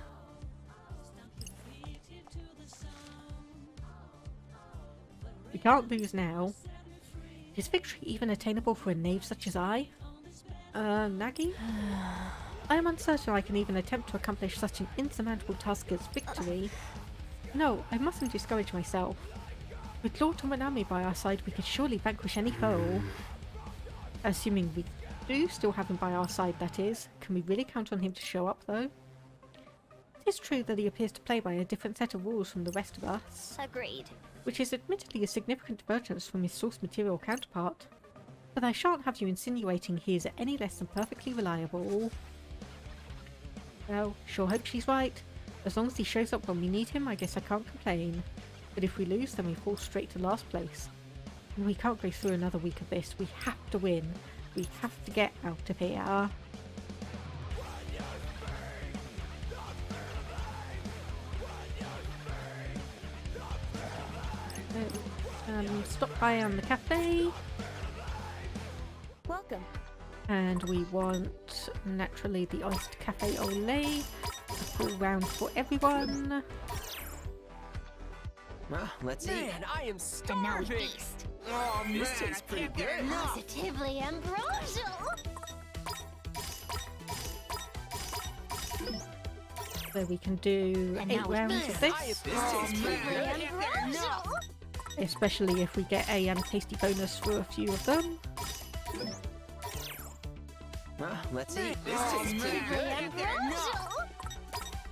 We can't lose now. Is victory even attainable for a knave such as I? Nagi? I am uncertain I can even attempt to accomplish such an insurmountable task as victory. No, I mustn't discourage myself. With Lord Tomonami by our side, we could surely vanquish any foe. Assuming we do still have him by our side, that is. Can we really count on him to show up, though? It is true that he appears to play by a different set of rules from the rest of us. Agreed. Which is admittedly a significant divergence from his source material counterpart. But I shan't have you insinuating he is any less than perfectly reliable. Well, sure hope she's right. As long as he shows up when we need him, I guess I can't complain. But if we lose, then we fall straight to last place. And we can't go through another week of this. We have to win. We have to get out of here. Stop by on the cafe. Welcome. And we want, naturally, the iced cafe au lait. A full round for everyone. Well, let's eat. Man, I am The now starving! beast. Oh man, This tastes I pretty can't get good. enough! Positively ambrosial. So we can do And 8 now we rounds of this, especially if we get a tasty bonus for a few of them. Well, let's eat. This tastes pretty good.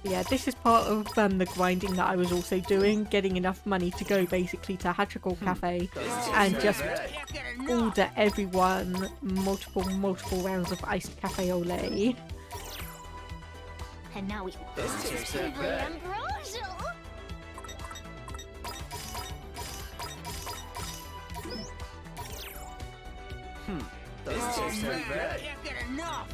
Yeah, this is part of the grinding that I was also doing, getting enough money to go basically to Hachiko Cafe and just order everyone multiple rounds of iced cafe au lait. And now we. This tastes so good. This tastes so good. Can't get enough.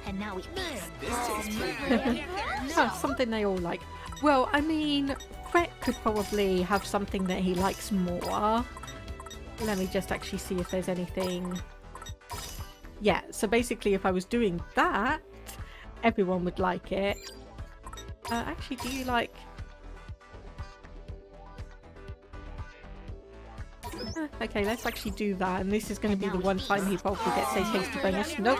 And now we. This tastes pretty good. Oh, something they all like. Well, I mean, Fret could probably have something that he likes more. Let me just actually see if there's anything. Yeah, so basically if I was doing that, everyone would like it. Actually, do you like... Okay, let's actually do that, and this is going to be the one time he probably gets a tasty bonus. Nope,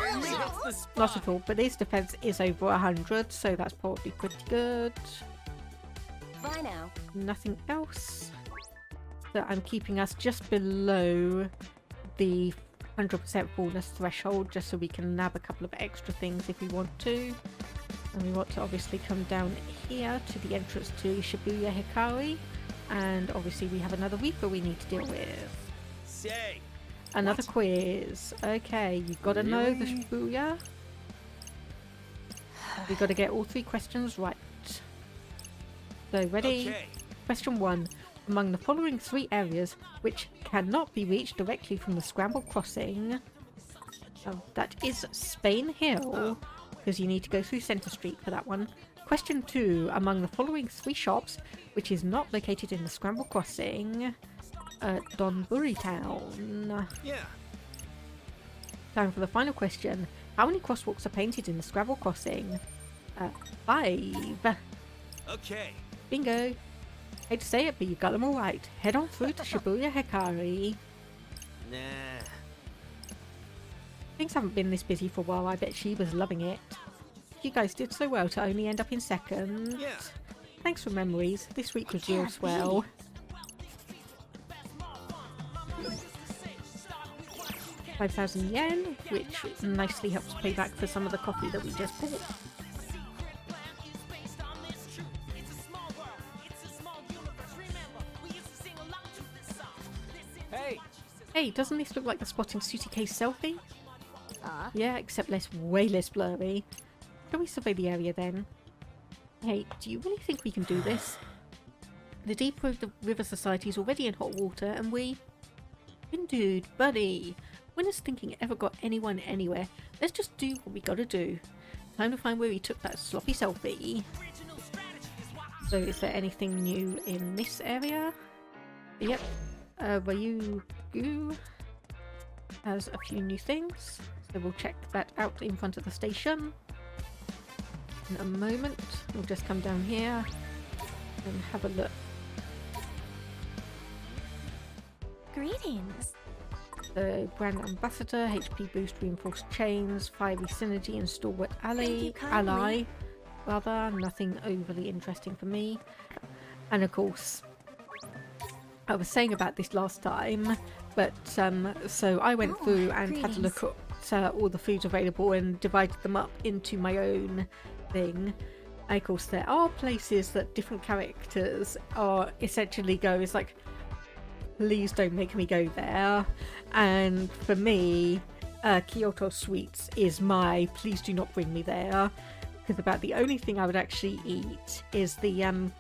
not at all, but his defense is over 100, so that's probably pretty good. Bye now. Nothing else. So I'm keeping us just below the 100% fullness threshold, just so we can nab a couple of extra things if we want to. And we want to obviously come down here to the entrance to Shibuya Hikari. And obviously we have another Reaper we need to deal with. Say. Another quiz. Okay, you've got to know the Shibuya. We've got to get all 3 questions right. So ready? Okay. Question 1. Among the following 3 areas which cannot be reached directly from the Scramble Crossing, that is Spain Hill, because you need to go through Center Street for that one. Question 2. Among the following 3 shops which is not located in the Scramble Crossing, Donburi Town. Yeah. Time for the final question. How many crosswalks are painted in the Scramble Crossing? 5. Okay. Bingo. Hate to say it, but you got them all right. Head on through to Shibuya Hikari. Nah. Things haven't been this busy for a while. I bet she was loving it. You guys did so well to only end up in second. Yeah. Thanks for memories. This week was real swell. yen, which nicely helps pay back for some of the coffee that we just bought. Hey, doesn't this look like the spotting suitcase selfie? Yeah, except way less blurry. Shall we survey the area then? Hey, do you really think we can do this? The Deep River Society is already in hot water, and we... Dude, buddy, when has thinking ever got anyone anywhere? Let's just do what we gotta do. Time to find where he took that sloppy selfie. So is there anything new in this area? Yep. Ryugu has a few new things, so we'll check that out in front of the station in a moment. We'll just come down here and have a look. Greetings. The Brand Ambassador, HP Boost, Reinforced Chains, Fiery Synergy and Stalwart Ally. Nothing overly interesting for me. And of course, I was saying about this last time, but so I went through and had to look at all the foods available and divided them up into my own thing. And of course there are places that different characters are essentially go, it's like, please don't make me go there. And for me, Kyoto Sweets is my please do not bring me there, because about the only thing I would actually eat is the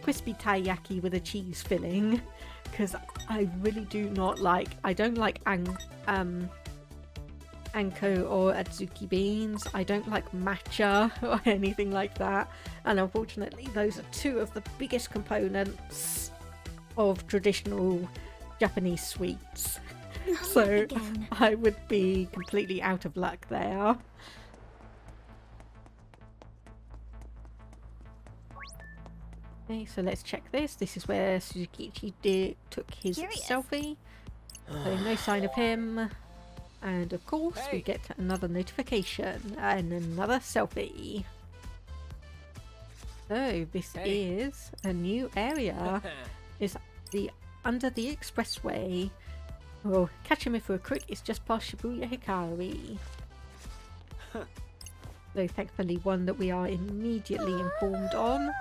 crispy taiyaki with a cheese filling, because I really do not like, I don't like anko or adzuki beans. I don't like matcha or anything like that, and unfortunately those are 2 of the biggest components of traditional Japanese sweets. So I would be completely out of luck there. Okay, so let's check this. This is where Suzukichi took his selfie. So no sign of him. And of course, we get another notification and another selfie. So this is a new area. It's under the expressway. Well, catch him if we're quick. It's just past Shibuya Hikari. So thankfully one that we are immediately informed on.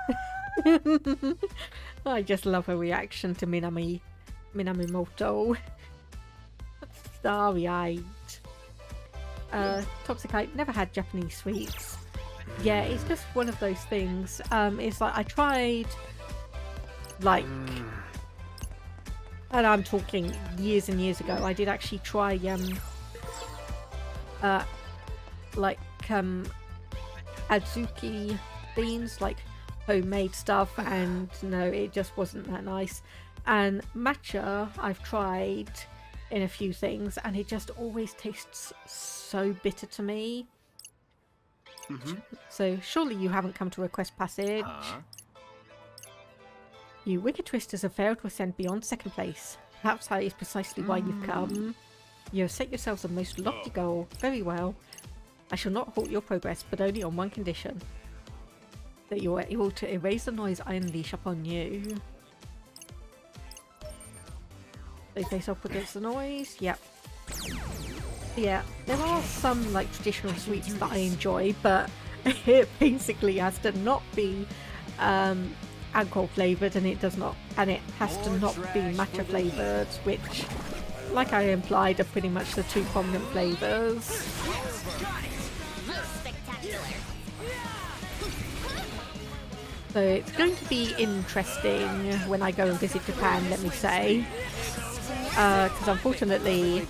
I just love her reaction to Minamoto. Starry-eyed. Toxicite, never had Japanese sweets. Yeah, it's just one of those things. It's like I tried, like, and I'm talking years and years ago. I did actually try, Adzuki beans, like homemade stuff, and no, it just wasn't that nice. And matcha, I've tried in a few things, and it just always tastes so bitter to me. So surely you haven't come to request passage. You wicked twisters have failed to ascend beyond second place. Perhaps that is precisely why you've come. You have set yourselves a most lofty goal. Very well. I shall not halt your progress, but only on one condition. That you are able to erase the noise I unleash upon you. They face off against the noise. Yep. Yeah, there are some like traditional sweets that I enjoy, but it basically has to not be alcohol flavoured, and it does not, and it has to not be matcha flavoured, which, like I implied, are pretty much the two prominent flavours. So it's going to be interesting when I go and visit Japan, let me say. Because unfortunately,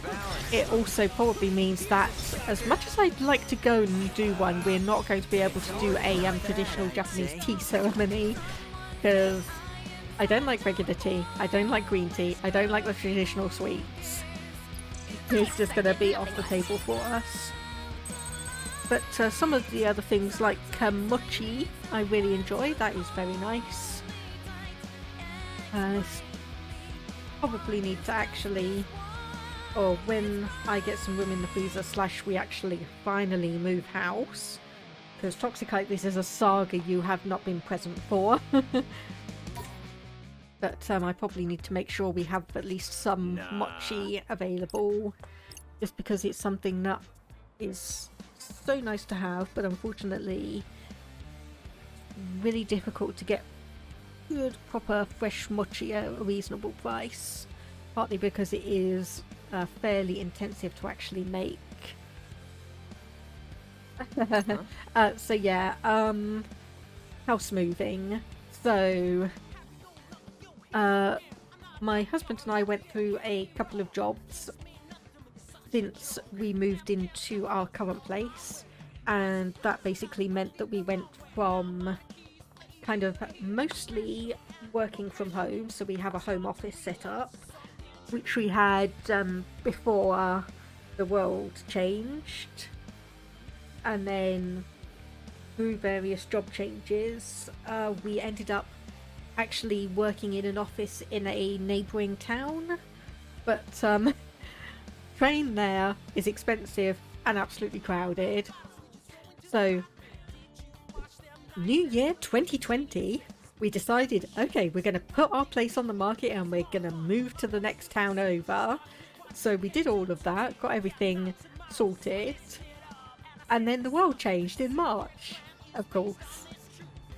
it also probably means that as much as I'd like to go and do one, we're not going to be able to do a traditional Japanese tea ceremony. Because I don't like regular tea, I don't like green tea, I don't like the traditional sweets. It's just going to be off the table for us. But some of the other things like mochi, I really enjoy. That is very nice. Probably need to actually, or when I get some room in the freezer / we actually finally move house. Because Toxicite, this is a saga you have not been present for. But I probably need to make sure we have at least some mochi available. Just because it's something that is so nice to have, but unfortunately really difficult to get good proper fresh mochi at a reasonable price, partly because it is fairly intensive to actually make. So yeah, house moving. So my husband and I went through a couple of jobs since we moved into our current place, and that basically meant that we went from kind of mostly working from home, so we have a home office set up, which we had before the world changed, and then through various job changes we ended up actually working in an office in a neighbouring town, but train there is expensive and absolutely crowded. So New Year 2020, we decided, okay, we're going to put our place on the market and we're going to move to the next town over. So we did all of that, got everything sorted, and then the world changed in March, of course.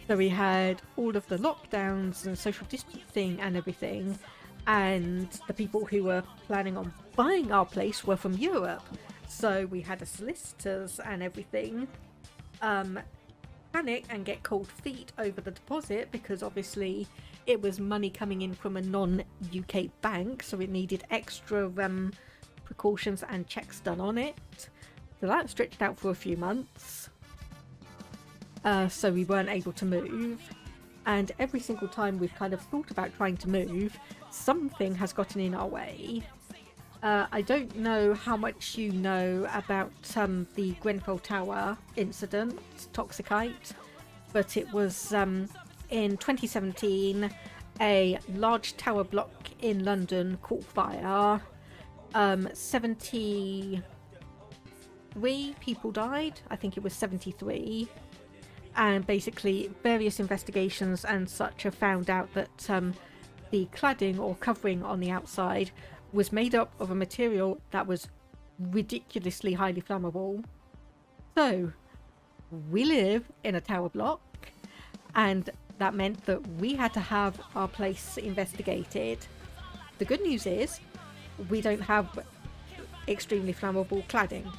So we had all of the lockdowns and social distancing and everything, and the people who were planning on buying our place were from Europe. So we had the solicitors and everything panic and get cold feet over the deposit, because obviously it was money coming in from a non-UK bank, so it needed extra precautions and checks done on it. So that stretched out for a few months. So we weren't able to move, and every single time we've kind of thought about trying to move, something has gotten in our way. I don't know how much you know about the Grenfell Tower incident, Toxicite, but it was in 2017, a large tower block in London caught fire. 70 3 people died. I think it was 73. And basically various investigations and such have found out that the cladding or covering on the outside was made up of a material that was ridiculously highly flammable. So we live in a tower block, and that meant that we had to have our place investigated. The good news is we don't have extremely flammable cladding.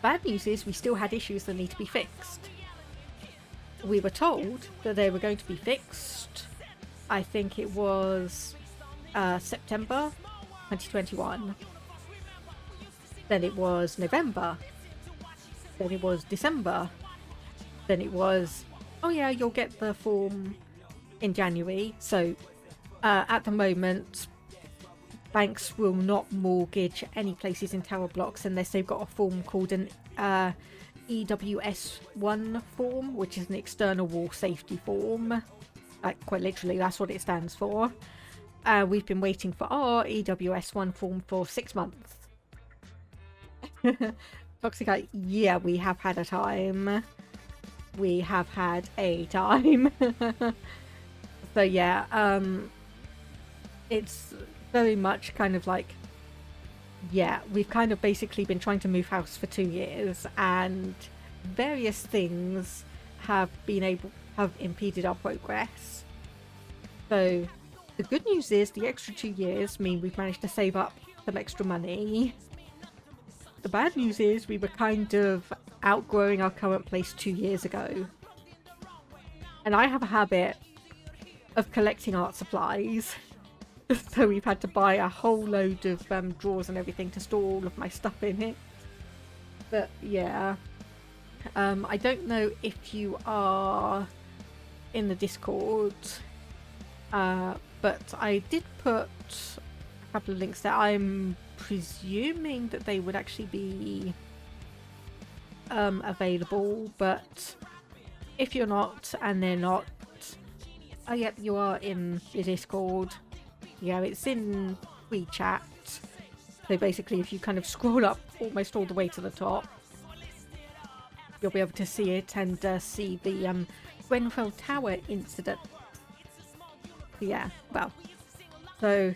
Bad news is we still had issues that need to be fixed. We were told that they were going to be fixed, I think it was September 2021. Then it was November. Then it was December. Then it was, oh yeah, you'll get the form in January. So at the moment, banks will not mortgage any places in tower blocks unless they've got a form called an EWS1 form, which is an external wall safety form. Quite literally, that's what it stands for. We've been waiting for our EWS1 form for 6 months. Toxic, yeah, we have had a time. We have had a time. So yeah, it's very much kind of like, yeah, we've kind of basically been trying to move house for 2 years, and various things have impeded our progress. So the good news is the extra 2 years mean we've managed to save up some extra money. The bad news is we were kind of outgrowing our current place 2 years ago. And I have a habit of collecting art supplies. So we've had to buy a whole load of drawers and everything to store all of my stuff in it. But yeah. I don't know if you are in the Discord. But I did put a couple of links there. I'm presuming that they would actually be available, but if you're not and they're not, oh yep, you are in the Discord. Yeah, it's in WeChat. So basically if you kind of scroll up almost all the way to the top, you'll be able to see it and see the Grenfell Tower incident. Yeah, well, so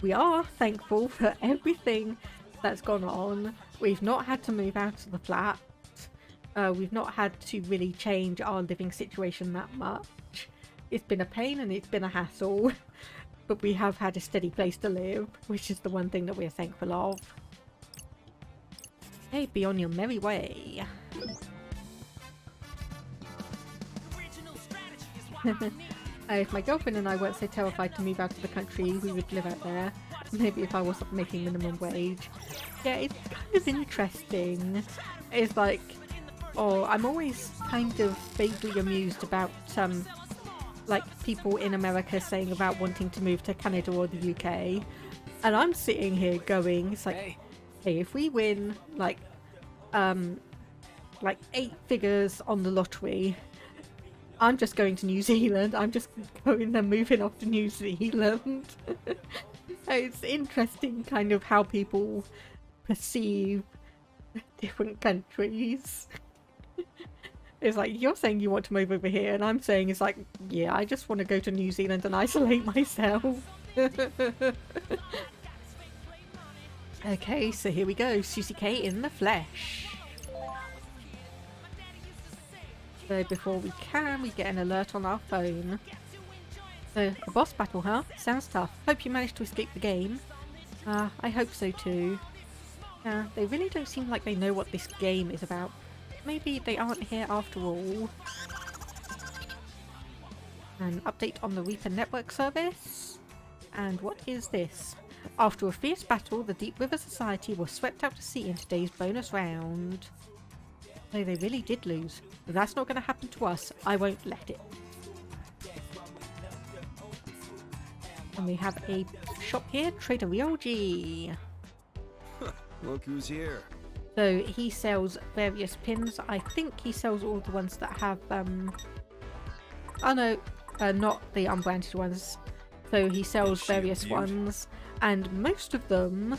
we are thankful for everything that's gone on. We've not had to move out of the flat. We've not had to really change our living situation that much. It's been a pain and it's been a hassle, but we have had a steady place to live, which is the one thing that we're thankful of. Hey, be on your merry way. If my girlfriend and I weren't so terrified to move out of the country, we would live out there. Maybe if I wasn't making minimum wage. Yeah, it's kind of interesting. It's like, oh, I'm always kind of vaguely amused about like people in America saying about wanting to move to Canada or the UK, and I'm sitting here going, it's like, hey, if we win like 8 figures on the lottery, I'm just going to New Zealand. I'm just going and moving off to New Zealand. It's interesting kind of how people perceive different countries. It's like, you're saying you want to move over here, and I'm saying it's like, yeah, I just want to go to New Zealand and isolate myself. Okay, so here we go. Susie K in the flesh. So before we get an alert on our phone. So, a boss battle, huh? Sounds tough. Hope you managed to escape the game. I hope so too. They really don't seem like they know what this game is about. Maybe they aren't here after all. An update on the Reaper network service. And what is this? After a fierce battle, the Deep River Society was swept out to sea in today's bonus round. So they really did lose. But that's not going to happen to us. I won't let it. And we have a shop here, Trader Ryoji. Look who's here. So he sells various pins. I think he sells all the ones that have oh no, not the unbranded ones. So he sells various ones, and most of them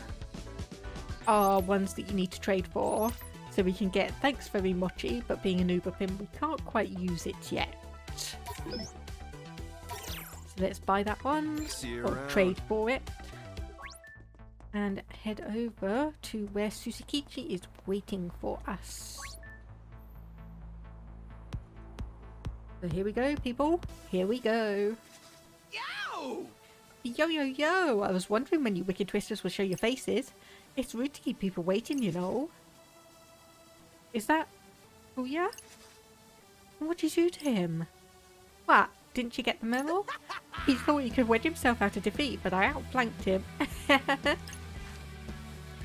are ones that you need to trade for. So we can get thanks very muchy, but being an Uber pin, we can't quite use it yet. So let's buy that one, See you or around. trade for it. And head over to where Suzukichi is waiting for us. So here we go, people. Here we go. Yo! Yo, yo, yo! I was wondering when you Wicked Twisters will show your faces. It's rude to keep people waiting, you know. Is that... Oh, yeah? What did you do to him? What? Didn't you get the memo? He thought he could wedge himself out of defeat, but I outflanked him. And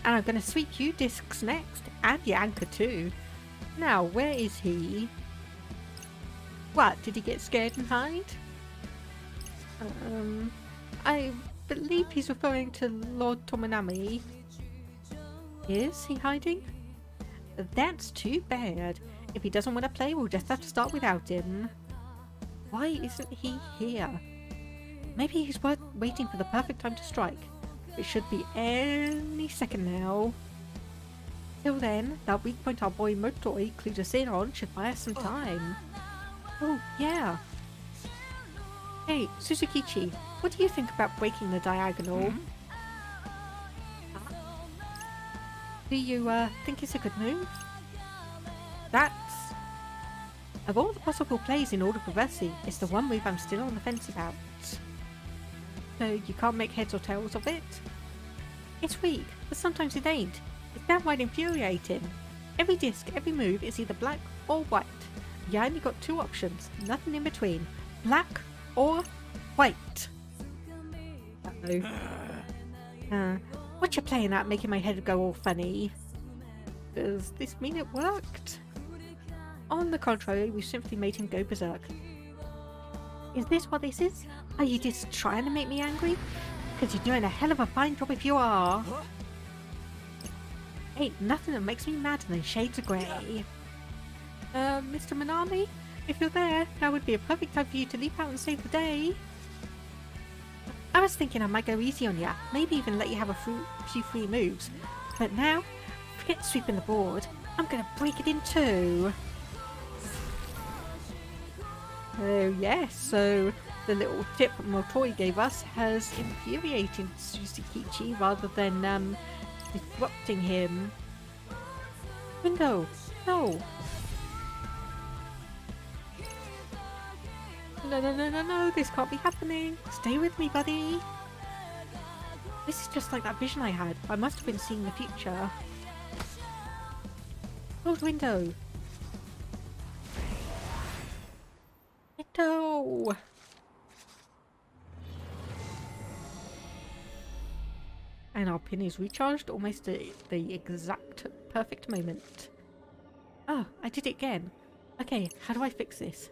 I'm going to sweep you discs next, and your anchor too. Now, where is he? What, did he get scared and hide? I believe he's referring to Lord Tomonami. Is he hiding? That's too bad. If he doesn't want to play, we'll just have to start without him. Why isn't he here? Maybe he's waiting for the perfect time to strike. It should be any second now. Till then, that weak point our boy Motoi clued us in on should buy us some time. Oh, yeah. Hey, Suzukichi, what do you think about breaking the diagonal? Do you think it's a good move? That's... Of all the possible plays in Order Reversi, it's the one move I'm still on the fence about. So you can't make heads or tails of it? It's weak, but sometimes it ain't. It's downright infuriating. Every disc, every move is either black or white. You only got two options, nothing in between. Black or white. Uh-oh. What you playing at making my head go all funny? Does this mean it worked? On the contrary, we simply made him go berserk. Is this what this is? Are you just trying to make me angry? Because you're doing a hell of a fine job if you are. Ain't nothing that makes me madder than shades of grey. Mr. Minami? If you're there, now would be a perfect time for you to leap out and save the day. I was thinking I might go easy on ya, maybe even let you have a few free moves. But now, forget sweeping the board. I'm gonna break it in two. Oh yes, so the little tip Motoi gave us has infuriated Suzukichi rather than disrupting him. Rindo, no! No, this can't be happening. Stay with me, buddy. This is just like that vision I had. I must have been seeing the future. Old window. Window. And our pin is recharged almost at the exact perfect moment. Oh, I did it again. Okay, how do I fix this?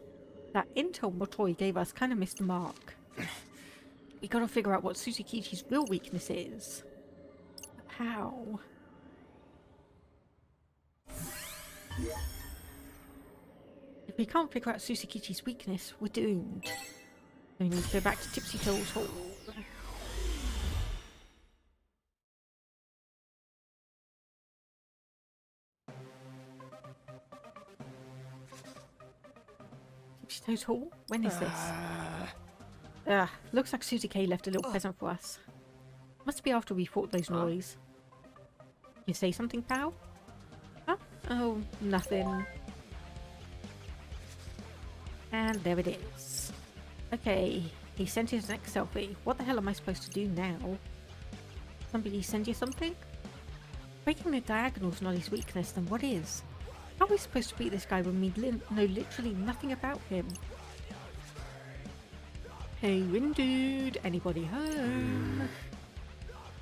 That intel Motoi gave us kind of missed the mark. We gotta figure out what Suzukichi's real weakness is. How? If we can't figure out Suzukichi's weakness, we're doomed. We need to go back to Tipsy Toes Hall. Tipsy Toes Hall? When is this? Looks like Suzuki left a little present for us. Must be after we fought those noise. You say something, pal? Huh? Oh, nothing. And there it is. Okay, he sent his next selfie. What the hell am I supposed to do now? Somebody send you something? Breaking the diagonal's not his weakness, then what is? How are we supposed to beat this guy when we know literally nothing about him? Hey, Rindude, anybody home?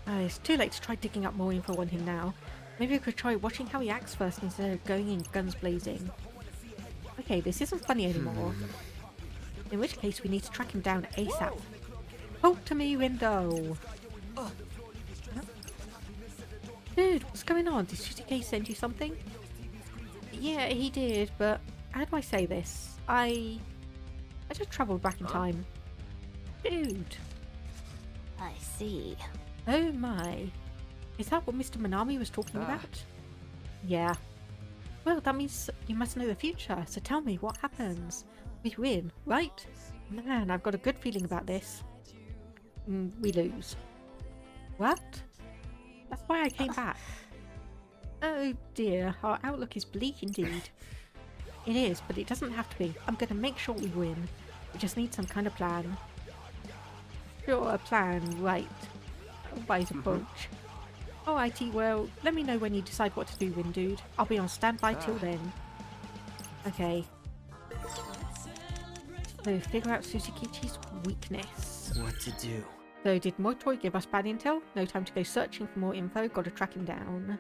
It's too late to try digging up more info on him now. Maybe we could try watching how he acts first instead of going in guns blazing. Okay, this isn't funny anymore. In which case we need to track him down ASAP. Talk to me, Rindo! Huh? Dude, what's going on? Did Suzuki send you something? Yeah, he did, but how do I say this? I just travelled back in time. Dude! I see. Oh my. Is that what Mr. Manami was talking about? Yeah. Well, that means you must know the future, so tell me what happens. We win, right? Man, I've got a good feeling about this. We lose. What? That's why I came back. Oh dear, our outlook is bleak indeed. It is, but it doesn't have to be. I'm going to make sure we win. We just need some kind of plan. Sure, a plan, right. A wise approach. Alrighty, well, let me know when you decide what to do, Wind Dude. I'll be on standby till then. Okay. So, figure out Suzukichi's weakness. What to do? So, did Moitoi give us bad intel? No time to go searching for more info, gotta track him down.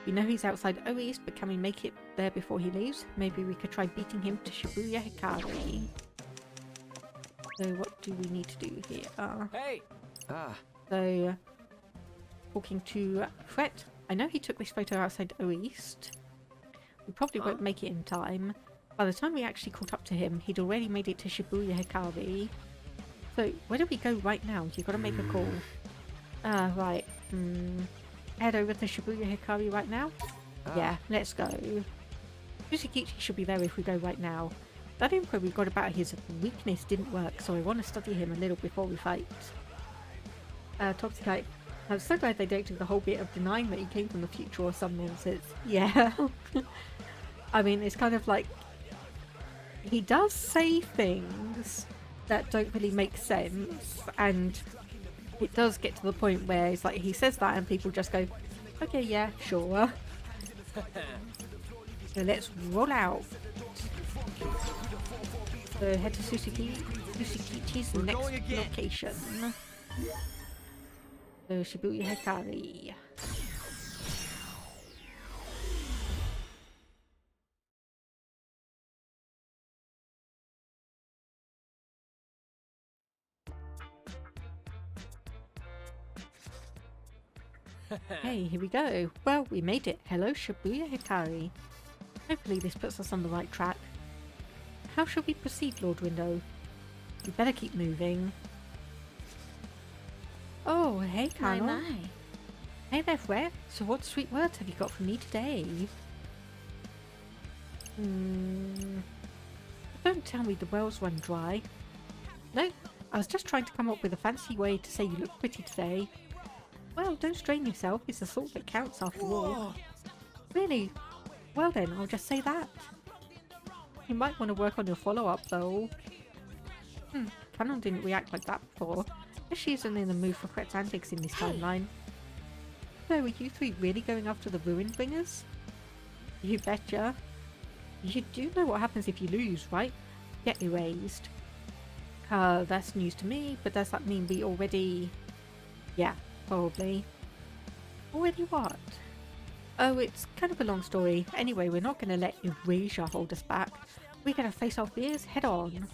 We know he's outside East, but can we make it there before he leaves? Maybe we could try beating him to Shibuya Hikari. So, what do we need to do here? Hey! So, talking to Fret. I know he took this photo outside East. We probably won't make it in time. By the time we actually caught up to him, he'd already made it to Shibuya Hikari. So, where do we go right now? You gotta make a call. Right. Head over to Shibuya Hikari right now? Yeah, let's go. Suzukichi should be there if we go right now. That info we got about his weakness didn't work, so I want to study him a little before we fight. Toxicite. I'm so glad they don't do the whole bit of denying that he came from the future or some nonsense. Yeah. I mean, it's kind of like... He does say things that don't really make sense, and it does get to the point where it's like he says that and people just go, okay, yeah, sure. So let's roll out. So head to Suzukichi's next location. So Shibuya Hikari. Hey, here we go. Well, we made it. Hello, Shibuya Hikari. Hopefully this puts us on the right track. How shall we proceed, Lord Rindo? We better keep moving. Oh, hey, Kyle. My. Hey there, Fret. So what sweet words have you got for me today? Don't tell me the well's run dry. No, I was just trying to come up with a fancy way to say you look pretty today. Well, don't strain yourself. It's the thought that counts after all. Really? Well then, I'll just say that. You might want to work on your follow-up, though. Canon didn't react like that before. Guess she isn't in the mood for Fret's antics in this timeline. So, are you three really going after the Ruin Bringers? You betcha. You do know what happens if you lose, right? Get erased. That's news to me, but does that mean we already... Yeah, probably. Already what? Oh, it's kind of a long story. Anyway, we're not going to let erasure hold us back. We're going to face our fears head on.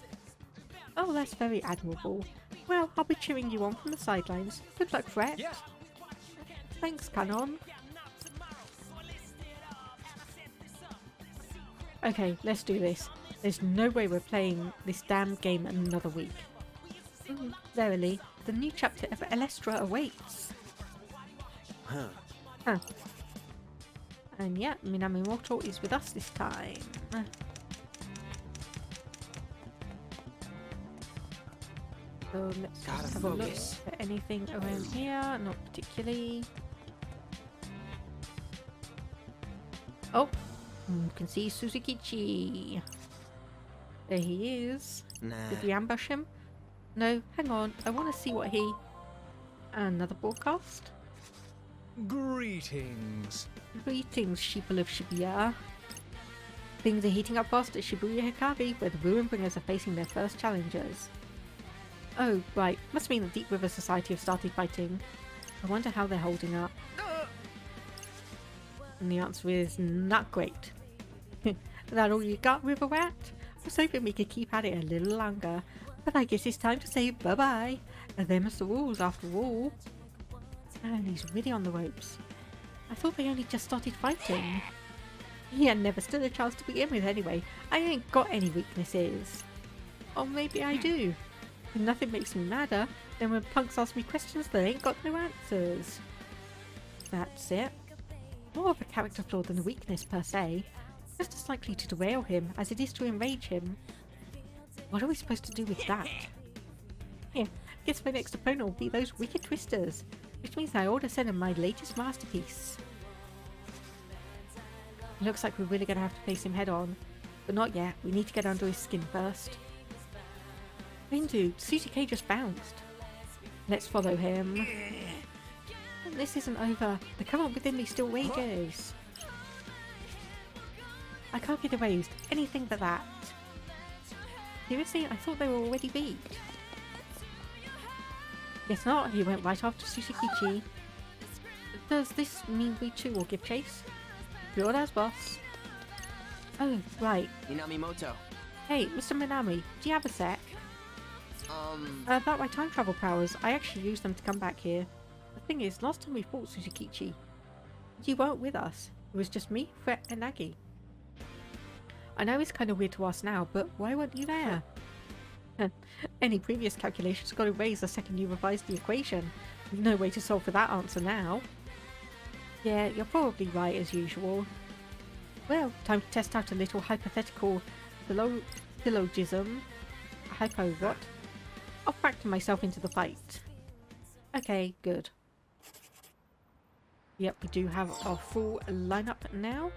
Oh, that's very admirable. Well, I'll be cheering you on from the sidelines. Good luck, Fret. Yeah. Thanks, Canon. Okay, let's do this. There's no way we're playing this damn game another week. Verily, the new chapter of Elestra awaits. Huh. And yeah, Minami Mortal is with us this time. So let's just have a look at anything around here. Not particularly. Oh, you can see Suzukichi. There he is. Nah. Did we ambush him? No, hang on. I want to see what he... Another broadcast? Greetings. Greetings, sheeple of Shibuya. Things are heating up fast at Shibuya Hikari, where the Ruin Bringers are facing their first challengers. Oh, right. Must mean the Deep River Society have started fighting. I wonder how they're holding up. And the answer is not great. That all you got, River Rat? I was hoping we could keep at it a little longer, but I guess it's time to say bye-bye. And them's the rules after all. And he's really on the ropes. I thought they only just started fighting. He had never stood a chance to begin with anyway. I ain't got any weaknesses. Or maybe I do. If nothing makes me madder than when punks ask me questions that ain't got no answers. That's it. More of a character flaw than a weakness per se. Just as likely to derail him as it is to enrage him. What are we supposed to do with that? Yeah, guess my next opponent will be those wicked twisters, which means I ought to send him my latest masterpiece. It looks like we're really going to have to face him head on, but not yet. We need to get under his skin first. Rindo, Suzuki just bounced. Let's follow him. And this isn't over. The current within me still rages. I can't get erased. Anything but that. Seriously? I thought they were already beat. Guess not. He went right after Suzuki. Does this mean we too will give chase? You're as boss. Oh, right. Inamimoto. Hey, Mr. Minami, do you have a sec? About my time travel powers, I actually used them to come back here. The thing is, last time we fought Suzuki, you weren't with us. It was just me, Fret, and Nagi. I know it's kind of weird to ask now, but why weren't you there? Any previous calculations got erased the second you revised the equation. There's no way to solve for that answer now. Yeah, you're probably right as usual. Well, time to test out a little hypothetical syllogism. Hypo what? I'll factor myself into the fight. Okay, good. Yep, we do have our full lineup now.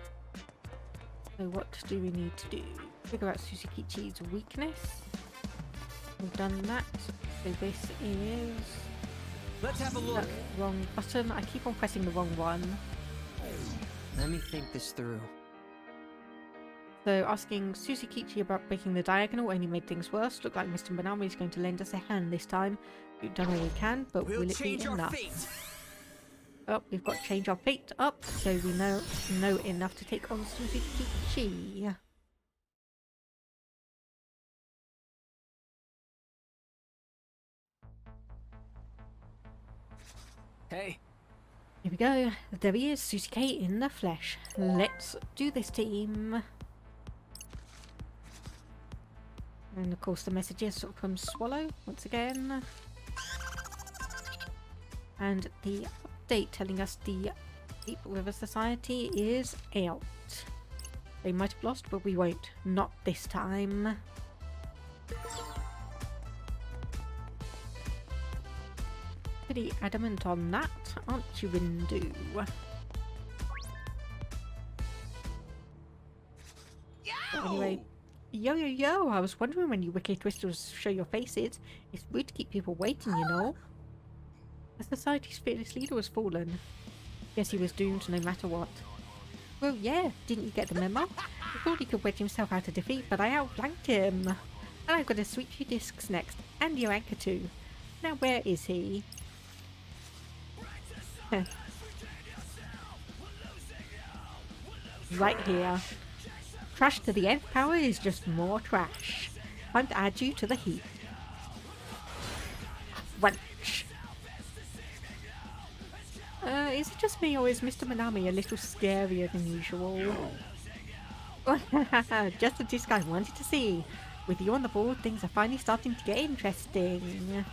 So what do we need to do? Figure out Suzuki's weakness. We've done that. So this is... Let's have a look. Wrong button. I keep on pressing the wrong one. Let me think this through. So asking Suzuki about breaking the diagonal only made things worse. Look like Mr. Minami is going to lend us a hand this time. We've done all we can, but will it be enough? Oh, we've got change our fate up, so we know enough to take on Suzuki. Hey. Here we go. There he is, Suzuki in the flesh. Let's do this, team. And of course the messages from Swallow once again. And the update telling us the Deep River Society is out. They might have lost, but we won't. Not this time. Pretty adamant on that, aren't you, Rindo? Anyway, yo, I was wondering when you wicked twisters show your faces. It's rude to keep people waiting, you know. The society's fearless leader has fallen. Guess he was doomed no matter what. Well, yeah, didn't you get the memo? I thought he could wedge himself out of defeat, but I outflanked him. And I've got to sweep your discs next, and your anchor too. Now where is he? Right here. Trash to the nth power is just more trash. Time to add you to the heap. Wench. Is it just me or is Mr. Minami a little scarier than usual? Just the disc I wanted to see. With you on the board, things are finally starting to get interesting.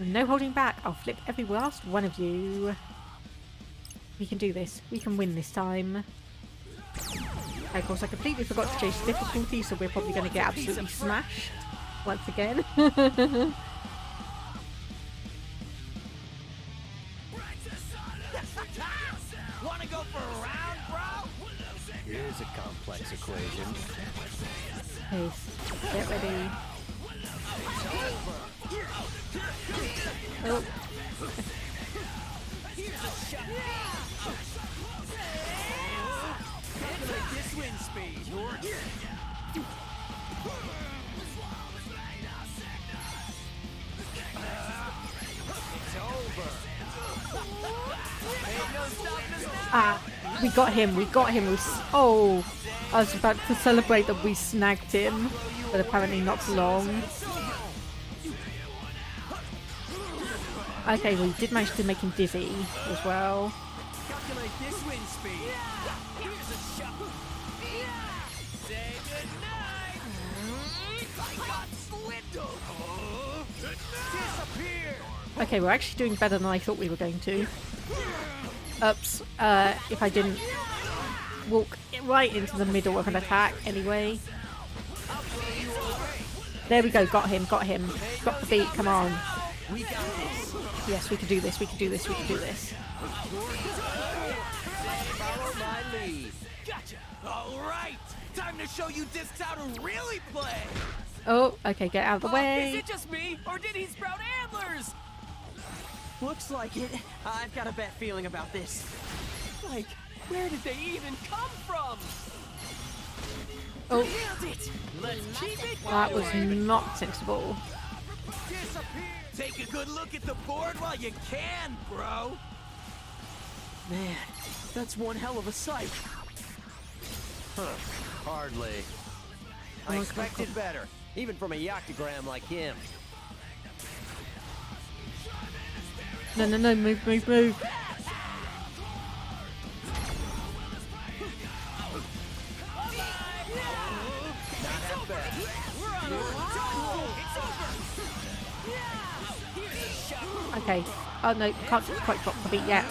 No holding back. I'll flip every last one of you. We can do this. We can win this time. Of course, I completely forgot to change the difficulty, so we're probably going to get absolutely smashed once again. Wanna go for a round, bro? Here's a complex equation. Okay, get ready. Oh. Calculate this wind speed. It's over. Ain't no stopping us now. Ah, we got him. Oh, I was about to celebrate that we snagged him, but apparently not for long. Okay, we did manage to make him dizzy as well. Calculate this wind speed. Here's a shot. Say goodnight. I got swindled. Disappear. Okay, we're actually doing better than I thought we were going to. Oops. If I didn't walk right into the middle of an attack anyway. There we go. Got him. Got him. Got the beat. Come on. Yes, we can do this. We can do this. We can do this. Follow my lead. Gotcha. All right. Time to show you discs how to really play. Oh, okay. Get out of the Is way. it just me, or did he sprout antlers? Looks like it. I've got a bad feeling about this. Like, where did they even come from? Oh, Nailed it. Let's keep it that was going. not sensible. Disappear. Take a good look at the board while you can, bro. Man, that's one hell of a sight. Hardly. I expected better, even from a Yakugram like him. No, no, no. Move, move, move. Okay. Oh no, can't quite drop the beat yet.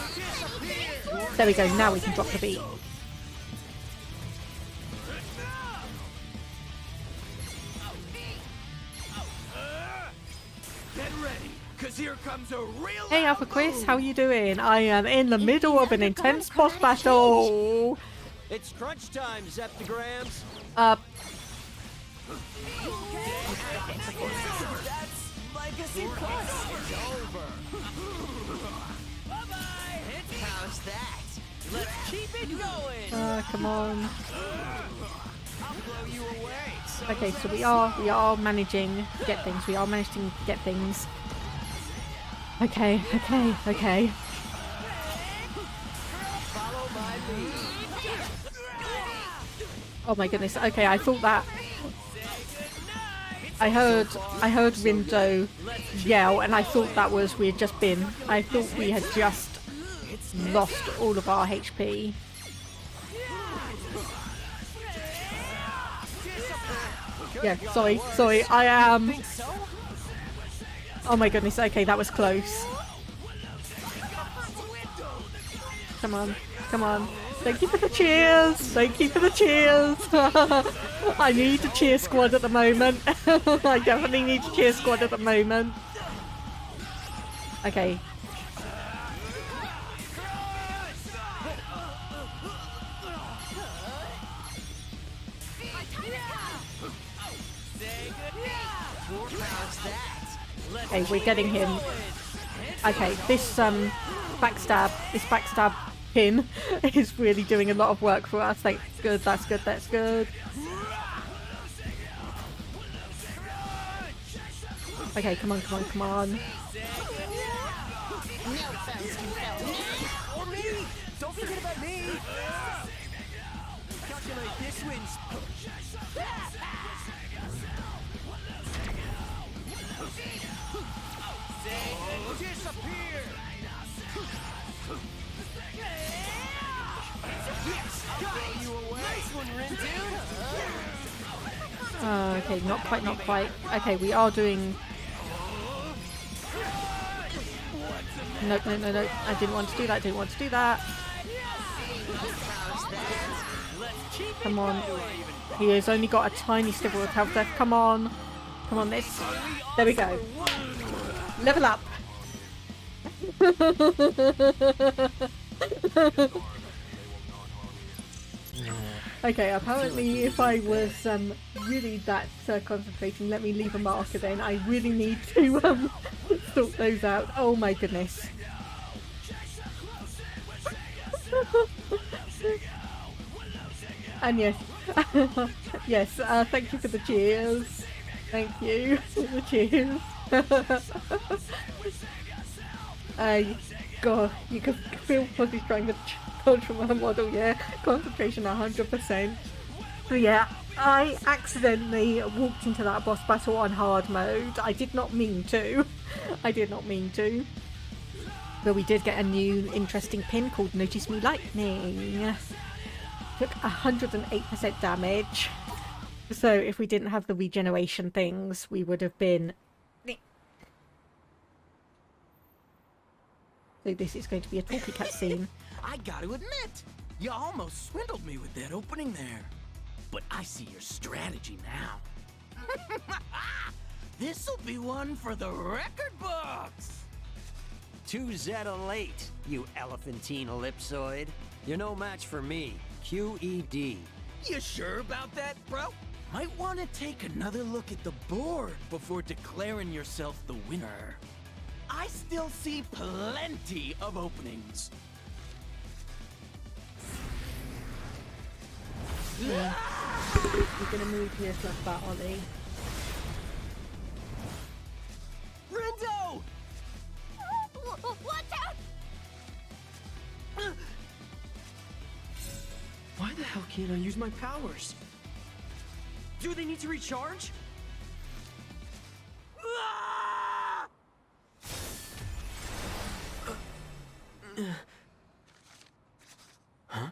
There we go. Now we can drop the beat. Get ready, cause here comes a real. Hey Alpha Quiz, how are you doing? I am in the middle of an intense boss battle. It's crunch time, Zeptagrams. Uh, That's Legacy Plus. It's over. Bye-bye. How's that? Let's keep it going. come on. I'll blow you away. Okay, so we are managing to get things. We are managing to get things. Okay, okay, okay. Follow my lead. Oh my goodness. Okay, I thought that I heard Rindo yell, and I thought that was we had just been. I thought we had just lost all of our HP. Yeah, sorry. I am. Oh my goodness. Okay, that was close. Come on, come on. Thank you for the cheers. Thank you for the cheers. I need a cheer squad at the moment. I definitely need a cheer squad at the moment. Okay. Okay, we're getting him. Okay, this backstab pin is really doing a lot of work for us. That's good, that's good, that's good. Okay, come on, come on, come on. Or me. Don't forget about me. Calculate this wins. Disappear. Yes, got you away. Nice one, Rindo. Okay, not quite, not quite. Okay, we are doing... No, no, no, no. I didn't want to do that, didn't want to do that. Come on. He has only got a tiny sliver of health left. Come on. Come on, this. There we go. Level up. Okay, apparently if I was really that concentrating, let me leave a marker then. I really need to sort those out. Oh my goodness. And yes, yes, thank you for the cheers. Thank you for the cheers. God, you can feel Fuzzy's trying to dodge from her model, yeah. Concentration 100%. So yeah, I accidentally walked into that boss battle on hard mode. I did not mean to. I did not mean to. But we did get a new interesting pin called Notice Me Lightning. Took 108% damage. So if we didn't have the regeneration things, we would have been... So this is going to be a talkie cutscene. I gotta admit, you almost swindled me with that opening there. But I see your strategy now. This'll be one for the record books! 2 Zeta late, you elephantine ellipsoid. You're no match for me. QED. You sure about that, bro? Might want to take another look at the board before declaring yourself the winner. I still see plenty of openings. You're gonna move here to that Ollie. Rindo! Watch out! Why the hell can't I use my powers? Do they need to recharge? Ah! Huh?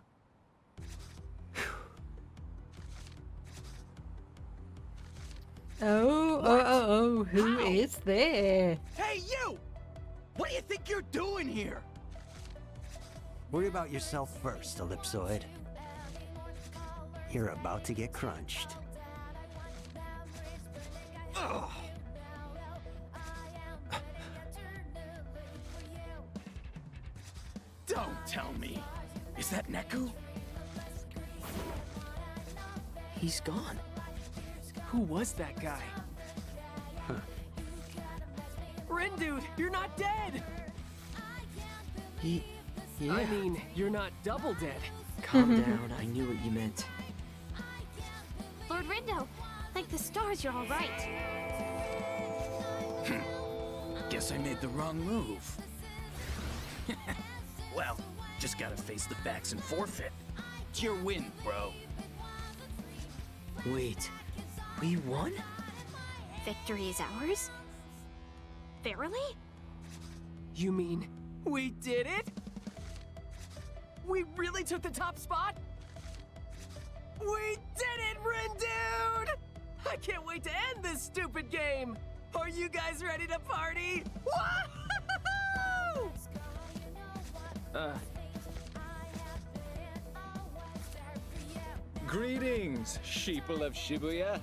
Oh, who is there? Hey, you! What do you think you're doing here? Worry about yourself first, ellipsoid. You're about to get crunched. Ugh. Don't tell me. Is that Neku? He's gone. Who was that guy? Rindude, you're not dead! Yeah. I mean, you're not double dead. Calm down, I knew what you meant. Lord Rindo, thank the stars you're all right. Guess I made the wrong move. Well, just gotta face the facts and forfeit. It's your win, bro. Wait, we won? Victory is ours? Verily? You mean, we did it? We really took the top spot? We did it, Rindude! I can't wait to end this stupid game! Are you guys ready to party? Woo! Greetings, sheeple of Shibuya.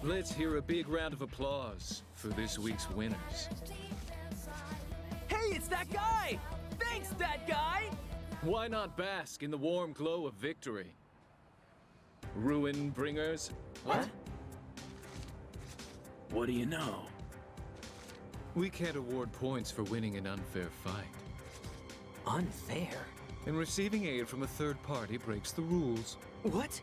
Let's hear a big round of applause for this week's winners. Hey, it's that guy! Thanks, that guy! Why not bask in the warm glow of victory? Ruin bringers? What? What do you know? We can't award points for winning an unfair fight. Unfair? And receiving aid from a third party breaks the rules. What?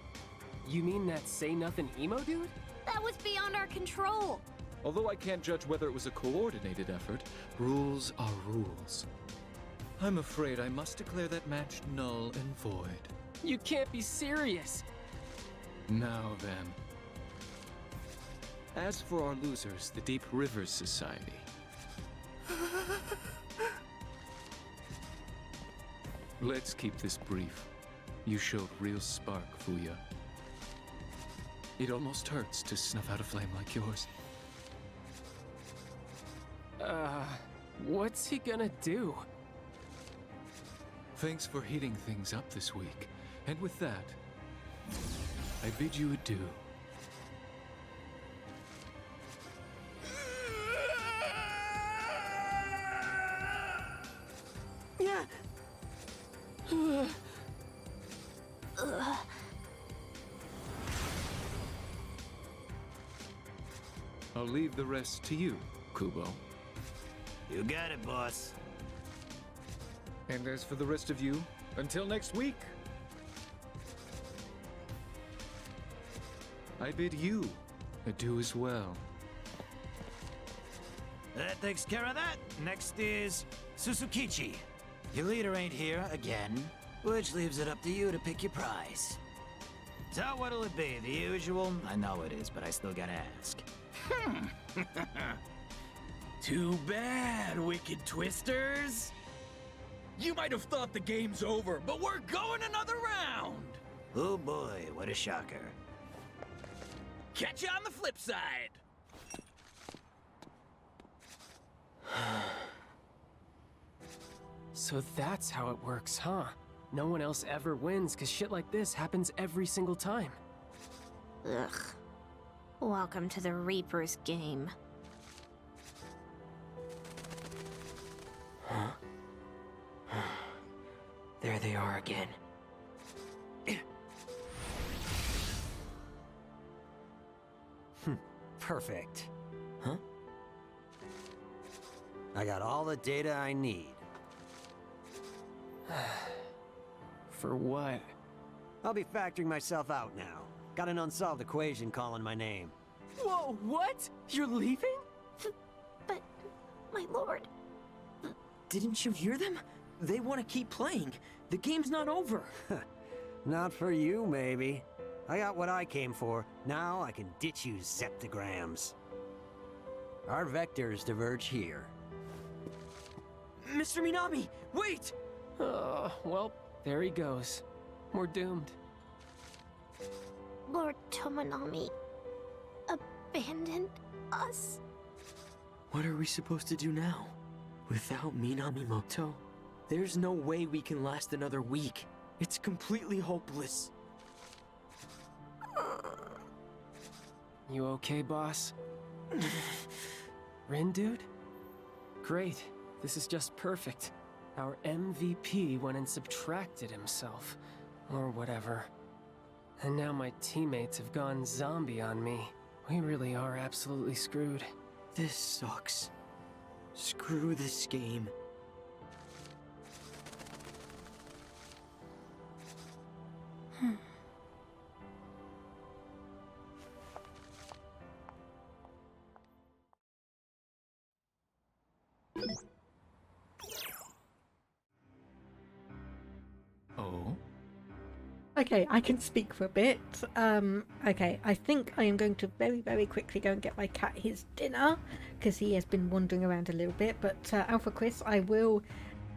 You mean that say-nothing emo dude? That was beyond our control. Although I can't judge whether it was a coordinated effort, rules are rules. I'm afraid I must declare that match null and void. You can't be serious. Now then. As for our losers, the Deep Rivers Society. Let's keep this brief. You showed real spark, Fuya. It almost hurts to snuff out a flame like yours. What's he gonna do? Thanks for heating things up this week. And with that, I bid you adieu. Yeah. I'll leave the rest to you, Kubo. You got it, boss. And as for the rest of you, until next week, I bid you adieu as well. That takes care of that. Next is Susukichi. Your leader ain't here again, which leaves it up to you to pick your prize. So what'll it be? The usual? I know it is, but I still gotta ask. Too bad, wicked twisters. You might have thought the game's over, but we're going another round. Oh boy, what a shocker. Catch you on the flip side. So that's how it works, huh? No one else ever wins, because shit like this happens every single time. Ugh. Welcome to the Reaper's game. Huh? There they are again. Perfect. Huh? I got all the data I need. For what? I'll be factoring myself out now. Got an unsolved equation calling my name. Whoa, what? You're leaving? But, my lord... Didn't you hear them? They want to keep playing. The game's not over. Not for you, maybe. I got what I came for. Now I can ditch you zeptograms. Our vectors diverge here. Mr. Minami, wait! Well, there he goes. We're doomed. Lord Tomonami... abandoned us? What are we supposed to do now? Without Minamimoto? There's no way we can last another week. It's completely hopeless. You okay, boss? Rin, dude? Great. This is just perfect. Our MVP went and subtracted himself. Or whatever. And now my teammates have gone zombie on me. We really are absolutely screwed. This sucks. Screw this game. Oh? Okay, I can speak for a bit. Okay, I think I am going to very, very quickly go and get my cat his dinner, because he has been wandering around a little bit, but Alpha Chris, I will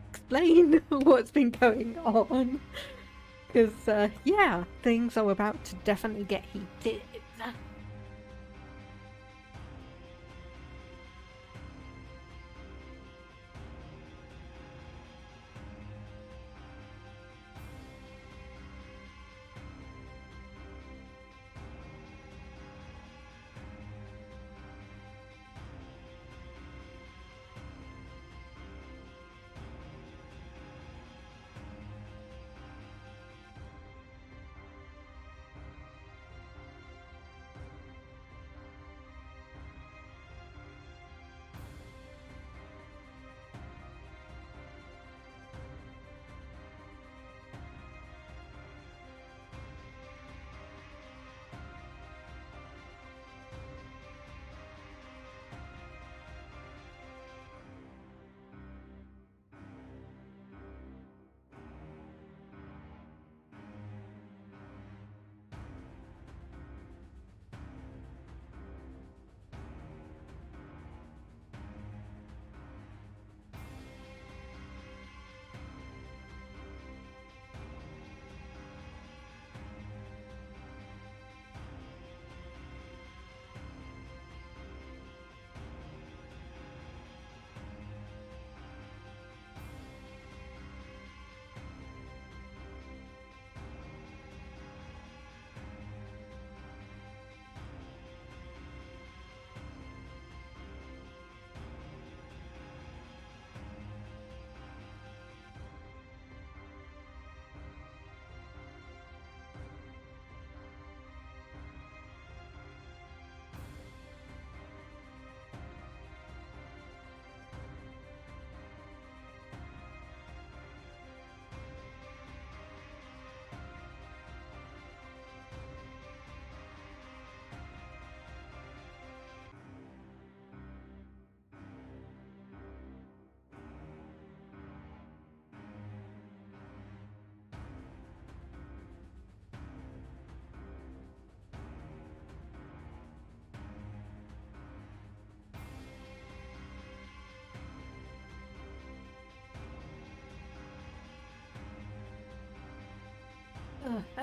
explain what's been going on, because, yeah, things are about to definitely get heated.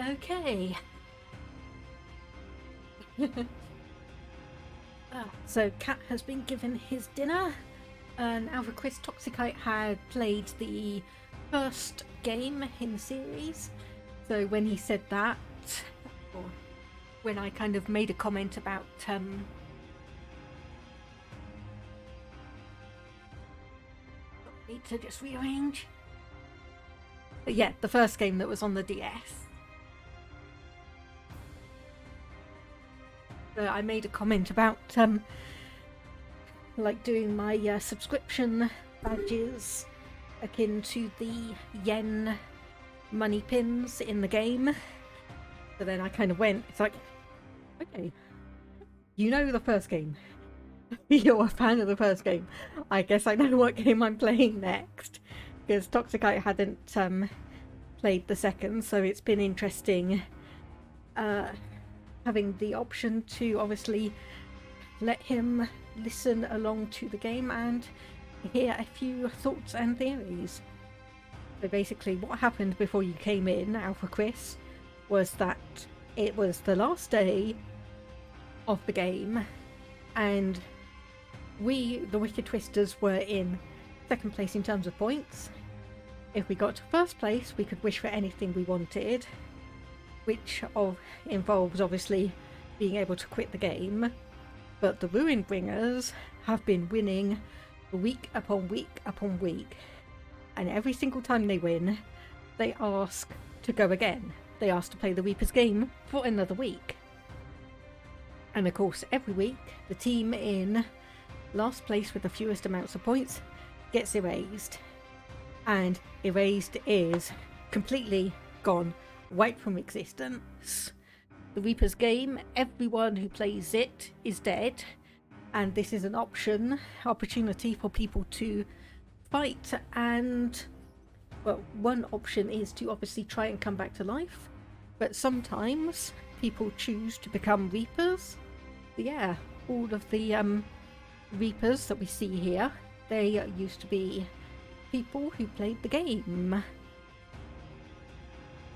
Okay. So Cat has been given his dinner. And Alpha Chris Toxicite had played the first game in the series. So when he said that, or when I kind of made a comment about need to just rearrange. But yeah, the first game that was on the DS. So I made a comment about like doing my subscription badges akin to the yen money pins in the game. So then I kind of went, it's like, okay, you know the first game. You're a fan of the first game. I guess I know what game I'm playing next. Because Toxicite hadn't played the second, so it's been interesting having the option to obviously let him listen along to the game and hear a few thoughts and theories. So basically what happened before you came in, Alpha Chris, was that it was the last day of the game and we, the Wicked Twisters, were in second place in terms of points. If we got to first place, we could wish for anything we wanted, which involves obviously being able to quit the game. But the Ruin Bringers have been winning week upon week upon week, and every single time they win, they ask to go again. They ask to play the Reaper's game for another week. And of course, every week, the team in last place with the fewest amounts of points gets erased. And erased is completely gone, wiped from existence. The Reaper's game, everyone who plays it is dead, and this is an opportunity for people to fight. And well, one option is to obviously try and come back to life, but sometimes people choose to become Reapers. Yeah, all of the Reapers that we see here, they used to be people who played the game.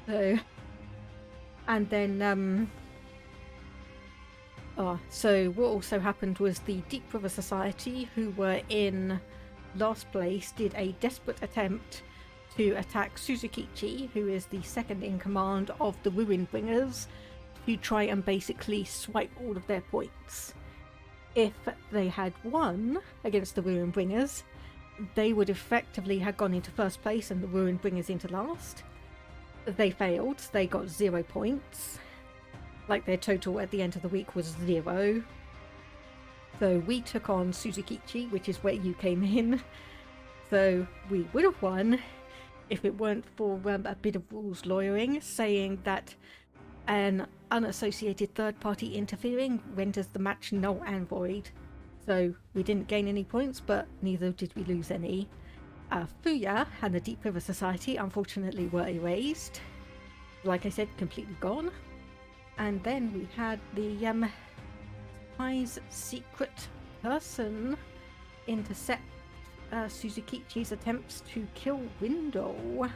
So, and then so what also happened was the Deep River Society, who were in last place, did a desperate attempt to attack Suzukichi, who is the second in command of the Ruin Bringers, to try and basically swipe all of their points. If they had won against the Ruin Bringers, they would effectively have gone into first place and the Ruin Bringers into last. They failed, they got 0 points. Like, their total at the end of the week was 0. So we took on Suzukichi, which is where you came in. So we would have won if it weren't for a bit of rules lawyering, saying that an unassociated third party interfering renders the match null and void. So we didn't gain any points, but neither did we lose any. Fuya and the Deep River Society unfortunately were erased. Like I said, completely gone. And then we had the surprise secret person intercept Suzukichi's attempts to kill Rindo.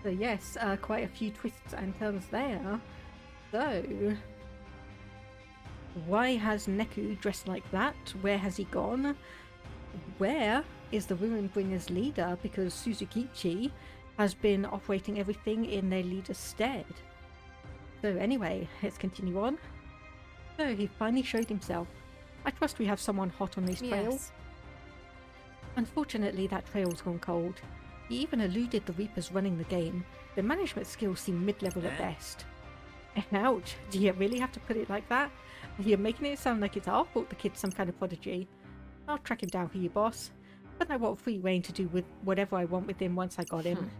So yes, quite a few twists and turns there. So, why has Neku dressed like that? Where has he gone? Where is the Ruin Bringers leader? Because Suzukichi has been operating everything in their leader's stead. So anyway, let's continue on. So he finally showed himself. I trust we have someone hot on this trail. Yes. Unfortunately, that trail's gone cold. He even eluded the Reapers running the game. Their management skills seem mid-level at best. Ouch, do you really have to put it like that? You're making it sound like it's our fault the kid's some kind of prodigy. I'll track him down for you, boss. But I want free reign to do with whatever I want with him once I got him.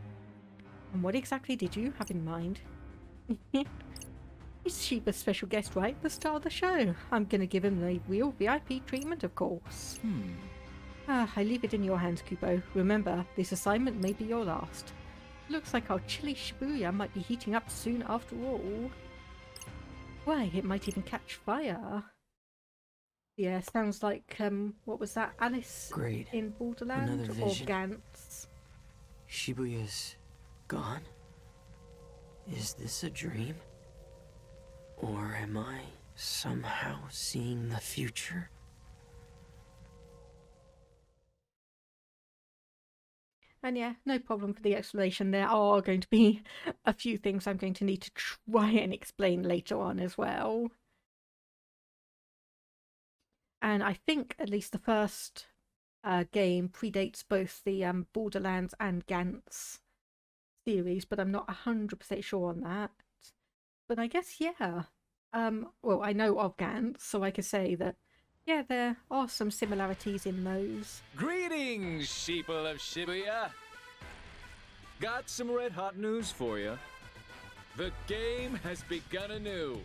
And what exactly did you have in mind? He's Shiba's special guest, right? The star of the show. I'm gonna give him the real VIP treatment, of course. I leave it in your hands, Kupo. Remember, this assignment may be your last. Looks like our chilly Shibuya might be heating up soon after all. Why, it might even catch fire. Yeah, sounds like, what was that? Alice Great. in Borderland? Another Or vision. Gantz? Shibuya's gone? Is this a dream? Or am I Somehow seeing the future. And yeah, no problem for the explanation. There are going to be a few things I'm going to need to try and explain later on as well. And I think at least the first game predates both the Borderlands and Gantz series, but I'm not 100% sure on that. But I guess, yeah. Well, I know of Gantz, so I could say that, yeah, there are some similarities in those. Greetings, sheeple of Shibuya! Got some red-hot news for you. The game has begun anew.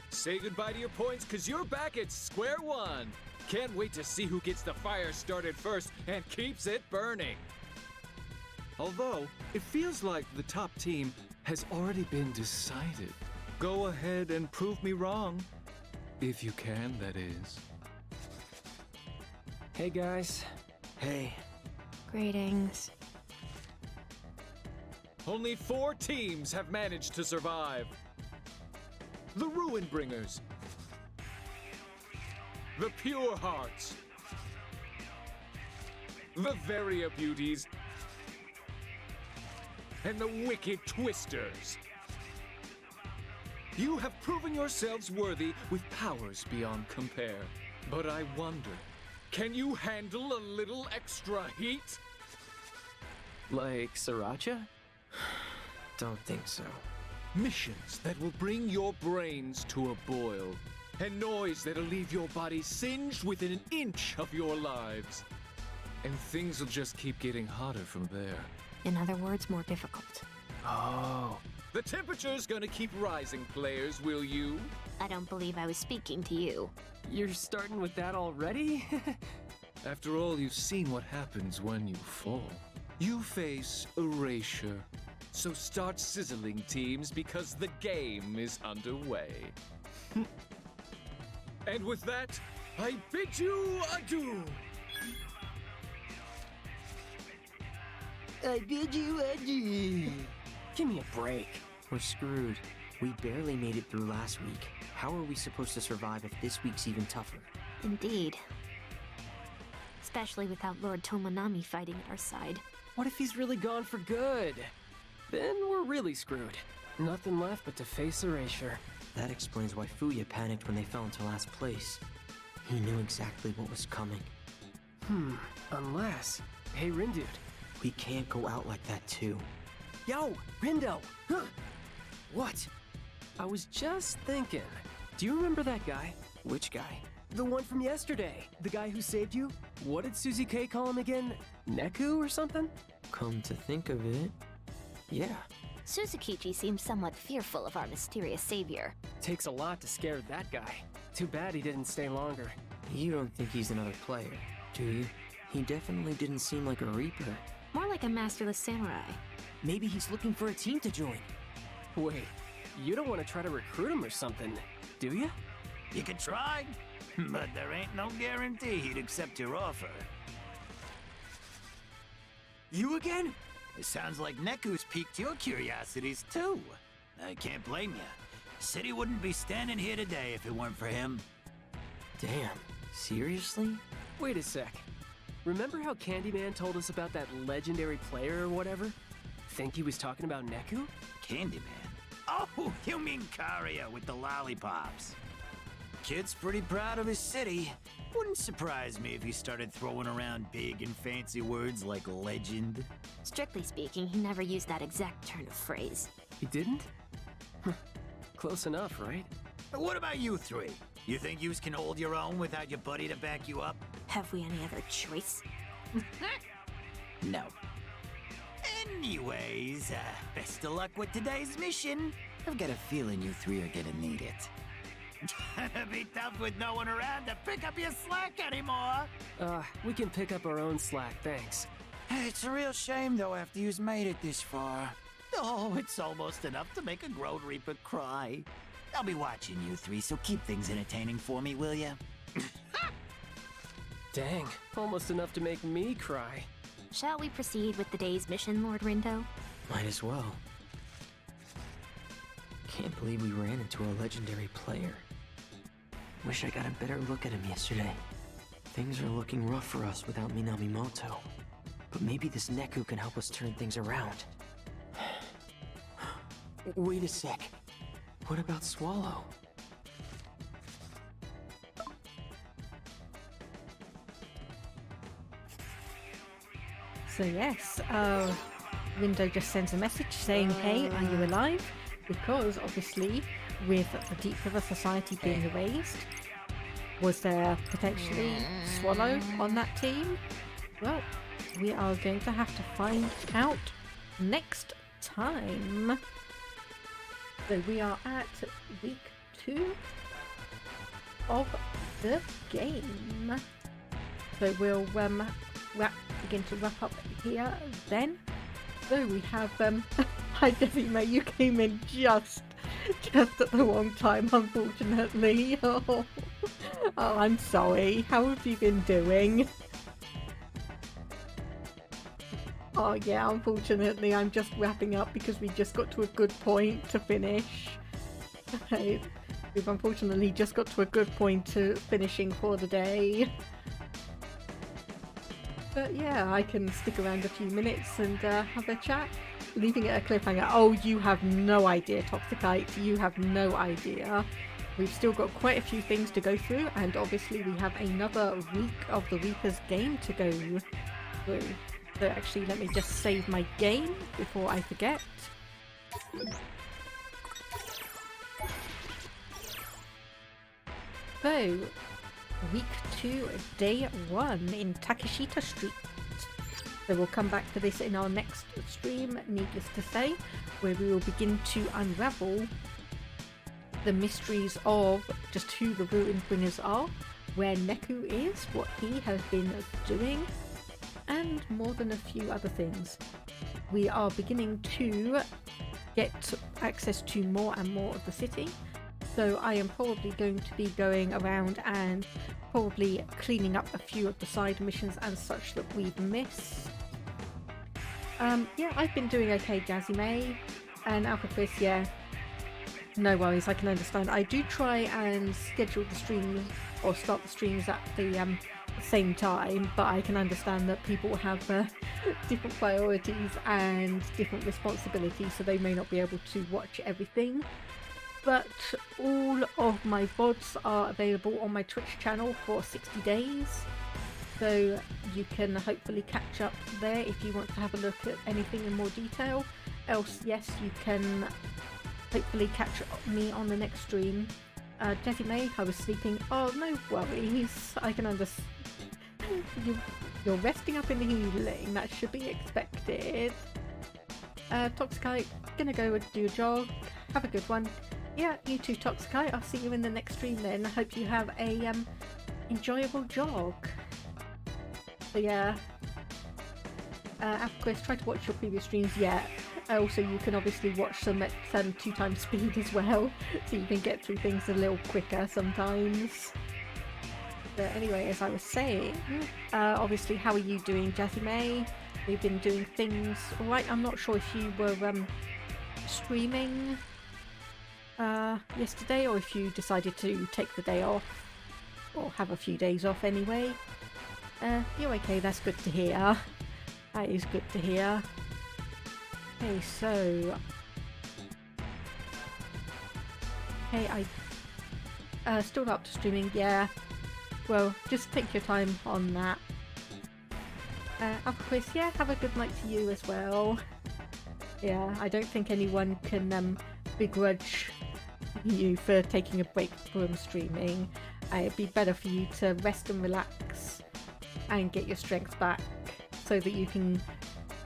Say goodbye to your points, cause you're back at square one. Can't wait to see who gets the fire started first and keeps it burning. Although, it feels like the top team has already been decided. Go ahead and prove me wrong. If you can, that is. Hey, guys. Hey. Greetings. Only 4 teams have managed to survive. The Ruin Bringers. The Pure Hearts. The Varia Beauties. And the Wicked Twisters. You have proven yourselves worthy with powers beyond compare. But I wonder, can you handle a little extra heat? Like Sriracha? Don't think so. Missions that will bring your brains to a boil. And noise that'll leave your body singed within an inch of your lives. And things will just keep getting hotter from there. In other words, more difficult. Oh. The temperature's gonna keep rising, players, will you? I don't believe I was speaking to you. You're starting with that already? After all, you've seen what happens when you fall. You face erasure. So start sizzling, teams, because the game is underway. And with that, I bid you adieu! I bid you adieu! Give me a break. We're screwed. We barely made it through last week. How are we supposed to survive if this week's even tougher? Indeed. Especially without Lord Tomonami fighting at our side. What if he's really gone for good? Then we're really screwed. Nothing left but to face erasure. That explains why Fuya panicked when they fell into last place. He knew exactly what was coming. Unless... Hey, Rindude. We can't go out like that, too. Yo, Rindo! Huh. What? I was just thinking. Do you remember that guy? Which guy? The one from yesterday. The guy who saved you? What did Suzy K call him again? Neku or something? Come to think of it, yeah. Suzukichi seems somewhat fearful of our mysterious savior. Takes a lot to scare that guy. Too bad he didn't stay longer. You don't think he's another player, do you? He definitely didn't seem like a Reaper. More like a masterless samurai. Maybe he's looking for a team to join. Wait, you don't want to try to recruit him or something, do you? You could try, but there ain't no guarantee he'd accept your offer. You again? It sounds like Neku's piqued your curiosities too. I can't blame you. City wouldn't be standing here today if it weren't for him. Damn, seriously? Wait a sec. Remember how Candyman told us about that legendary player or whatever? Think he was talking about Neku? Candyman? Oh, you mean Karia with the lollipops. Kid's pretty proud of his city. Wouldn't surprise me if he started throwing around big and fancy words like legend. Strictly speaking, he never used that exact turn of phrase. He didn't? Close enough, right? What about you three? You think yous can hold your own without your buddy to back you up? Have we any other choice? No. Anyways, best of luck with today's mission. I've got a feeling you three are gonna need it. Gonna be tough with no one around to pick up your slack anymore. We can pick up our own slack, thanks. It's a real shame, though, after you've made it this far. Oh, it's almost enough to make a grown Reaper cry. I'll be watching you three, so keep things entertaining for me, will ya? Dang, almost enough to make me cry. Shall we proceed with the day's mission, Lord Rindo? Might as well. Can't believe we ran into a legendary player. Wish I got a better look at him yesterday. Things are looking rough for us without Minamimoto. But maybe this Neku can help us turn things around. Wait a sec. What about Swallow? So yes, Rindo just sends a message saying, hey, are you alive? Because obviously, with the Deep River Society being erased, was there potentially Swallow on that team? Well, we are going to have to find out next time. So we are at week 2 of the game. So we'll begin to wrap up here then. So we have hi Decima, you came in just at the wrong time, unfortunately. Oh, I'm sorry. How have you been doing? Oh yeah, unfortunately I'm just wrapping up because we just got to a good point to finish. We've unfortunately just got to a good point to finishing for the day. But yeah, I can stick around a few minutes and have a chat, leaving it a cliffhanger. Oh, you have no idea, Toxicite, you have no idea. We've still got quite a few things to go through, and obviously we have another week of the Reaper's game to go through. So actually, let me just save my game before I forget. So, week 2, day 1 in Takeshita Street. So we'll come back to this in our next stream, needless to say, where we will begin to unravel the mysteries of just who the Ruin Bringers are, where Neku is, what he has been doing, and more than a few other things. We are beginning to get access to more and more of the city, so I am probably going to be going around and probably cleaning up a few of the side missions and such that we've missed. Yeah, I've been doing okay, Jazzy May, and Alpha Chris, yeah, no worries, I can understand. I do try and schedule the streams or start the streams at the same time, but I can understand that people have different priorities and different responsibilities, so they may not be able to watch everything. But all of my VODs are available on my Twitch channel for 60 days, so you can hopefully catch up there if you want to have a look at anything in more detail. Else, yes, you can hopefully catch me on the next stream. Jessie May, I was sleeping. Oh, no worries, I can understand. You're resting up in the healing, that should be expected. Toxicite, gonna go and do a jog. Have a good one. Yeah, you too, Toxicite. I'll see you in the next stream then. I hope you have a enjoyable jog. So yeah, Aquis, try to watch your previous streams. Yeah, also you can obviously watch them at 2x speed as well, so you can get through things a little quicker sometimes. But anyway, as I was saying, obviously, how are you doing, Jazzy May? We've been doing things alright. I'm not sure if you were streaming yesterday, or if you decided to take the day off, or have a few days off anyway. You're okay, that's good to hear. That is good to hear. Okay, so... Hey, I still up to streaming, yeah. Well, just take your time on that. Alpha Quiz, yeah, have a good night to you as well. Yeah, I don't think anyone can begrudge you for taking a break from streaming. It'd be better for you to rest and relax and get your strength back so that you can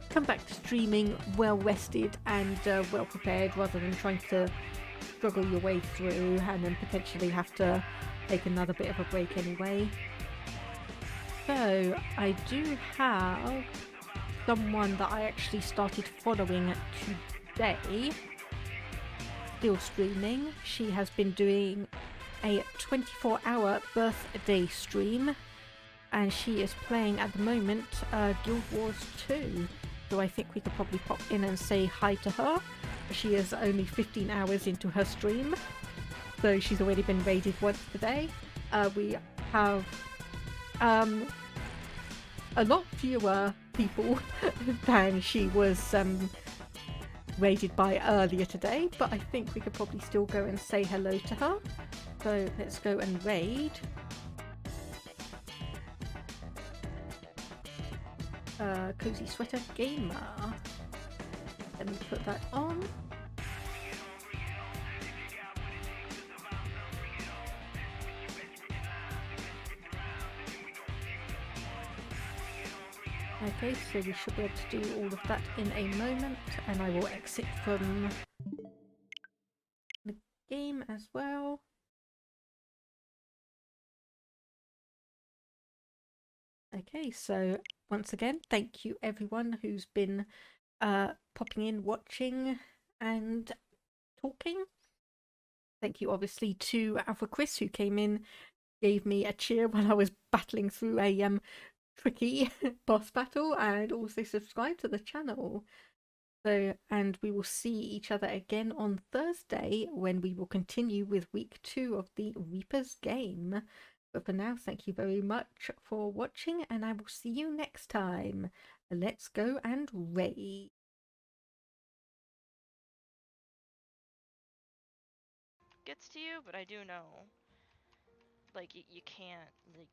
come back to streaming well rested and well prepared, rather than trying to struggle your way through and then potentially have to take another bit of a break anyway. So I do have someone that I actually started following today, still streaming. She has been doing a 24-hour birthday stream, and she is playing at the moment Guild Wars 2. So I think we could probably pop in and say hi to her. she is only 15 hours into her stream, so she's already been raided once today. We have a lot fewer people than she was raided by earlier today, but I think we could probably still go and say hello to her. So let's go and raid. Cozy Sweater Gamer. Let me put that on. Okay, so we should be able to do all of that in a moment, and I will exit from the game as well. Okay, so once again, thank you everyone who's been popping in, watching, and talking. Thank you obviously to Alpha Chris, who came in, gave me a cheer while I was battling through a tricky boss battle, and also subscribe to the channel. So, and we will see each other again on Thursday when we will continue with week 2 of the Reaper's game. But for now, thank you very much for watching, and I will see you next time. Let's go and raid. Gets to you, but I do know, like, you can't, like,